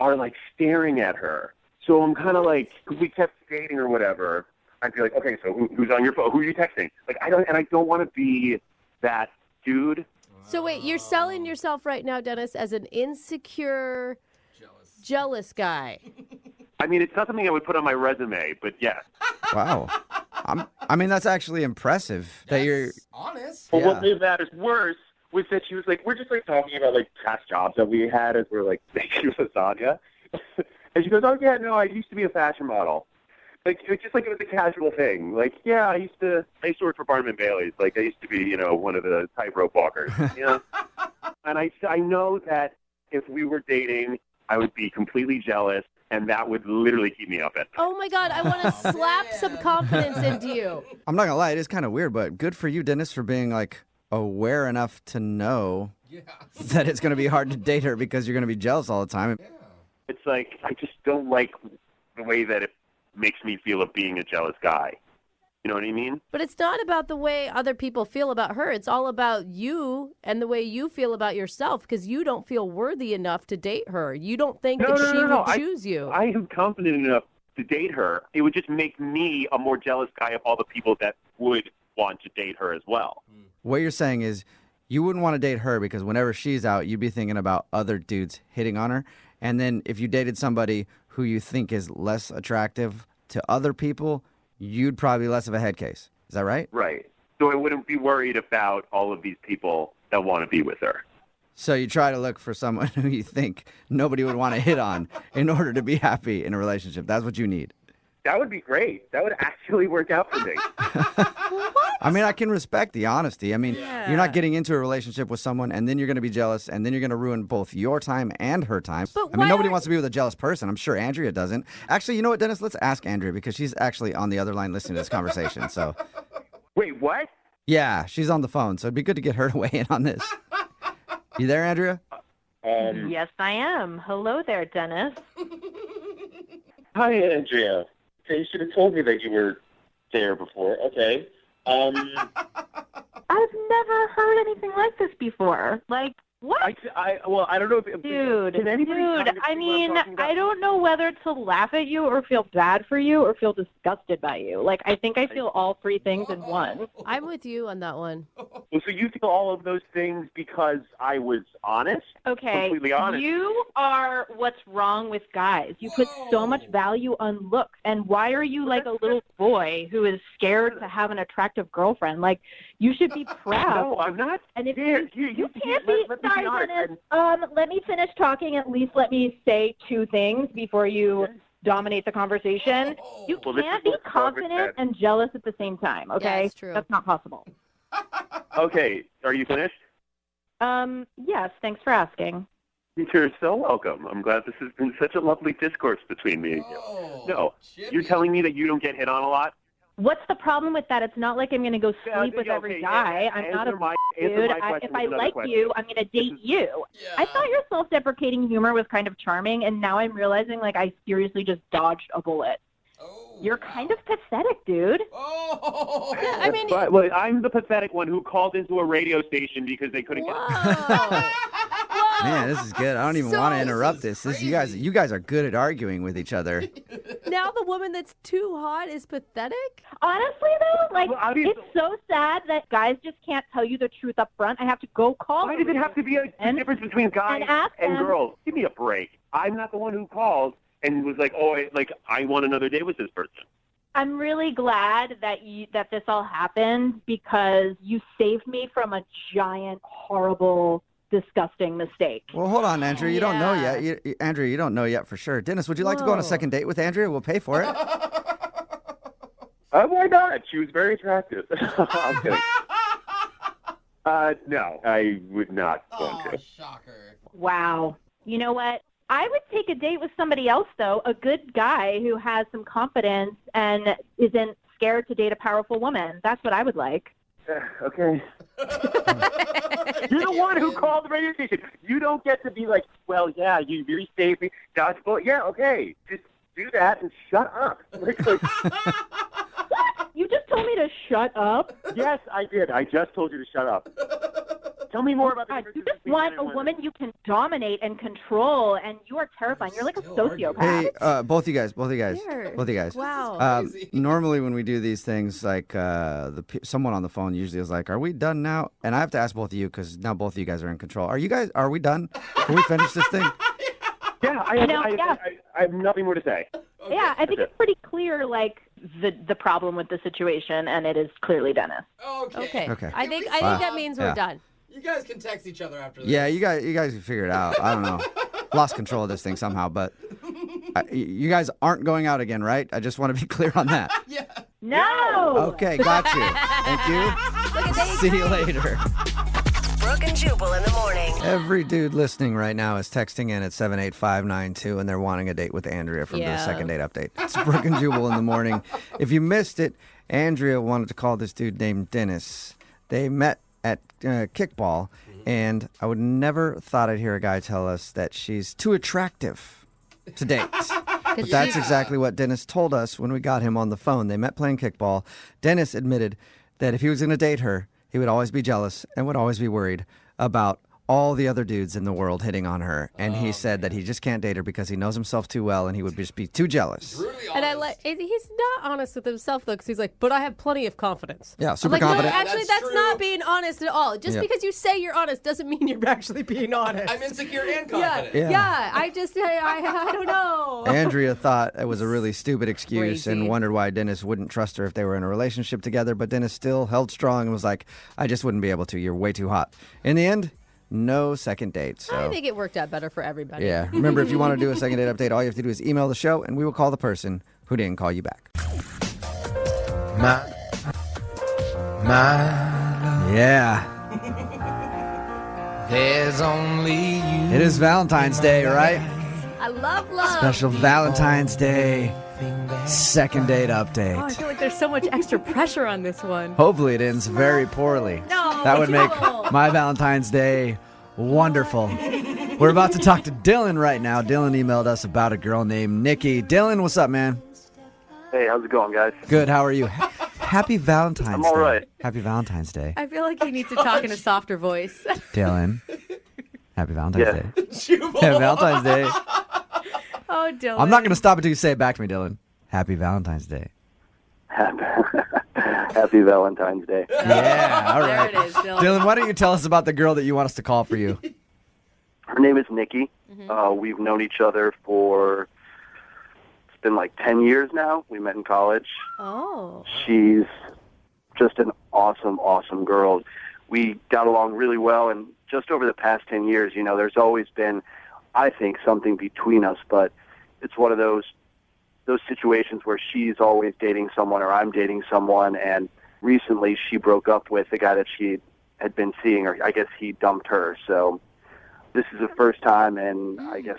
are, like, staring at her. So I'm kind of like, because we kept dating or whatever, I'd be like, okay, so who's on your phone? Who are you texting? Like, I don't want to be that dude. So wait, you're selling yourself right now, Dennis, as an insecure, jealous guy. I mean, it's not something I would put on my resume, but yeah. Wow. I mean, that's actually impressive that you're honest. But Yeah. what made matters worse was that she was like, we're just, like, talking about, like, past jobs that we had as we're, like, making lasagna. And she goes, oh, yeah, no, I used to be a fashion model. Like, it was just like it was a casual thing. Like, yeah, I used to work for Barnum & Bailey's. Like, I used to be, one of the tightrope walkers, And I know that if we were dating, I would be completely jealous, and that would literally keep me up at night. Oh, my God, I want to slap some confidence into you. I'm not going to lie, it is kind of weird, but good for you, Dennis, for being, like, aware enough to know that it's going to be hard to date her because you're going to be jealous all the time. It's like, I just don't like the way that it makes me feel of being a jealous guy. You know what I mean? But it's not about the way other people feel about her. It's all about you and the way you feel about yourself, because you don't feel worthy enough to date her. You don't think that she would choose you. I am confident enough to date her. It would just make me a more jealous guy of all the people that would want to date her as well. What you're saying is you wouldn't want to date her because whenever she's out, you'd be thinking about other dudes hitting on her. And then if you dated somebody who you think is less attractive to other people, you'd probably be less of a head case. Is that right? Right. So I wouldn't be worried about all of these people that want to be with her. So you try to look for someone who you think nobody would want to hit on in order to be happy in a relationship. That's what you need. That would be great. That would actually work out for me. I mean, I can respect the honesty. I mean, you're not getting into a relationship with someone and then you're going to be jealous and then you're going to ruin both your time and her time. I mean, nobody wants to be with a jealous person. I'm sure Andrea doesn't. Actually, you know what, Dennis? Let's ask Andrea because she's actually on the other line listening to this conversation. So, wait, what? Yeah, she's on the phone. So it'd be good to get her to weigh in on this. You there, Andrea? Yes, I am. Hello there, Dennis. Hi, Andrea. You should have told me that you were there before. Okay. I've never heard anything like this before. Like, what? Well, I don't know if... Dude, can anybody I mean, I don't know whether to laugh at you or feel bad for you or feel disgusted by you. Like, I think I feel all three things in one. I'm with you on that one. Well, so you feel all of those things because I was honest? Okay, Completely honest. you are what's wrong with guys. You put so much value on looks, and why are you like a little boy who is scared to have an attractive girlfriend? Like, you should be proud. No, I'm not. And if you can't be, sorry, Dennis. Let me finish talking. At least let me say two things before you dominate the conversation. You can't be confident and jealous at the same time. Okay, that's true. That's not possible. Okay, are you finished? Yes. Thanks for asking. You're so welcome. I'm glad this has been such a lovely discourse between me and you. No, you're telling me that you don't get hit on a lot? What's the problem with that? It's not like I'm going to go sleep with every guy. I'm not a dude. If I like you, I'm going to date you. I thought your self-deprecating humor was kind of charming, and now I'm realizing like I seriously just dodged a bullet. You're kind of pathetic, dude. I mean, well, I'm the pathetic one who called into a radio station because they couldn't get. Man, this is good. I don't even want to interrupt this. You guys are good at arguing with each other. Now the woman that's too hot is pathetic? Honestly, though, like, it's so sad that guys just can't tell you the truth up front. I have to go call Why does it have to be a difference between guys and girls? Give me a break. I'm not the one who called and was like, I want another day with this person. I'm really glad that this all happened because you saved me from a giant, horrible, disgusting mistake. Well, hold on, Andrea. You don't know yet. Andrea, you don't know yet for sure. Dennis, would you like to go on a second date with Andrea? We'll pay for it. Why not? She was very attractive. I'm kidding. No, I would not want to. Shocker. Wow. You know what? I would take a date with somebody else, though, a good guy who has some confidence and isn't scared to date a powerful woman. That's what I would like. Okay. You're the one who called the radio station. You don't get to be like, well, yeah, you really saved me. That's cool. Yeah, okay. Just do that and shut up. What? You just told me to shut up? Yes, I did. I just told you to shut up. Tell me more about the You just want a woman you can dominate and control, and you are terrifying. You're like a sociopath. Hey, both you guys. Wow. Normally when we do these things, like someone on the phone usually is like, "Are we done now?" And I have to ask both of you because now both of you guys are in control. Are we done? Can we finish this thing? Yeah, I have nothing more to say. Okay. Yeah, I think it's pretty clear, like, the problem with the situation, and it is clearly Dennis. Okay. I think that means we're done. You guys can text each other after this. Yeah, you guys can figure it out. I don't know. Lost control of this thing somehow, but you guys aren't going out again, right? I just want to be clear on that. Yeah. No. Okay, got you. Thank you. See you later. Brooke and Jubal in the morning. Every dude listening right now is texting in at 78592, and they're wanting a date with Andrea from the second date update. It's Brooke and Jubal in the morning. If you missed it, Andrea wanted to call this dude named Dennis. They met at kickball, and I would never thought I'd hear a guy tell us that she's too attractive to date. But that's exactly what Dennis told us when we got him on the phone. They met playing kickball. Dennis admitted that if he was going to date her, he would always be jealous and would always be worried about all the other dudes in the world hitting on her. And he said that he just can't date her because he knows himself too well and he would just be too jealous. And he's not honest with himself, though, because he's like, but I have plenty of confidence. Yeah, super I'm like, confident. No, actually, that's not being honest at all. Just because you say you're honest doesn't mean you're actually being honest. I'm insecure and confident. Yeah. I don't know. Andrea thought it was a really stupid excuse Crazy. and wondered why Dennis wouldn't trust her if they were in a relationship together. But Dennis still held strong and was like, I just wouldn't be able to. You're way too hot. In the end, no second date. So. I think it worked out better for everybody. Yeah. Remember, if you want to do a second date update, all you have to do is email the show, and we will call the person who didn't call you back. Yeah. There's only you. It is Valentine's Day, right? I love love. Special Valentine's Day second date update. Oh, I feel like there's so much extra pressure on this one. Hopefully it ends very poorly. No, that would make no. my Valentine's Day wonderful. We're about to talk to Dylan right now. Dylan emailed us about a girl named Nikki. Dylan, what's up, man? Hey, how's it going, guys? Good, how are you? Happy Valentine's Day. I'm all right. Happy Valentine's Day. I feel like he needs to talk in a softer voice. Dylan. Happy Valentine's Day. Jubal. Happy Valentine's Day. Oh, Dylan. I'm not going to stop until you say it back to me, Dylan. Happy Valentine's Day. Happy Valentine's Day. Yeah, all right. There it is, Dylan. Dylan, why don't you tell us about the girl that you want us to call for you? Her name is Nikki. We've known each other for, it's been like 10 years now. We met in college. Oh. She's just an awesome, awesome girl. We got along really well, and just over the past 10 years, you know, there's always been, I think, something between us, but it's one of those situations where she's always dating someone or I'm dating someone, and recently she broke up with the guy that she had been seeing, or I guess he dumped her. So this is the first time in, I guess,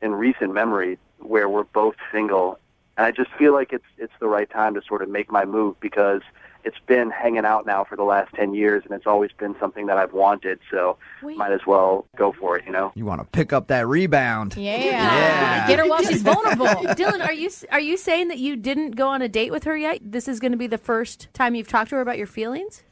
in recent memory where we're both single, and I just feel like it's the right time to sort of make my move, because it's been hanging out now for the last 10 years, and it's always been something that I've wanted, so might as well go for it, you know? You want to pick up that rebound. Yeah. Get her while she's vulnerable. Dylan, are you saying that you didn't go on a date with her yet? This is going to be the first time you've talked to her about your feelings?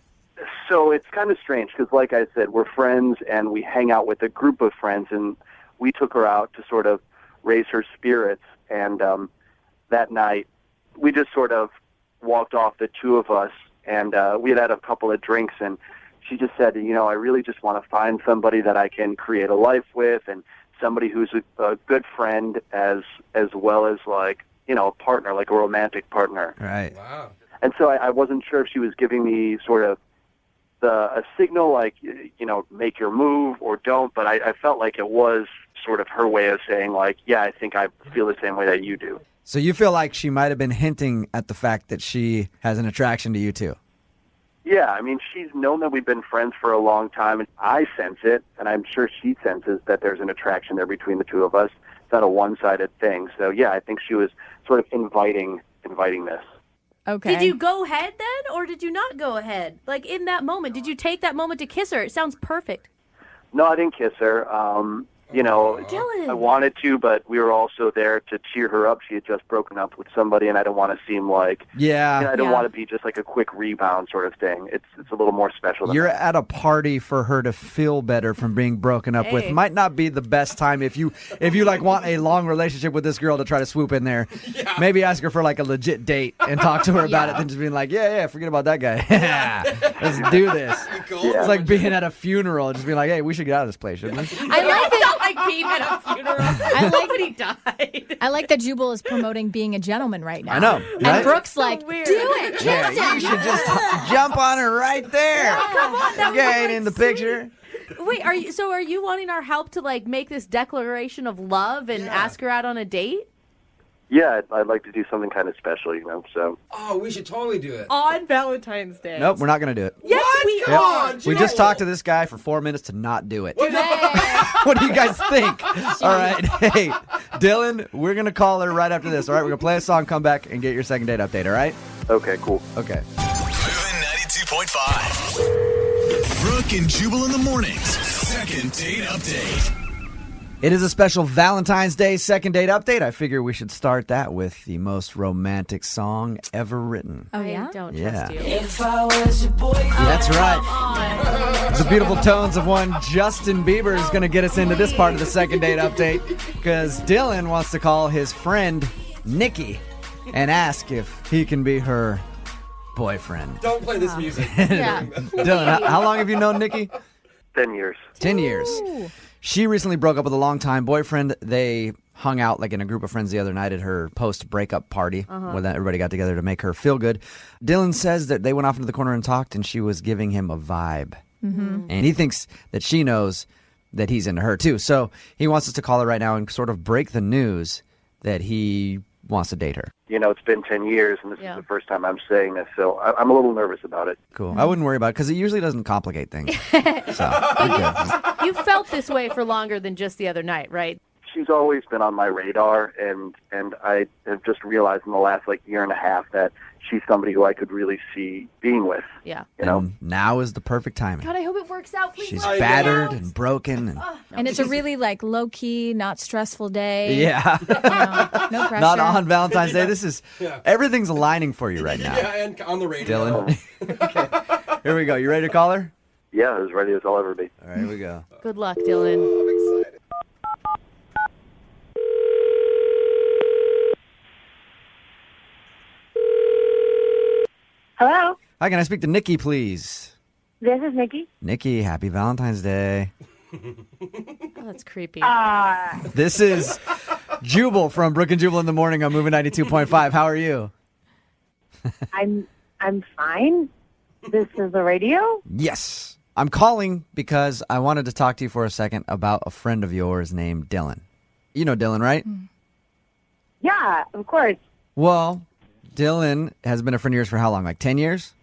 So it's kind of strange because, like I said, we're friends and we hang out with a group of friends, and we took her out to sort of raise her spirits. And that night, we just sort of walked off, the two of us, and we had a couple of drinks, and she just said, you know, I really just want to find somebody that I can create a life with, and somebody who's a good friend as well as, like, you know, a partner, like a romantic partner. Right. Wow. And so I wasn't sure if she was giving me sort of a signal, like, you know, make your move or don't, but I felt like it was sort of her way of saying, like, yeah, I think I feel the same way that you do. So you feel like she might have been hinting at the fact that she has an attraction to you too? Yeah, I mean, she's known that we've been friends for a long time, and I sense it, and I'm sure she senses that there's an attraction there between the two of us. It's not a one-sided thing. So, yeah, I think she was sort of inviting this. Okay. Did you go ahead then, or did you not go ahead? Like, in that moment, did you take that moment to kiss her? It sounds perfect. No, I didn't kiss her. You know, Dylan. I wanted to, but we were also there to cheer her up. She had just broken up with somebody, and I don't want to seem like, Yeah. you know, I don't want to be just like a quick rebound sort of thing. It's a little more special than You're that. at a party for her to feel better from being broken up with. Hey. Might not be the best time if you like want a long relationship with this girl to try to swoop in there. Maybe ask her for like a legit date and talk to her about it than just being like, yeah, forget about that guy. Let's do this. It's like being at a funeral and just being like, hey, we should get out of this place, shouldn't we? I like that. Like being at a funeral. I like that he died. I like that Jubal is promoting being a gentleman right now. I know, And right? Brooke's like, weird. do it, kiss Yeah, him. you should just jump on her right there. Come on, that would be, Get like, in the sweet. picture. Wait, are you wanting our help to like make this declaration of love and ask her out on a date? Yeah, I'd like to do something kind of special, you know, so. Oh, we should totally do it. On Valentine's Day. Nope, we're not going to do it. Yes, we Come are. on, We Jubal. just talked to this guy for 4 minutes to not do it. What? What do you guys think? All right. Hey, Dylan, we're going to call her right after this. All right. We're going to play a song, come back, and get your second date update. All right. Okay, cool. Okay. Moving 92.5. Brooke and Jubal in the mornings. Second date update. It is a special Valentine's Day second date update. I figure we should start that with the most romantic song ever written. Oh, yeah? I don't Yeah. trust you. If I was your boyfriend. That's right. The beautiful tones of one Justin Bieber is going to get us into this part of the second date update because Dylan wants to call his friend Nikki and ask if he can be her boyfriend. Don't play this music. Yeah. Dylan, how long have you known Nikki? 10 years. 10 years. She recently broke up with a longtime boyfriend. They hung out like in a group of friends the other night at her post-breakup party where everybody got together to make her feel good. Dylan says that they went off into the corner and talked, and she was giving him a vibe. And he thinks that she knows that he's into her too. So he wants us to call her right now and sort of break the news that he wants to date her. You know, it's been 10 years, and this is the first time I'm saying this, so I'm a little nervous about it. Cool. I wouldn't worry about it because it usually doesn't complicate things. So, you're good. You felt this way for longer than just the other night, right? She's always been on my radar, and I have just realized in the last, year and a half that she's somebody who I could really see being with. Yeah. You know? And now is the perfect timing. God, I hope it works out. Please She's let it battered out. and broken. And it's a really low-key, not stressful day. Yeah. No pressure. Not on Valentine's Day. This is, everything's aligning for you right now. Yeah, and on the radio. Dylan. Okay. Here we go. You ready to call her? Yeah, as ready as I'll ever be. All right, here we go. Good luck, Dylan. I'm excited. Hello, Hi, can I speak to Nikki, please? this is Nikki. Nikki, happy Valentine's Day. Oh, that's creepy. This is Jubal from Brooke and Jubal in the morning on Moving 92.5. How are you? I'm fine. This is the radio. Yes. I'm calling because I wanted to talk to you for a second about a friend of yours named Dylan. You know Dylan, right? Yeah, of course. Well, Dylan has been a friend of yours for how long? Like 10 years?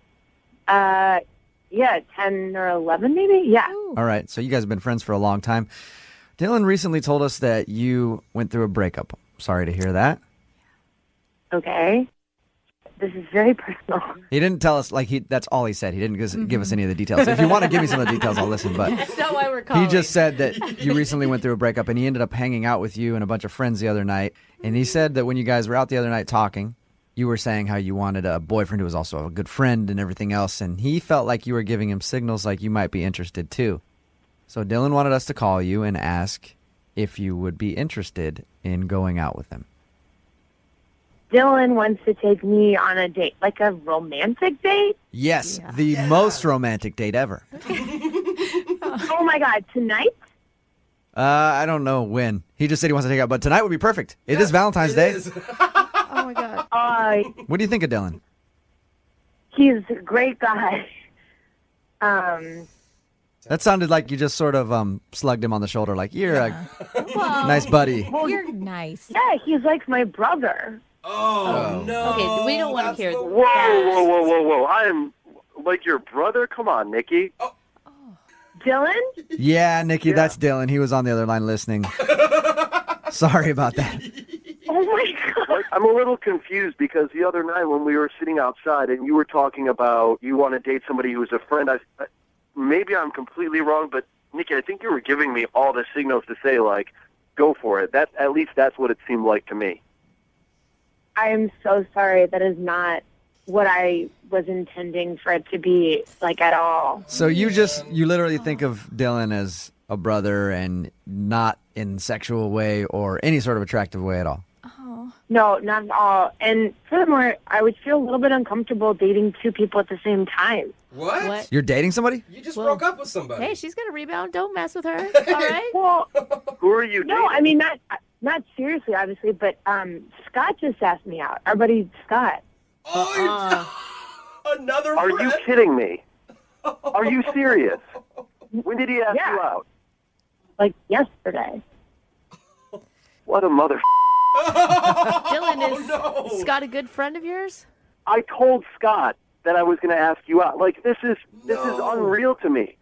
Yeah, 10 or 11 maybe. Yeah. All right. So you guys have been friends for a long time. Dylan recently told us that you went through a breakup. Sorry to hear that. Okay. This is very personal. He didn't tell us, that's all he said. He didn't give us any of the details. If you want to give me some of the details, I'll listen. But That's not why we're calling. he just said that you recently went through a breakup and he ended up hanging out with you and a bunch of friends the other night. And he said that when you guys were out the other night talking, you were saying how you wanted a boyfriend who was also a good friend and everything else. And he felt like you were giving him signals like you might be interested too. So Dylan wanted us to call you and ask if you would be interested in going out with him. Dylan wants to take me on a date, like a romantic date. Yes, the most romantic date ever. Oh my God, tonight? I don't know when. He just said he wants to take out, but tonight would be perfect. It is Valentine's Day. Oh my God. What do you think of Dylan? He's a great guy. That sounded like you just sort of slugged him on the shoulder, like you're a nice buddy. Well, You're nice. yeah, he's like my brother. Oh, no. Okay, we don't want to hear That's that. the Whoa. I am like your brother? Come on, Nikki. Dylan? Yeah, Nikki, that's Dylan. He was on the other line listening. Sorry about that. Oh my God. I'm a little confused because the other night when we were sitting outside and you were talking about you want to date somebody who's a friend, maybe I'm completely wrong, but Nikki, I think you were giving me all the signals to say, go for it. At least that's what it seemed like to me. I am so sorry. That is not what I was intending for it to be, at all. So you literally think of Dylan as a brother and not in sexual way or any sort of attractive way at all? No, not at all. And furthermore, I would feel a little bit uncomfortable dating two people at the same time. What? You're dating somebody? You just broke up with somebody. Hey, she's gonna rebound. Don't mess with her. All right. Well, Who are you dating? no, I mean, not seriously, obviously, but Scott just asked me out. Our buddy Scott. Another Are friend? you kidding me? Are you serious? When did he ask Yeah. you out? Yesterday. What a mother... Dylan, is Scott a good friend of yours? I told Scott that I was going to ask you out. This is unreal to me.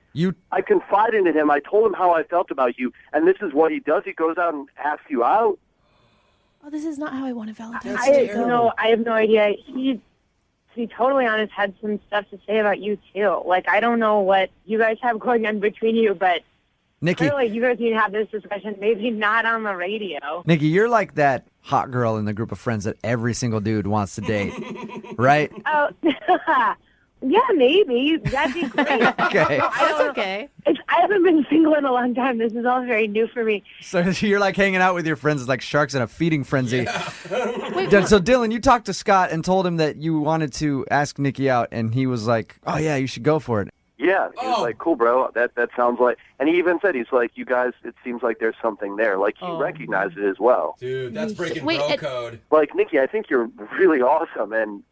I confided in him. I told him how I felt about you, and this is what he does. He goes out and asks you out. Oh, this is not how I wanted Valentine's I have no idea. He be totally honest, had some stuff to say about you, too. Like, I don't know what you guys have going on between you, but Nikki, clearly you guys need to have this discussion, maybe not on the radio. Nikki, you're like that hot girl in the group of friends that every single dude wants to date, right? Oh, yeah, maybe. That'd be great. Okay. That's okay. I haven't been single in a long time. This is all very new for me. So you're like hanging out with your friends. It's like sharks in a feeding frenzy. Wait, So Dylan, you talked to Scott and told him that you wanted to ask Nikki out, and he was like, "Oh yeah, you should go for it." Yeah, he was like, cool, bro. That sounds like, and he even said, he's like, you guys, it seems like there's something there. Like, he recognized it as well. Dude, that's breaking bro code. Like, Nikki, I think you're really awesome, and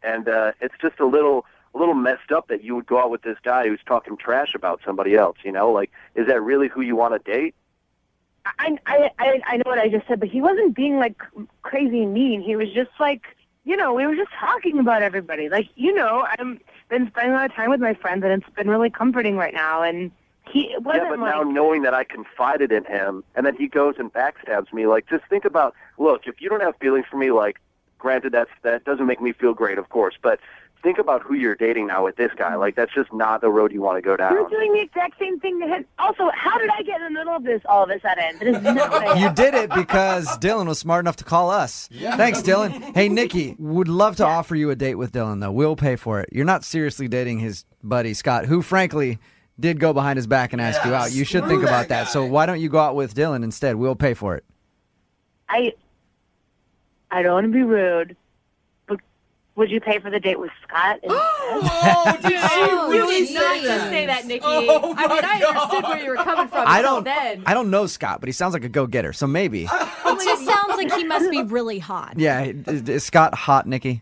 it's just a little messed up that you would go out with this guy who's talking trash about somebody else, you know? Like, is that really who you want to date? I know what I just said, but he wasn't being, like, crazy mean. He was just, like, you know, we were just talking about everybody. Like, you know, I've been spending a lot of time with my friends, and it's been really comforting right now, and it wasn't yeah, but like... now knowing that I confided in him, and then he goes and backstabs me, like, just think about, look, if you don't have feelings for me, like, granted, that doesn't make me feel great, of course, but think about who you're dating now with this guy. Like, that's just not the road you want to go down. You're doing the exact same thing to him. Also, how did I get in the middle of this all of a sudden? That is not what I You did it because Dylan was smart enough to call us. Yeah. Thanks, Dylan. Hey, Nikki, would love to offer you a date with Dylan, though. We'll pay for it. You're not seriously dating his buddy, Scott, who, frankly, did go behind his back and ask you out. You should think about that. So why don't you go out with Dylan instead? We'll pay for it. I don't want to be rude, but would you pay for the date with Scott instead? Oh, dude, you really did not serious. just say that, Nikki. Oh, I mean, my I understood where you were coming from. I until don't then. I don't know Scott, but he sounds like a go-getter, so maybe. It just sounds like he must be really hot. Yeah, is Scott hot, Nikki?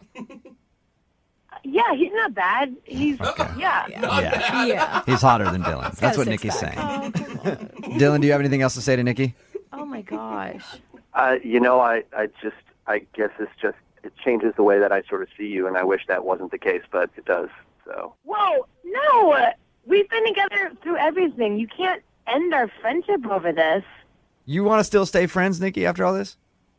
Yeah, he's not bad. He's, yeah. Yeah. He's hotter than Dylan. That's what Nikki's saying. Dylan, do you have anything else to say to Nikki? Oh my gosh. You know, I guess it changes the way that I sort of see you, and I wish that wasn't the case, but it does, so. Whoa, no. We've been together through everything. You can't end our friendship over this. You want to still stay friends, Nikki, after all this?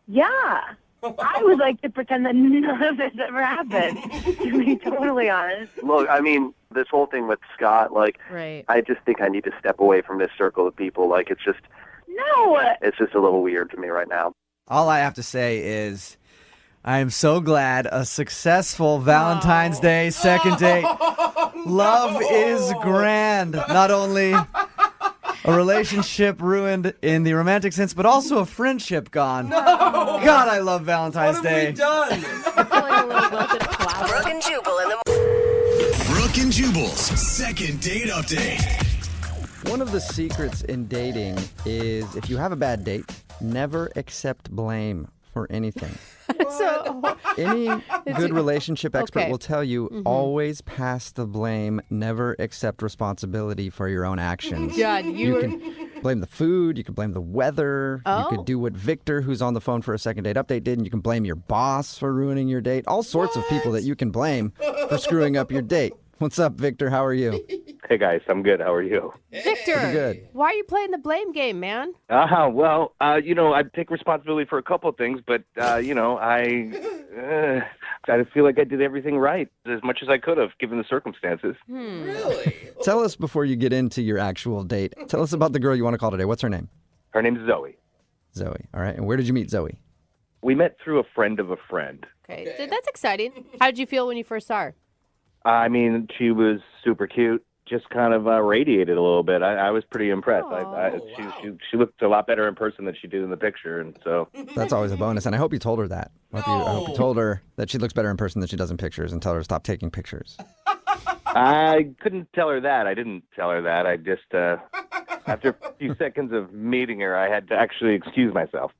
Yeah. I would like to pretend that none of this ever happened, to be totally honest. Look, I mean, this whole thing with Scott, like, Right. I just think I need to step away from this circle of people. Like, it's just a little weird for me right now. All I have to say is I am so glad a successful Valentine's Day second date. Love is grand. Not only a relationship ruined in the romantic sense, but also a friendship gone. No! God, I love Valentine's What Day. have we done? Brooke and Jubal in the Brooke and Jubal's second date update. One of the secrets in dating is if you have a bad date, never accept blame for anything. So, Any good relationship expert okay. will tell you always pass the blame, never accept responsibility for your own actions. God, You were... can blame the food, you can blame the weather, you Oh. could do what Victor, who's on the phone for a second date update, did, and you can blame your boss for ruining your date. All sorts of people that you can blame for screwing up your date. What's up, Victor? How are you? Hey guys, I'm good. How are you? Victor, Pretty good. why are you playing the blame game, man? Well, I take responsibility for a couple of things, but I feel like I did everything right as much as I could have given the circumstances. Really? Tell us before you get into your actual date. Tell us about the girl you want to call today. What's her name? Her name's Zoe. Zoe. All right. And where did you meet Zoe? We met through a friend of a friend. Okay, that's exciting. How did you feel when you first saw her? I mean, she was super cute. Just kind of radiated a little bit. I was pretty impressed. She looked a lot better in person than she did in the picture, and so That's always a bonus, and I hope you told her that. I hope you told her that she looks better in person than she does in pictures, and tell her to stop taking pictures. I couldn't tell her that. I didn't tell her that. I just, after a few seconds of meeting her, I had to actually excuse myself.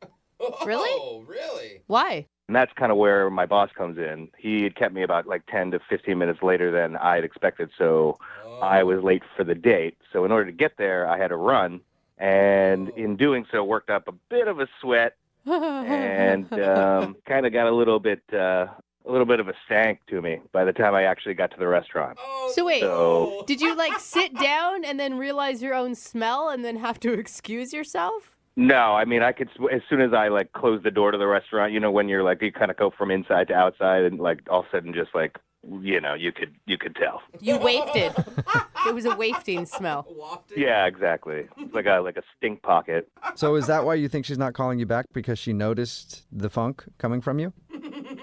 Really? Oh, really? Why? And that's kind of where my boss comes in. He had kept me about like 10 to 15 minutes later than I had expected, so I was late for the date. So in order to get there, I had to run, and in doing so, worked up a bit of a sweat, and kind of got a little bit of a stank to me by the time I actually got to the restaurant. So wait, So- did you like sit down and then realize your own smell and then have to excuse yourself? No, I mean, I could, as soon as I like closed the door to the restaurant, when you're like, you kind of go from inside to outside and like all of a sudden just like you could tell. You wafted. It was a wafting smell. Yeah, exactly. It's like a stink pocket. So is that why you think she's not calling you back, because she noticed the funk coming from you?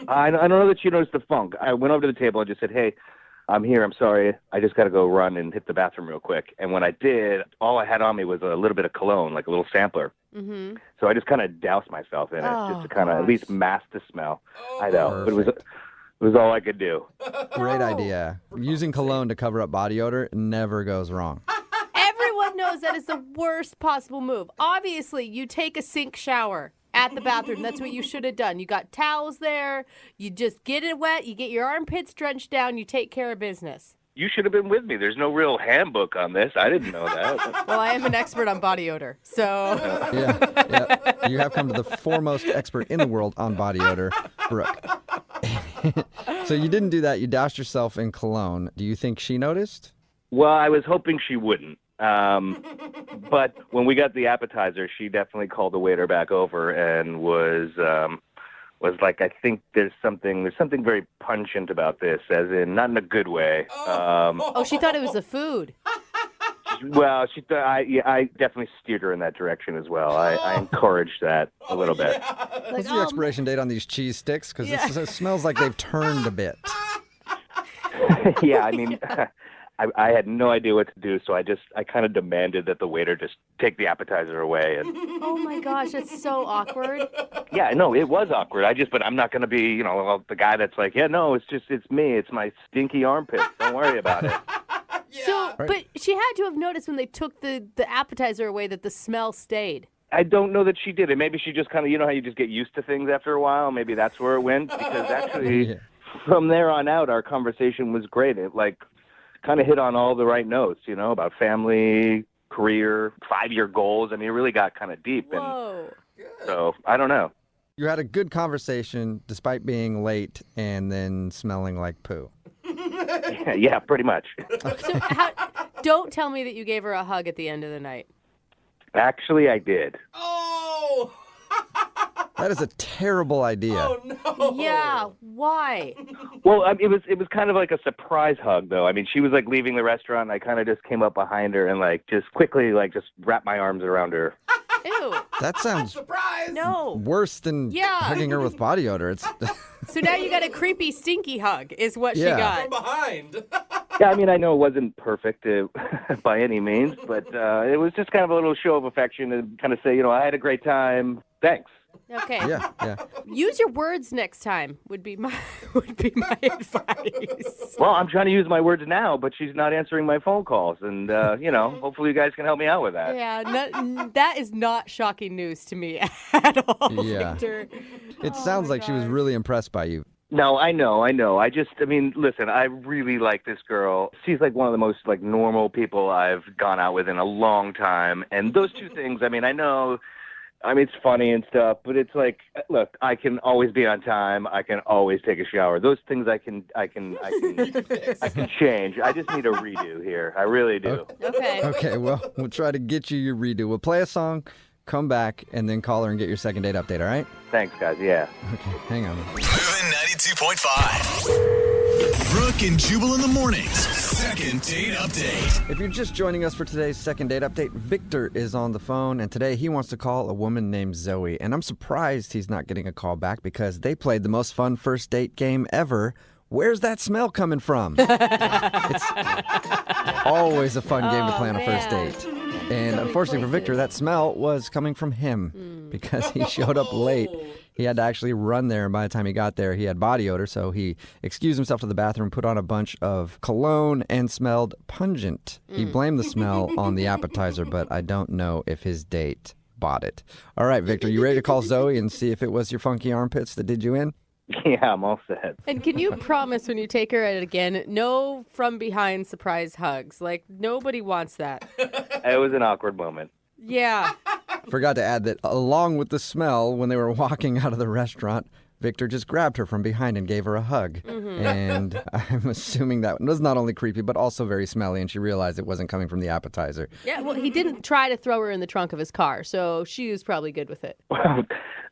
I don't know that she noticed the funk. I went over to the table and just said, "Hey, I'm here. I'm sorry. I just got to go run and hit the bathroom real quick." And when I did, all I had on me was a little bit of cologne, like a little sampler. Mm-hmm. So I just kind of doused myself in it, just to kind of at least mask the smell. I know, but it was all I could do. Great idea. Using cologne to cover up body odor never goes wrong. Everyone knows that is the worst possible move. Obviously, you take a sink shower at the bathroom. That's what you should have done. You got towels there. You just get it wet. You get your armpits drenched down. You take care of business. You should have been with me. There's no real handbook on this. I didn't know that. Well, I am an expert on body odor, so... Yeah. You have come to the foremost expert in the world on body odor, Brooke. So you didn't do that. You doused yourself in cologne. Do you think she noticed? Well, I was hoping she wouldn't. But when we got the appetizer, she definitely called the waiter back over and was like, "I think there's something very pungent about this," as in not in a good way. She thought it was the food. Well, she thought I definitely steered her in that direction as well. I encouraged that a little bit. What's the expiration date on these cheese sticks? Because it smells like they've turned a bit. Yeah, I mean, I had no idea what to do, so I kind of demanded that the waiter just take the appetizer away. And Oh my gosh, that's so awkward. yeah, no, it was awkward. But I'm not going to be, the guy that's like, "Yeah, no, it's me. It's my stinky armpits. Don't worry about it." So, but she had to have noticed when they took the appetizer away that the smell stayed. I don't know that she did it. Maybe she just kind of, how you just get used to things after a while. Maybe that's where it went. Because actually, from there on out, our conversation was great. It kind of hit on all the right notes, about family, career, 5-year goals. I mean, it really got kind of deep. Whoa. So I don't know. You had a good conversation despite being late and then smelling like poo. Yeah, pretty much. So don't tell me that you gave her a hug at the end of the night. Actually, I did. Oh! That is a terrible idea. Oh, no. Yeah, why? Well, it was kind of like a surprise hug, though. I mean, she was like leaving the restaurant, and I kind of just came up behind her and just quickly just wrapped my arms around her. Ew. That sounds Surprise! No. worse than hugging her with body odor. So now you got a creepy, stinky hug is what she Yeah. got. From behind. Yeah, I mean, I know it wasn't perfect by any means, but it was just kind of a little show of affection and kind of say, I had a great time. Thanks. Okay. Yeah. Use your words next time would be my advice. Well, I'm trying to use my words now, but she's not answering my phone calls, and hopefully you guys can help me out with that. Yeah, that is not shocking news to me at all. Yeah. Victor. It sounds like she was really impressed by you. No, I know. Listen, I really like this girl. She's like one of the most normal people I've gone out with in a long time. And those two things, it's funny and stuff, but it's like, look, I can always be on time. I can always take a shower. Those things I can change. I just need a redo here. I really do. Okay. Okay, well, we'll try to get you your redo. We'll play a song, come back, and then call her and get your second date update, all right? Thanks, guys. Yeah. Okay, hang on. Moving 92.5. Brooke and Jubal in the mornings. Second date update. If you're just joining us for today's second date update, Victor is on the phone, and today he wants to call a woman named Zoe. And I'm surprised he's not getting a call back because they played the most fun first date game ever. Where's that smell coming from? It's always a fun game to play on a first date. And unfortunately for Victor, that smell was coming from him because he showed up late. He had to actually run there, and by the time he got there, he had body odor, so he excused himself to the bathroom, put on a bunch of cologne, and smelled pungent. He blamed the smell on the appetizer, but I don't know if his date bought it. All right, Victor, you ready to call Zoe and see if it was your funky armpits that did you in? Yeah, I'm all set. And can you promise when you take her out again, no from behind surprise hugs? Nobody wants that. It was an awkward moment. Yeah. Forgot to add that along with the smell, when they were walking out of the restaurant, Victor just grabbed her from behind and gave her a hug. And I'm assuming that was not only creepy, but also very smelly, and she realized it wasn't coming from the appetizer. Yeah, well, he didn't try to throw her in the trunk of his car, so she was probably good with it.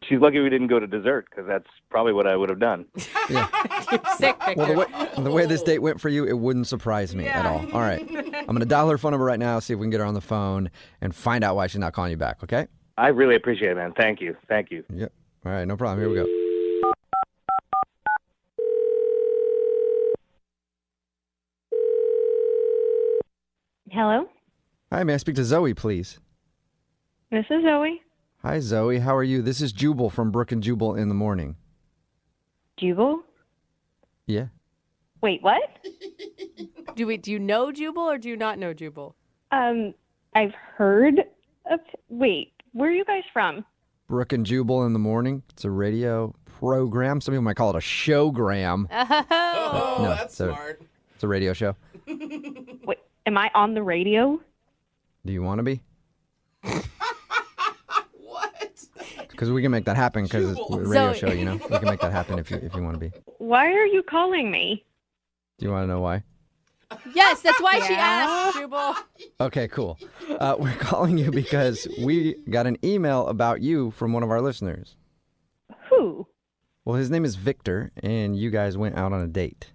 She's lucky we didn't go to dessert, because that's probably what I would have done. You're sick, Victor. Well, the way this date went for you, it wouldn't surprise me at all. All right. I'm going to dial her phone number right now, see if we can get her on the phone, and find out why she's not calling you back, okay? I really appreciate it, man. Thank you. Thank you. Yep. All right, no problem. Here we go. Hello? Hi, may I speak to Zoe, please? This is Zoe. Hi, Zoe. How are you? This is Jubal from Brooke and Jubal in the morning. Jubal? Yeah. Wait, what? Do you know Jubal or do you not know Jubal? I've heard of... Wait, where are you guys from? Brooke and Jubal in the morning. It's a radio program. Some people might call it a showgram. Oh, No, that's smart. It's a radio show. Wait, am I on the radio? Do you want to be? What? Because we can make that happen because it's a radio show, you know? We can make that happen if you want to be. Why are you calling me? Do you want to know why? Yes, that's why she asked, Jubal. Okay, cool. We're calling you because we got an email about you from one of our listeners. Who? Well, his name is Victor, and you guys went out on a date.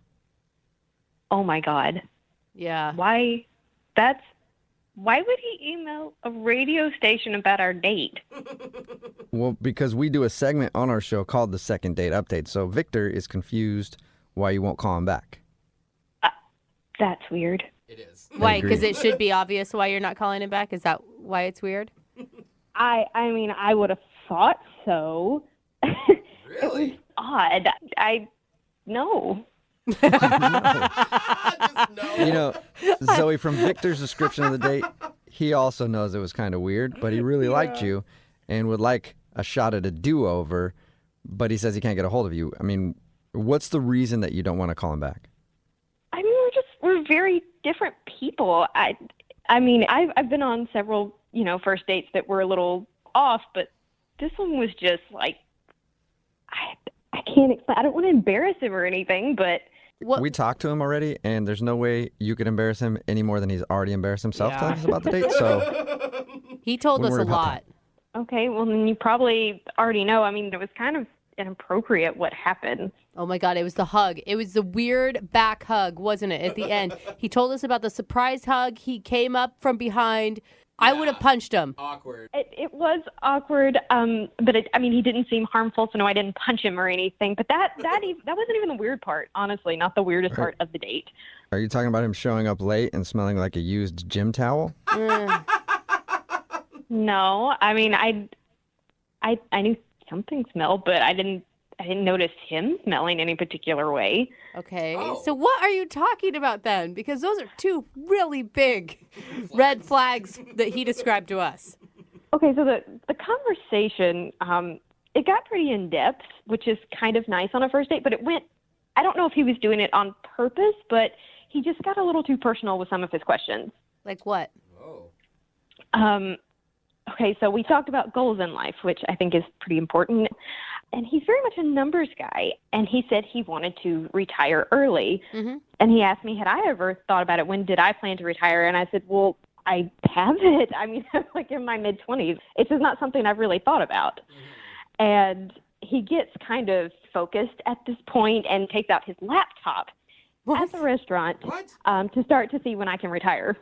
Oh, my God. Yeah. Why would he email a radio station about our date? Well, because we do a segment on our show called the Second Date Update, so Victor is confused why you won't call him back. That's weird. It is. Why? Because it should be obvious why you're not calling him back? Is that why it's weird? I mean, I would have thought so. Really? It was odd. No. You know, Zoe, from Victor's description of the date, he also knows it was kind of weird, but he really liked you and would like a shot at a do-over, but he says he can't get a hold of you. I mean, what's the reason that you don't want to call him back? I mean, we're very different people. I mean, I've been on several, first dates that were a little off, but this one was just like, I can't explain. I don't want to embarrass him or anything, but we talked to him already, and there's no way you could embarrass him any more than he's already embarrassed himself telling us about the date. So he told us a lot. Okay, well, then you probably already know. I mean, it was kind of inappropriate what happened. Oh my God, it was the hug. It was the weird back hug, wasn't it, at the end? He told us about the surprise hug. He came up from behind. I would have punched him. Awkward. It was awkward, but he didn't seem harmful, so no, I didn't punch him or anything. But that wasn't even the weird part, honestly, not the weirdest part of the date. Are you talking about him showing up late and smelling like a used gym towel? No, I mean, I knew something smelled, but I didn't notice him smelling any particular way. Okay, So what are you talking about then? Because those are two really big red flags that he described to us. Okay, so the conversation, it got pretty in-depth, which is kind of nice on a first date, but I don't know if he was doing it on purpose, but he just got a little too personal with some of his questions. Like what? Okay, so we talked about goals in life, which I think is pretty important. And he's very much a numbers guy. And he said he wanted to retire early. Mm-hmm. And he asked me, had I ever thought about it? When did I plan to retire? And I said, well, I haven't. I mean, I'm like in my mid-20s. It's just not something I've really thought about. Mm-hmm. And he gets kind of focused at this point and takes out his laptop at the restaurant to start to see when I can retire.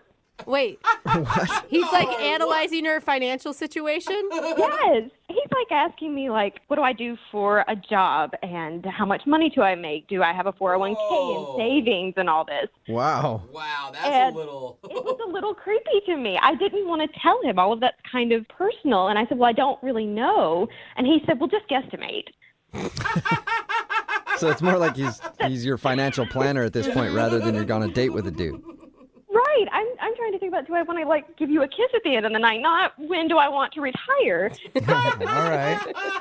Wait, what? He's like analyzing her financial situation? Yes. He's like asking me, like, what do I do for a job and how much money do I make? Do I have a 401k and savings and all this? Wow. Wow, that's And a little... It was a little creepy to me. I didn't want to tell him. All of that's kind of personal. And I said, well, I don't really know. And he said, well, just guesstimate. So it's more like he's your financial planner at this point rather than you're on a date with a dude. Right. I'm trying to think about, do I want to, like, give you a kiss at the end of the night? Not when do I want to retire? All right.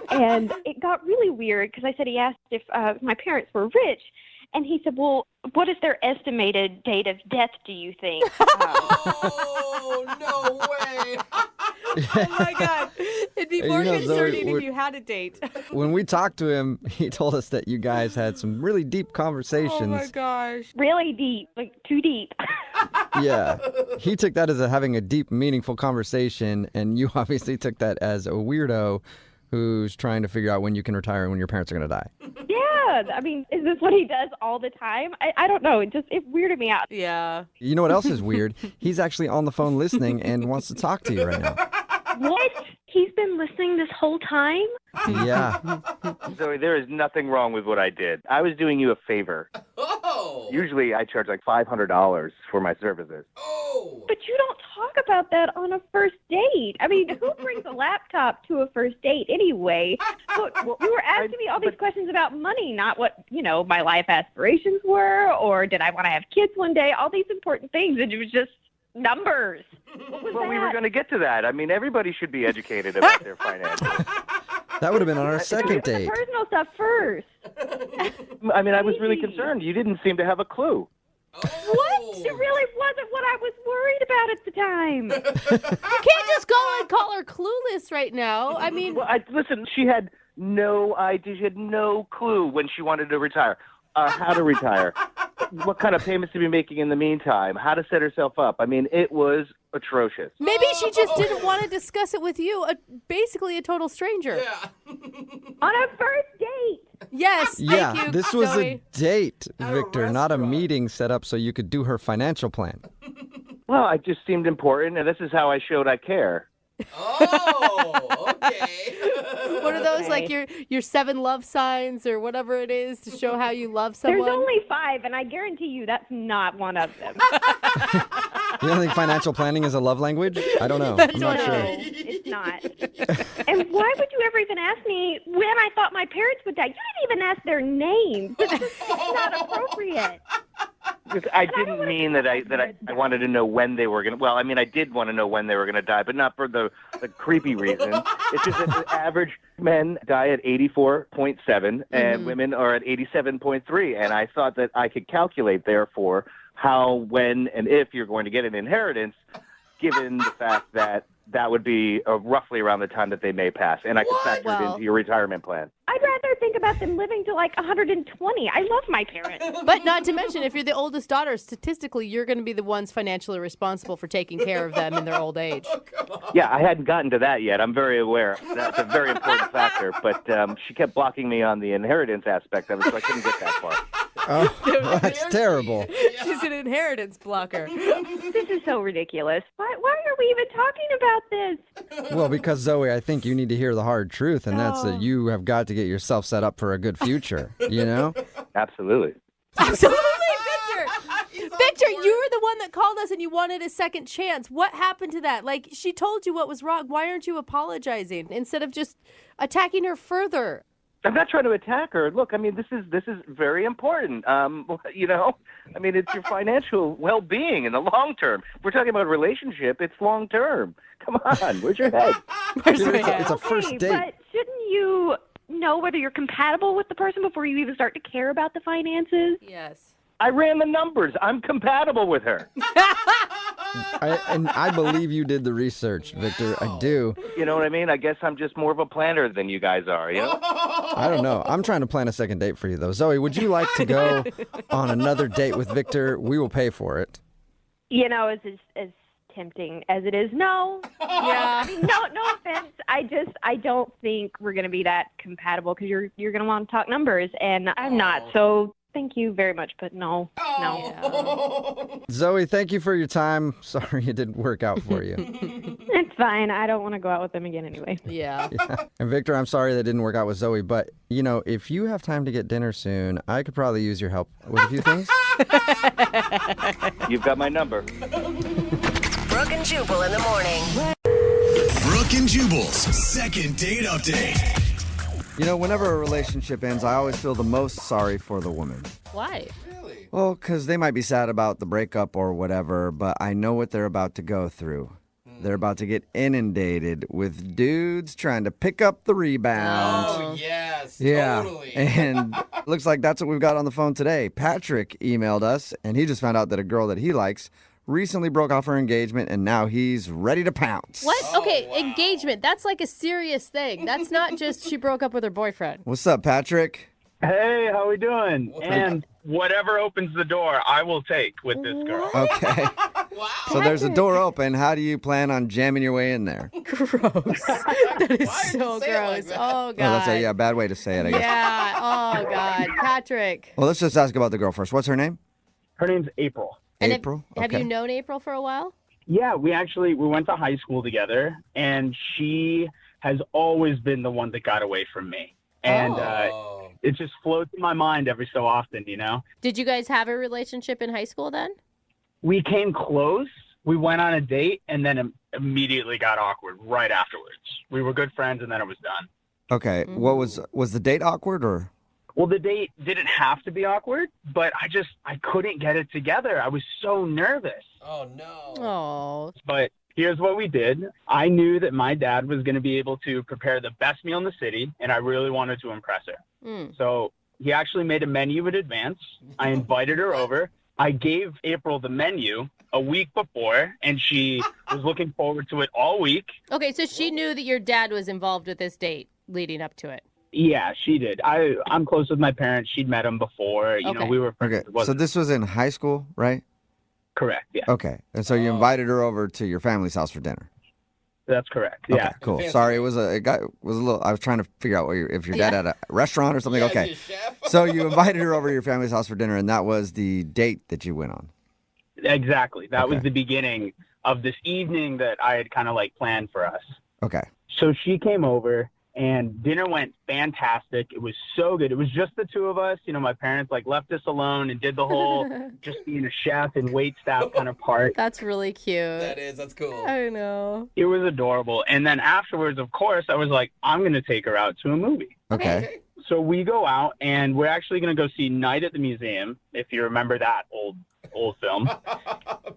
And it got really weird because he asked if my parents were rich. And he said, well, what is their estimated date of death, do you think? Oh, no way. Oh, my God. It'd be Hey, more you know, Zoe, concerning if we're- you had a date. When we talked to him, he told us that you guys had some really deep conversations. Oh my gosh. Really deep, like too deep. Yeah. He took that as having a deep, meaningful conversation, and you obviously took that as a weirdo who's trying to figure out when you can retire and when your parents are going to die. Yeah, I mean, is this what he does all the time? I don't know. It weirded me out. Yeah. You know what else is weird? He's actually on the phone listening and wants to talk to you right now. What? He's been listening this whole time? Yeah. Zoe, there is nothing wrong with what I did. I was doing you a favor. Oh. Usually I charge like $500 for my services. Oh. But you don't talk about that on a first date. I mean, who brings a laptop to a first date anyway? Look, you were asking me all these questions about money, not what, my life aspirations were, or did I want to have kids one day, all these important things, and it was just numbers. What was Well, that? we were going to get to that. I mean, everybody should be educated about their finances. That would have been on our second The date. personal stuff first. I mean, I was really concerned. You didn't seem to have a clue. What? It really wasn't what I was worried about at the time. You can't just go and call her clueless right now. I mean, Well, listen, she had no idea. She had no clue when she wanted to retire. How to retire. What kind of payments to be making in the meantime. How to set herself up. I mean, it was atrocious. maybe she just didn't want to discuss it with you, basically a total stranger. Yeah. On a first date. Yes, Yeah, thank you, this was Zoe. a date, At a Victor, not a restaurant. meeting set up so you could do her financial plan. Well, I just seemed important, and this is how I showed I care. Oh, okay. What are those, Okay. like your 7 love signs or whatever it is to show how you love someone? There's only 5, and I guarantee you that's not one of them. You don't think financial planning is a love language? I don't know. That's I'm not what sure. No, it's not. And why would you ever even ask me when I thought my parents would die? You didn't even ask their names. It's not appropriate. Because I didn't mean that I wanted to know when they were going to. Well, I mean, I did want to know when they were going to die, but not for the creepy reason. It's just that the average men die at 84.7 and women are at 87.3. And I thought that I could calculate, therefore, how, when, and if you're going to get an inheritance, given the fact that that would be roughly around the time that they may pass. And I could factor it into your retirement plan. I'd rather think about them living to like 120. I love my parents. But not to mention, if you're the oldest daughter, statistically, you're going to be the ones financially responsible for taking care of them in their old age. Yeah, I hadn't gotten to that yet. I'm very aware. That's a very important factor. But she kept blocking me on the inheritance aspect of it, so I couldn't get that far. Oh, well, that's terrible. She's an inheritance blocker. This is so ridiculous. Why are we even talking about this? Well, because, Zoe, I think you need to hear the hard truth, and that's that you have got to get yourself set up for a good future, you know? Absolutely. Absolutely, Victor. Victor, you were the one that called us and you wanted a second chance. What happened to that? Like, she told you what was wrong. Why aren't you apologizing instead of just attacking her further? I'm not trying to attack her. Look, I mean, this is very important. You know, I mean, it's your financial well-being in the long term. If we're talking about a relationship, it's long term. Come on, where's your head? It's a first date. But shouldn't you know whether you're compatible with the person before you even start to care about the finances? Yes. I ran the numbers. I'm compatible with her. And I believe you did the research, Victor. I do. You know what I mean? I guess I'm just more of a planner than you guys are, you know? I don't know. I'm trying to plan a second date for you, though. Zoe, would you like to go on another date with Victor? We will pay for it. You know, as tempting as it is, no. Yeah. I mean, no offense. I don't think we're going to be that compatible because you're going to want to talk numbers, and I'm not. So thank you very much, but no. Zoe, thank you for your time. Sorry it didn't work out for you. It's fine. I don't want to go out with them again anyway. Yeah. And Victor, I'm sorry that didn't work out with Zoe, but, you know, if you have time to get dinner soon, I could probably use your help with a few things. You've got my number. Brooke and Jubal in the morning. Brooke and Jubal's second date update. You know, whenever a relationship ends, I always feel the most sorry for the woman. Why? Well, because they might be sad about the breakup or whatever, but I know what they're about to go through. They're about to get inundated with dudes trying to pick up the rebound. Oh, yes. Yeah. Totally. And looks like that's what we've got on the phone today. Patrick emailed us, and he just found out that a girl that he likes recently broke off her engagement, and now he's ready to pounce. What? Okay, engagement. That's like a serious thing. That's not just she broke up with her boyfriend. What's up, Patrick? Hey, how we doing? And whatever opens the door, I will take with this girl. Okay. So there's a door open. How do you plan on jamming your way in there? Gross. That is so gross. Oh, God. That's a bad way to say it, I guess. Yeah. Oh, God. Patrick. Well, let's just ask about the girl first. What's her name? Her name's April. And April? Have you known April for a while? Yeah, we went to high school together, and she has always been the one that got away from me. And it just floats in my mind every so often, you know? Did you guys have a relationship in high school then? We came close. We went on a date, and then immediately got awkward right afterwards. We were good friends, and then it was done. Okay. What was the date awkward or? Well, the date didn't have to be awkward, but I couldn't get it together. I was so nervous. Oh, no. Oh. But here's what we did. I knew that my dad was going to be able to prepare the best meal in the city, and I really wanted to impress her. So he actually made a menu in advance. I invited her over. I gave April the menu a week before, and she was looking forward to it all week. Okay, so she knew that your dad was involved with this date leading up to it. Yeah, she did. I'm close with my parents. She'd met him before. You know, we were friends. Okay. So this was in high school, right? Correct, yeah. Okay. And so you invited her over to your family's house for dinner. That's correct. Okay, Yeah. cool. Sorry, it was a little. I was trying to figure out if your dad had a restaurant or something. Okay, so you invited her over to your family's house for dinner, and that was the date that you went on. Exactly. That was the beginning of this evening that I had kind of like planned for us. Okay. So she came over, and dinner went fantastic. It was so good. It was just the two of us. You know, my parents like left us alone and did the whole just being a chef and wait staff kind of part. That's really cute. That's cool. I know. It was adorable. And then afterwards, of course, I was like, I'm going to take her out to a movie. Okay. So we go out, and we're actually going to go see Night at the Museum, if you remember that old film.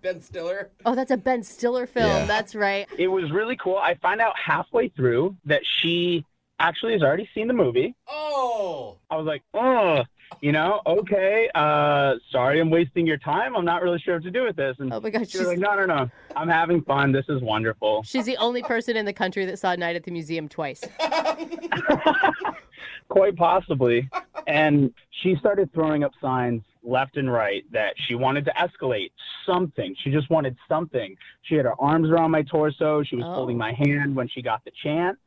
Ben Stiller. Oh, that's a Ben Stiller film. Yeah. That's right. It was really cool. I find out halfway through that she actually has already seen the movie. Oh. I was like, oh, you know, okay. Sorry, I'm wasting your time. I'm not really sure what to do with this. And oh my God, she was like, no. I'm having fun. This is wonderful. She's the only person in the country that saw Night at the Museum twice. Quite possibly. And she started throwing up signs left and right that she wanted to escalate something. She just wanted something. She had her arms around my torso. She was holding my hand when she got the chance.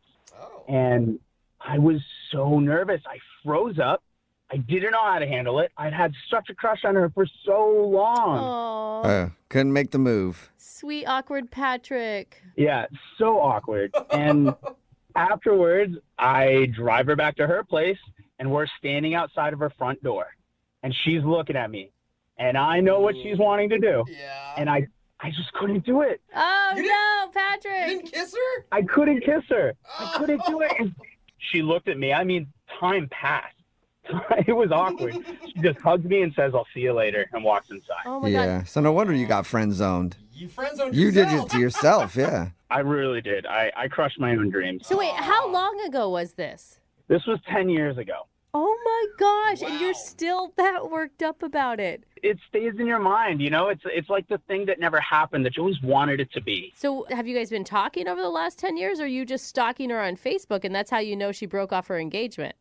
And I was so nervous. I froze up. I didn't know how to handle it. I'd had such a crush on her for so long. Aww. Couldn't make the move. Sweet, awkward Patrick. Yeah, so awkward. And afterwards, I drive her back to her place, and we're standing outside of her front door. And she's looking at me. And I know what she's wanting to do. Yeah. And I just couldn't do it. Oh, no, Patrick. You didn't kiss her? I couldn't kiss her. I couldn't do it. And she looked at me. I mean, time passed. It was awkward. She just hugs me and says, I'll see you later, and walks inside. Oh, my God. So no wonder you got friend zoned. You friend zoned You yourself. did it to yourself, yeah. I really did. I crushed my own dreams. So wait, how long ago was this? This was 10 years ago. Oh my gosh, and you're still that worked up about it. It stays in your mind, you know? It's like the thing that never happened that you always wanted it to be. So have you guys been talking over the last 10 years, or are you just stalking her on Facebook, and that's how you know she broke off her engagement?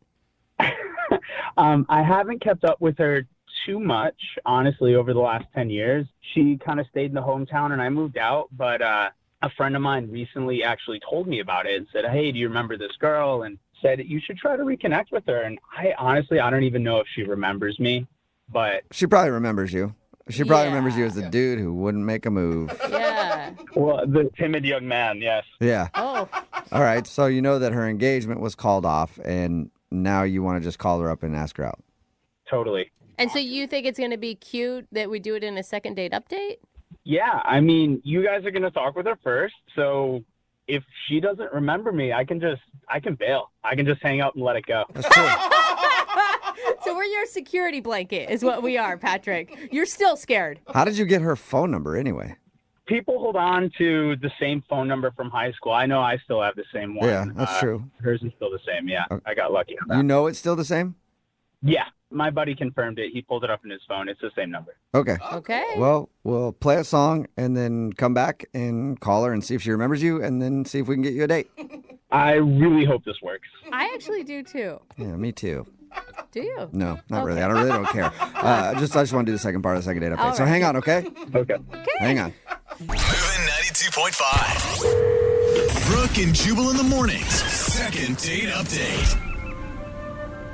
I haven't kept up with her too much, honestly, over the last 10 years. She kind of stayed in the hometown, and I moved out, but a friend of mine recently actually told me about it and said, hey, do you remember this girl? And said you should try to reconnect with her. And I don't even know if she remembers me, but She probably remembers you. She probably remembers you as the dude who wouldn't make a move. Yeah. Well, the timid young man, yes. Yeah. Oh. All right. So you know that her engagement was called off, and now you want to just call her up and ask her out. Totally. And so you think it's going to be cute that we do it in a second date update? Yeah, I mean, you guys are going to talk with her first, so if she doesn't remember me, I can bail. I can just hang out and let it go. That's true. So we're your security blanket is what we are, Patrick. You're still scared. How did you get her phone number anyway? People hold on to the same phone number from high school. I know I still have the same one. Yeah, that's true. Hers is still the same, yeah. I got lucky on that. You know it's still the same? Yeah, my buddy confirmed it. He pulled it up in his phone. It's the same number. Okay. Okay. Well, we'll play a song and then come back and call her and see if she remembers you and then see if we can get you a date. I really hope this works. I actually do too. Yeah, me too. Do you? No, not Okay. really. I really don't care. I just want to do the second part of the second date update. All So right. hang on, okay? Okay. Hang on. Moving 92.5. Brooke and Jubal in the mornings. Second date update.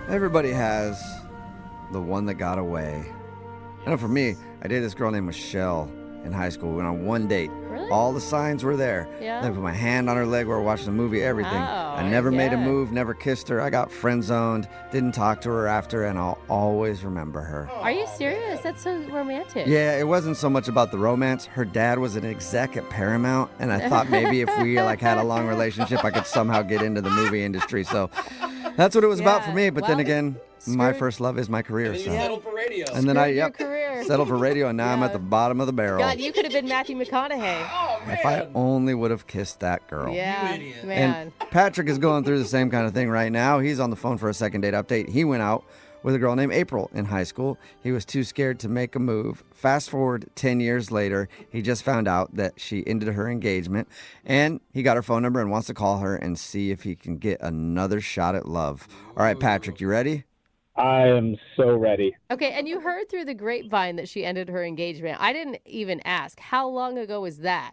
Everybody has the one that got away. I know for me, I dated this girl named Michelle in high school. We went on one date. Really? All the signs were there. Yeah. I put my hand on her leg while we were watching the movie, everything. Wow, I never made a yeah. move, never kissed her. I got friend zoned, didn't talk to her after, and I'll always remember her. Are you serious? That's so romantic. Yeah, it wasn't so much about the romance. Her dad was an exec at Paramount, and I thought maybe if we had a long relationship, I could somehow get into the movie industry. So that's what it was about for me. But then Well, again, my first love is my career. And So. you settled for radio. And then Screwed your career. settled for radio, and now I'm at the bottom of the barrel. God, you could have been Matthew McConaughey. If I only would have kissed that girl. Yeah, idiot. man. And Patrick is going through the same kind of thing right now. He's on the phone for a second date update. He went out with a girl named April in high school. He was too scared to make a move. Fast forward 10 years later, he just found out that she ended her engagement, and he got her phone number and wants to call her and see if he can get another shot at love. All right, Patrick, you ready? I am so ready. Okay, and you heard through the grapevine that she ended her engagement. I didn't even ask. How long ago was that?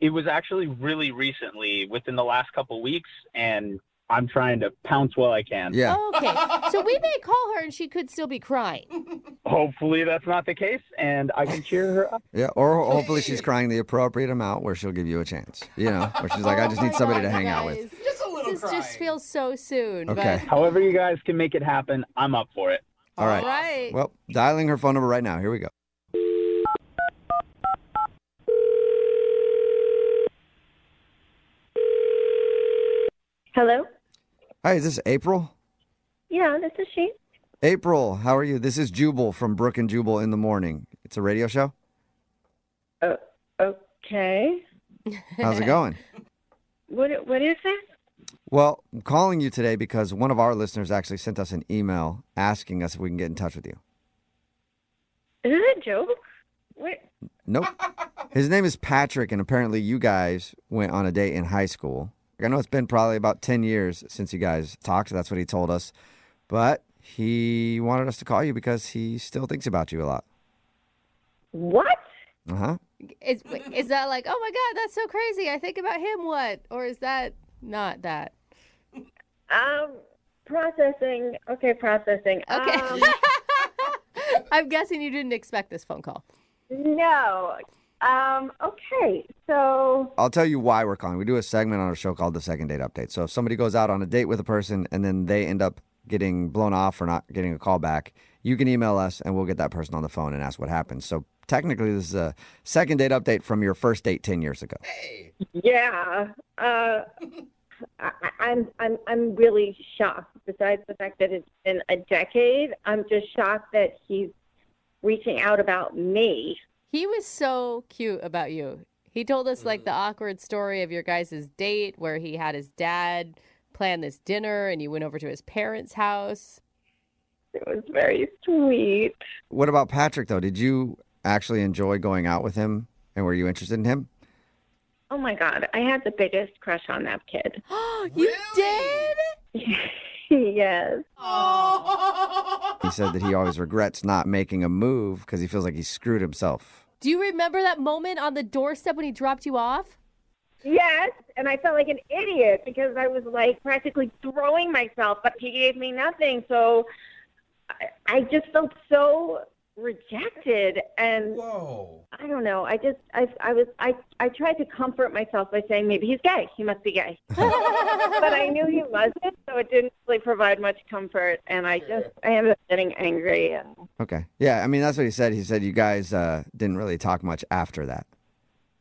It was actually really recently, within the last couple weeks, and I'm trying to pounce while I can. Yeah. Okay, so we may call her and she could still be crying. Hopefully that's not the case, and I can cheer her up. Yeah, or hopefully she's crying the appropriate amount where she'll give you a chance. You know, where she's like, I just need somebody to hang out with. Just a little This crying. just feels so soon. Okay. However you guys can make it happen, I'm up for it. All right. All right. Well, dialing her phone number right now. Here we go. Hello? Hi, is this April? Yeah, this is she. April, how are you? This is Jubal from Brooke and Jubal in the Morning. It's a radio show. Okay. How's it going? What is it? Well, I'm calling you today because one of our listeners actually sent us an email asking us if we can get in touch with you. Is it a joke? What? Nope. His name is Patrick, and apparently you guys went on a date in high school. I know it's been probably about 10 years since you guys talked. That's what he told us. But he wanted us to call you because he still thinks about you a lot. What? Uh-huh. Is that like, oh my God, that's so crazy. I think about him, what? Or is that not that? Processing. Okay, processing. Okay. I'm guessing you didn't expect this phone call. No. Okay, so... I'll tell you why we're calling. We do a segment on our show called The Second Date Update. So if somebody goes out on a date with a person and then they end up getting blown off or not getting a call back, you can email us and we'll get that person on the phone and ask what happened. So technically this is a second date update from your first date 10 years ago. Yeah. I'm really shocked. Besides the fact that it's been a decade, I'm just shocked that he's reaching out about me. He was so cute about you. He told us like the awkward story of your guys' date where he had his dad plan this dinner and you went over to his parents' house. It was very sweet. What about Patrick, though? Did you actually enjoy going out with him, and were you interested in him? Oh my God, I had the biggest crush on that kid. You did? Yes. He said that he always regrets not making a move because he feels like he screwed himself. Do you remember that moment on the doorstep when he dropped you off? Yes, and I felt like an idiot because I was like practically throwing myself, but he gave me nothing. So I just felt so rejected, and Whoa. I don't know. I tried to comfort myself by saying maybe he's gay. He must be gay, but I knew he wasn't, so it didn't really provide much comfort. And I ended up getting angry. And Okay. Yeah, I mean, that's what he said. He said you guys didn't really talk much after that.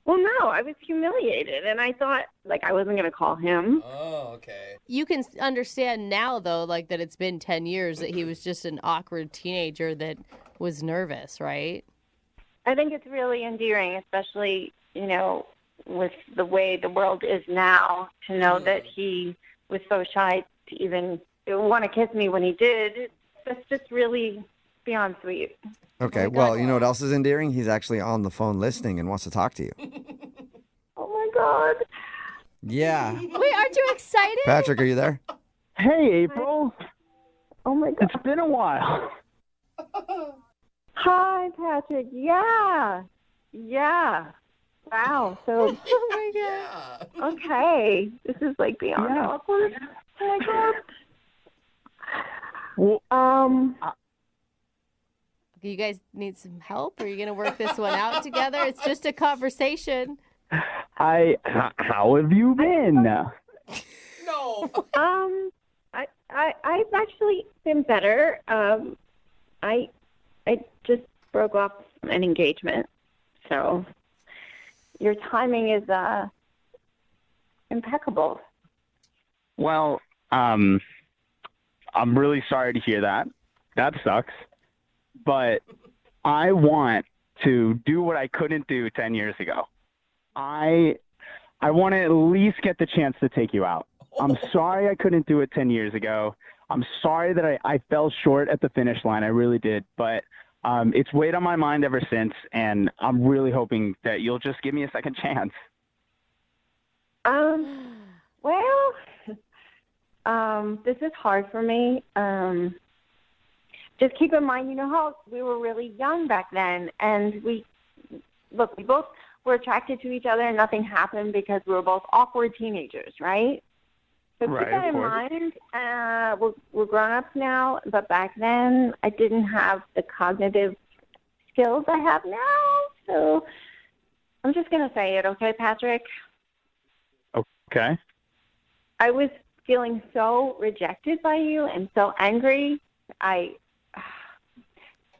well, no, I was humiliated, and I thought like I wasn't going to call him. Oh, okay. You can understand now, though, like that it's been 10 years that he was just an awkward teenager that was nervous, right? I think it's really endearing, especially, with the way the world is now, to know that he was so shy to even want to kiss me when he did. That's just really beyond sweet. Okay, well, you know what else is endearing? He's actually on the phone listening and wants to talk to you. Oh my God. Yeah. Wait, aren't you excited? Patrick, are you there? Hey, April. Oh my God. It's been a while. Hi, Patrick. Yeah. Wow. So. Oh my God. Okay. This is like beyond awkward. Oh my God. Well, You guys need some help? Or are you going to work this one out together? It's just a conversation. how have you been? No. I've actually been better. I just broke off an engagement, so your timing is impeccable. Well, I'm really sorry to hear that. That sucks. But I want to do what I couldn't do 10 years ago. I want to at least get the chance to take you out. I'm sorry I couldn't do it 10 years ago. I'm sorry that I fell short at the finish line. I really did. But it's weighed on my mind ever since, and I'm really hoping that you'll just give me a second chance. Well, this is hard for me. Just keep in mind, you know how we were really young back then, and we both were attracted to each other, and nothing happened because we were both awkward teenagers, right? So keep that in mind. We're grown-ups now, but back then I didn't have the cognitive skills I have now. So I'm just going to say it, okay, Patrick? Okay. I was feeling so rejected by you and so angry.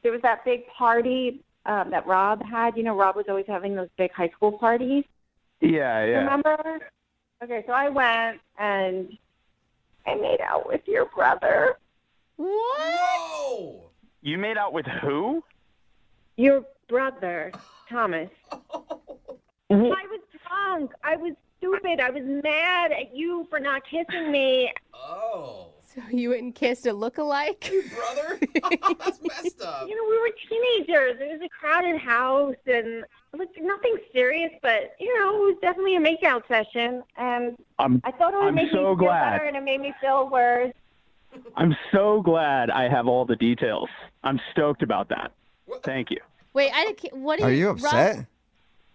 There was that big party that Rob had. You know, Rob was always having those big high school parties. Yeah. Remember? Okay, so I went and I made out with your brother. What? Whoa! You made out with who? Your brother, Thomas. I was drunk. I was stupid. I was mad at you for not kissing me. Oh. So you went and kissed a lookalike? Brother? That's messed up. You know, we were teenagers. It was a crowded house, and it was nothing serious, but, you know, it was definitely a makeout session. And I thought it would make me feel better, and it made me feel worse. I'm so glad I have all the details. I'm stoked about that. Thank you. Wait, what Are you upset? Rob?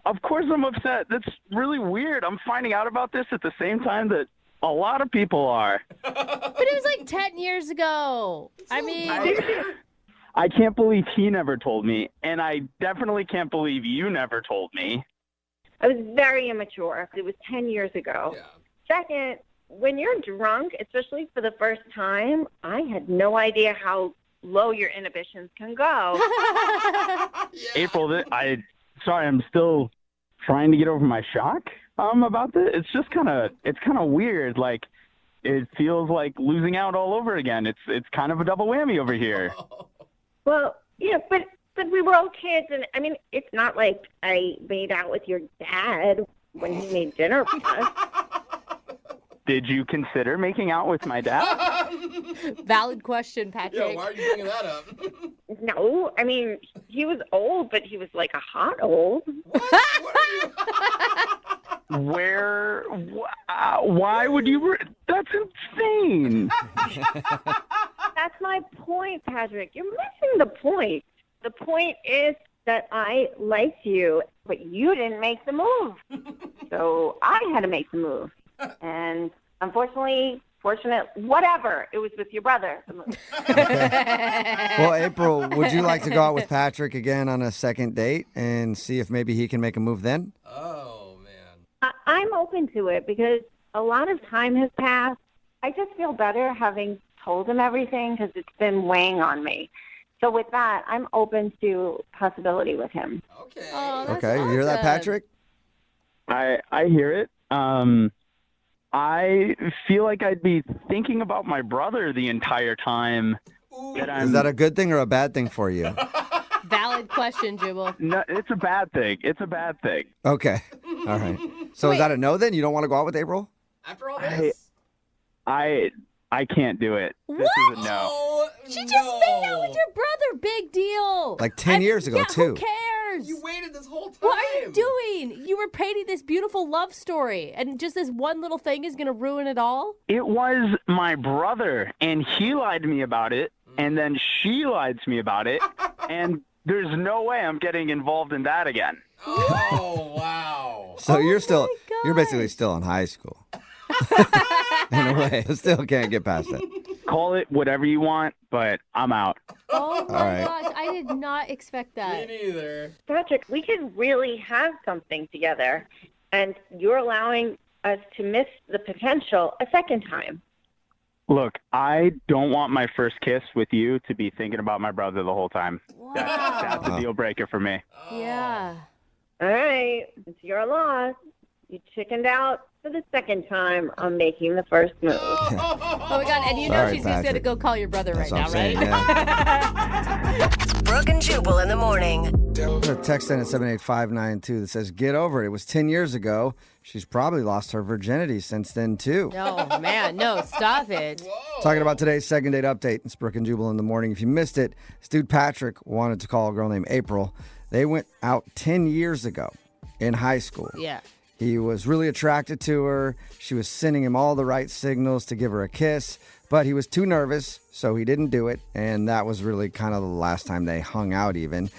Of course I'm upset. That's really weird. I'm finding out about this at the same time that a lot of people are. But it was like 10 years ago. I mean... I can't believe he never told me, and I definitely can't believe you never told me. I was very immature. It was 10 years ago. Yeah. Second, when you're drunk, especially for the first time, I had no idea how low your inhibitions can go. April, sorry, I'm still trying to get over my shock about this. It's just kind of weird. Like, it feels like losing out all over again. It's kind of a double whammy over here. Well, yeah, but we were all kids, and I mean, it's not like I made out with your dad when he made dinner for us. Did you consider making out with my dad? Valid question, Patrick. Yeah, why are you bringing that up? No, I mean, he was old, but he was like a hot old. Why would you? That's insane. That's my point, Patrick. You're missing the point. The point is that I liked you, but you didn't make the move. So I had to make the move. And unfortunately, whatever, it was with your brother. Okay. Well, April, would you like to go out with Patrick again on a second date and see if maybe he can make a move then? Oh, man. I'm open to it because a lot of time has passed. I just feel better having told him everything because it's been weighing on me. So with that, I'm open to possibility with him. Okay. Oh, that's Okay, you hear that, awesome. Patrick? I hear it. I feel like I'd be thinking about my brother the entire time. Is that a good thing or a bad thing for you? Valid question, Jubal. No, it's a bad thing. It's a bad thing. Okay. All right. So is that a no then? You don't want to go out with April? After all this? I can't do it. This is a no. Oh, She just made out with your brother. Big deal. Like 10 years ago, too. Who cares? You waited this whole time. What are you doing? You were painting this beautiful love story, and just this one little thing is going to ruin it all? It was my brother, and he lied to me about it, and then she lied to me about it, and there's no way I'm getting involved in that again. Oh, wow. So you're basically still in high school. In a way, I still can't get past that. Call it whatever you want, but I'm out. Oh my All right. gosh, I did not expect that. Me neither. Patrick, we could really have something together, and you're allowing us to miss the potential a second time. Look, I don't want my first kiss with you to be thinking about my brother the whole time. That's a deal breaker for me. Yeah. All right, it's your loss. You chickened out for the second time on making the first move. Oh my God, and you know Sorry, she's just going to Patrick. go call your brother That's right what now, I'm right? saying, yeah. Brooke and Jubal in the morning. Put a text in at 78592 that says, get over it. It was 10 years ago. She's probably lost her virginity since then, too. No, man, no, stop it. Talking about today's second date update. It's Brooke and Jubal in the morning. If you missed it, this dude Patrick wanted to call a girl named April. They went out 10 years ago in high school. Yeah. He was really attracted to her. She was sending him all the right signals to give her a kiss, but he was too nervous, so he didn't do it. And that was really kind of the last time they hung out even.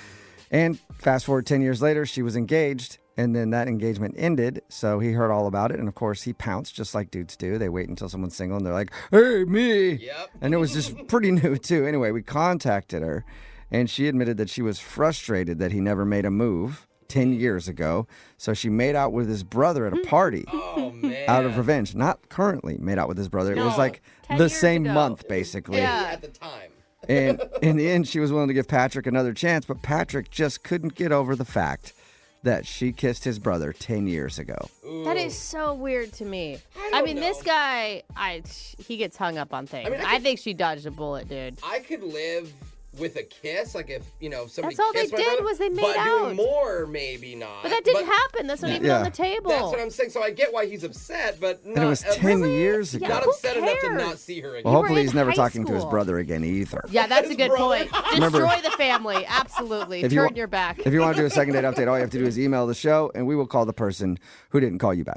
And fast forward 10 years later, she was engaged, and then that engagement ended. So he heard all about it. And of course, he pounced just like dudes do. They wait until someone's single and they're like, hey, me. Yep. And it was just pretty new, too. Anyway, we contacted her, and she admitted that she was frustrated that he never made a move 10 years ago. So she made out with his brother at a party. Oh, man. Out of revenge. Not currently made out with his brother. It was No, like 10 the years same ago. month, basically. Yeah. At the time. And in the end, she was willing to give Patrick another chance, but Patrick just couldn't get over the fact that she kissed his brother 10 years ago. That is so weird to me. I mean, this guy, he gets hung up on things. I mean, I think she dodged a bullet, dude. I could live with a kiss, like if, somebody That's all they kissed my did brother, was they made but out. doing more, maybe not. But that didn't happen. That's not even on the table. That's what I'm saying. So I get why he's upset, but not, And it was 10 years ago. not who upset enough to cares? not see her again. Well, hopefully in he's never high talking to his school. brother again either. Yeah, that's a good point. Remember- Destroy the family. Absolutely. If you Turn wa- your back. If you want to do a second date update, all you have to do is email the show, and we will call the person who didn't call you back.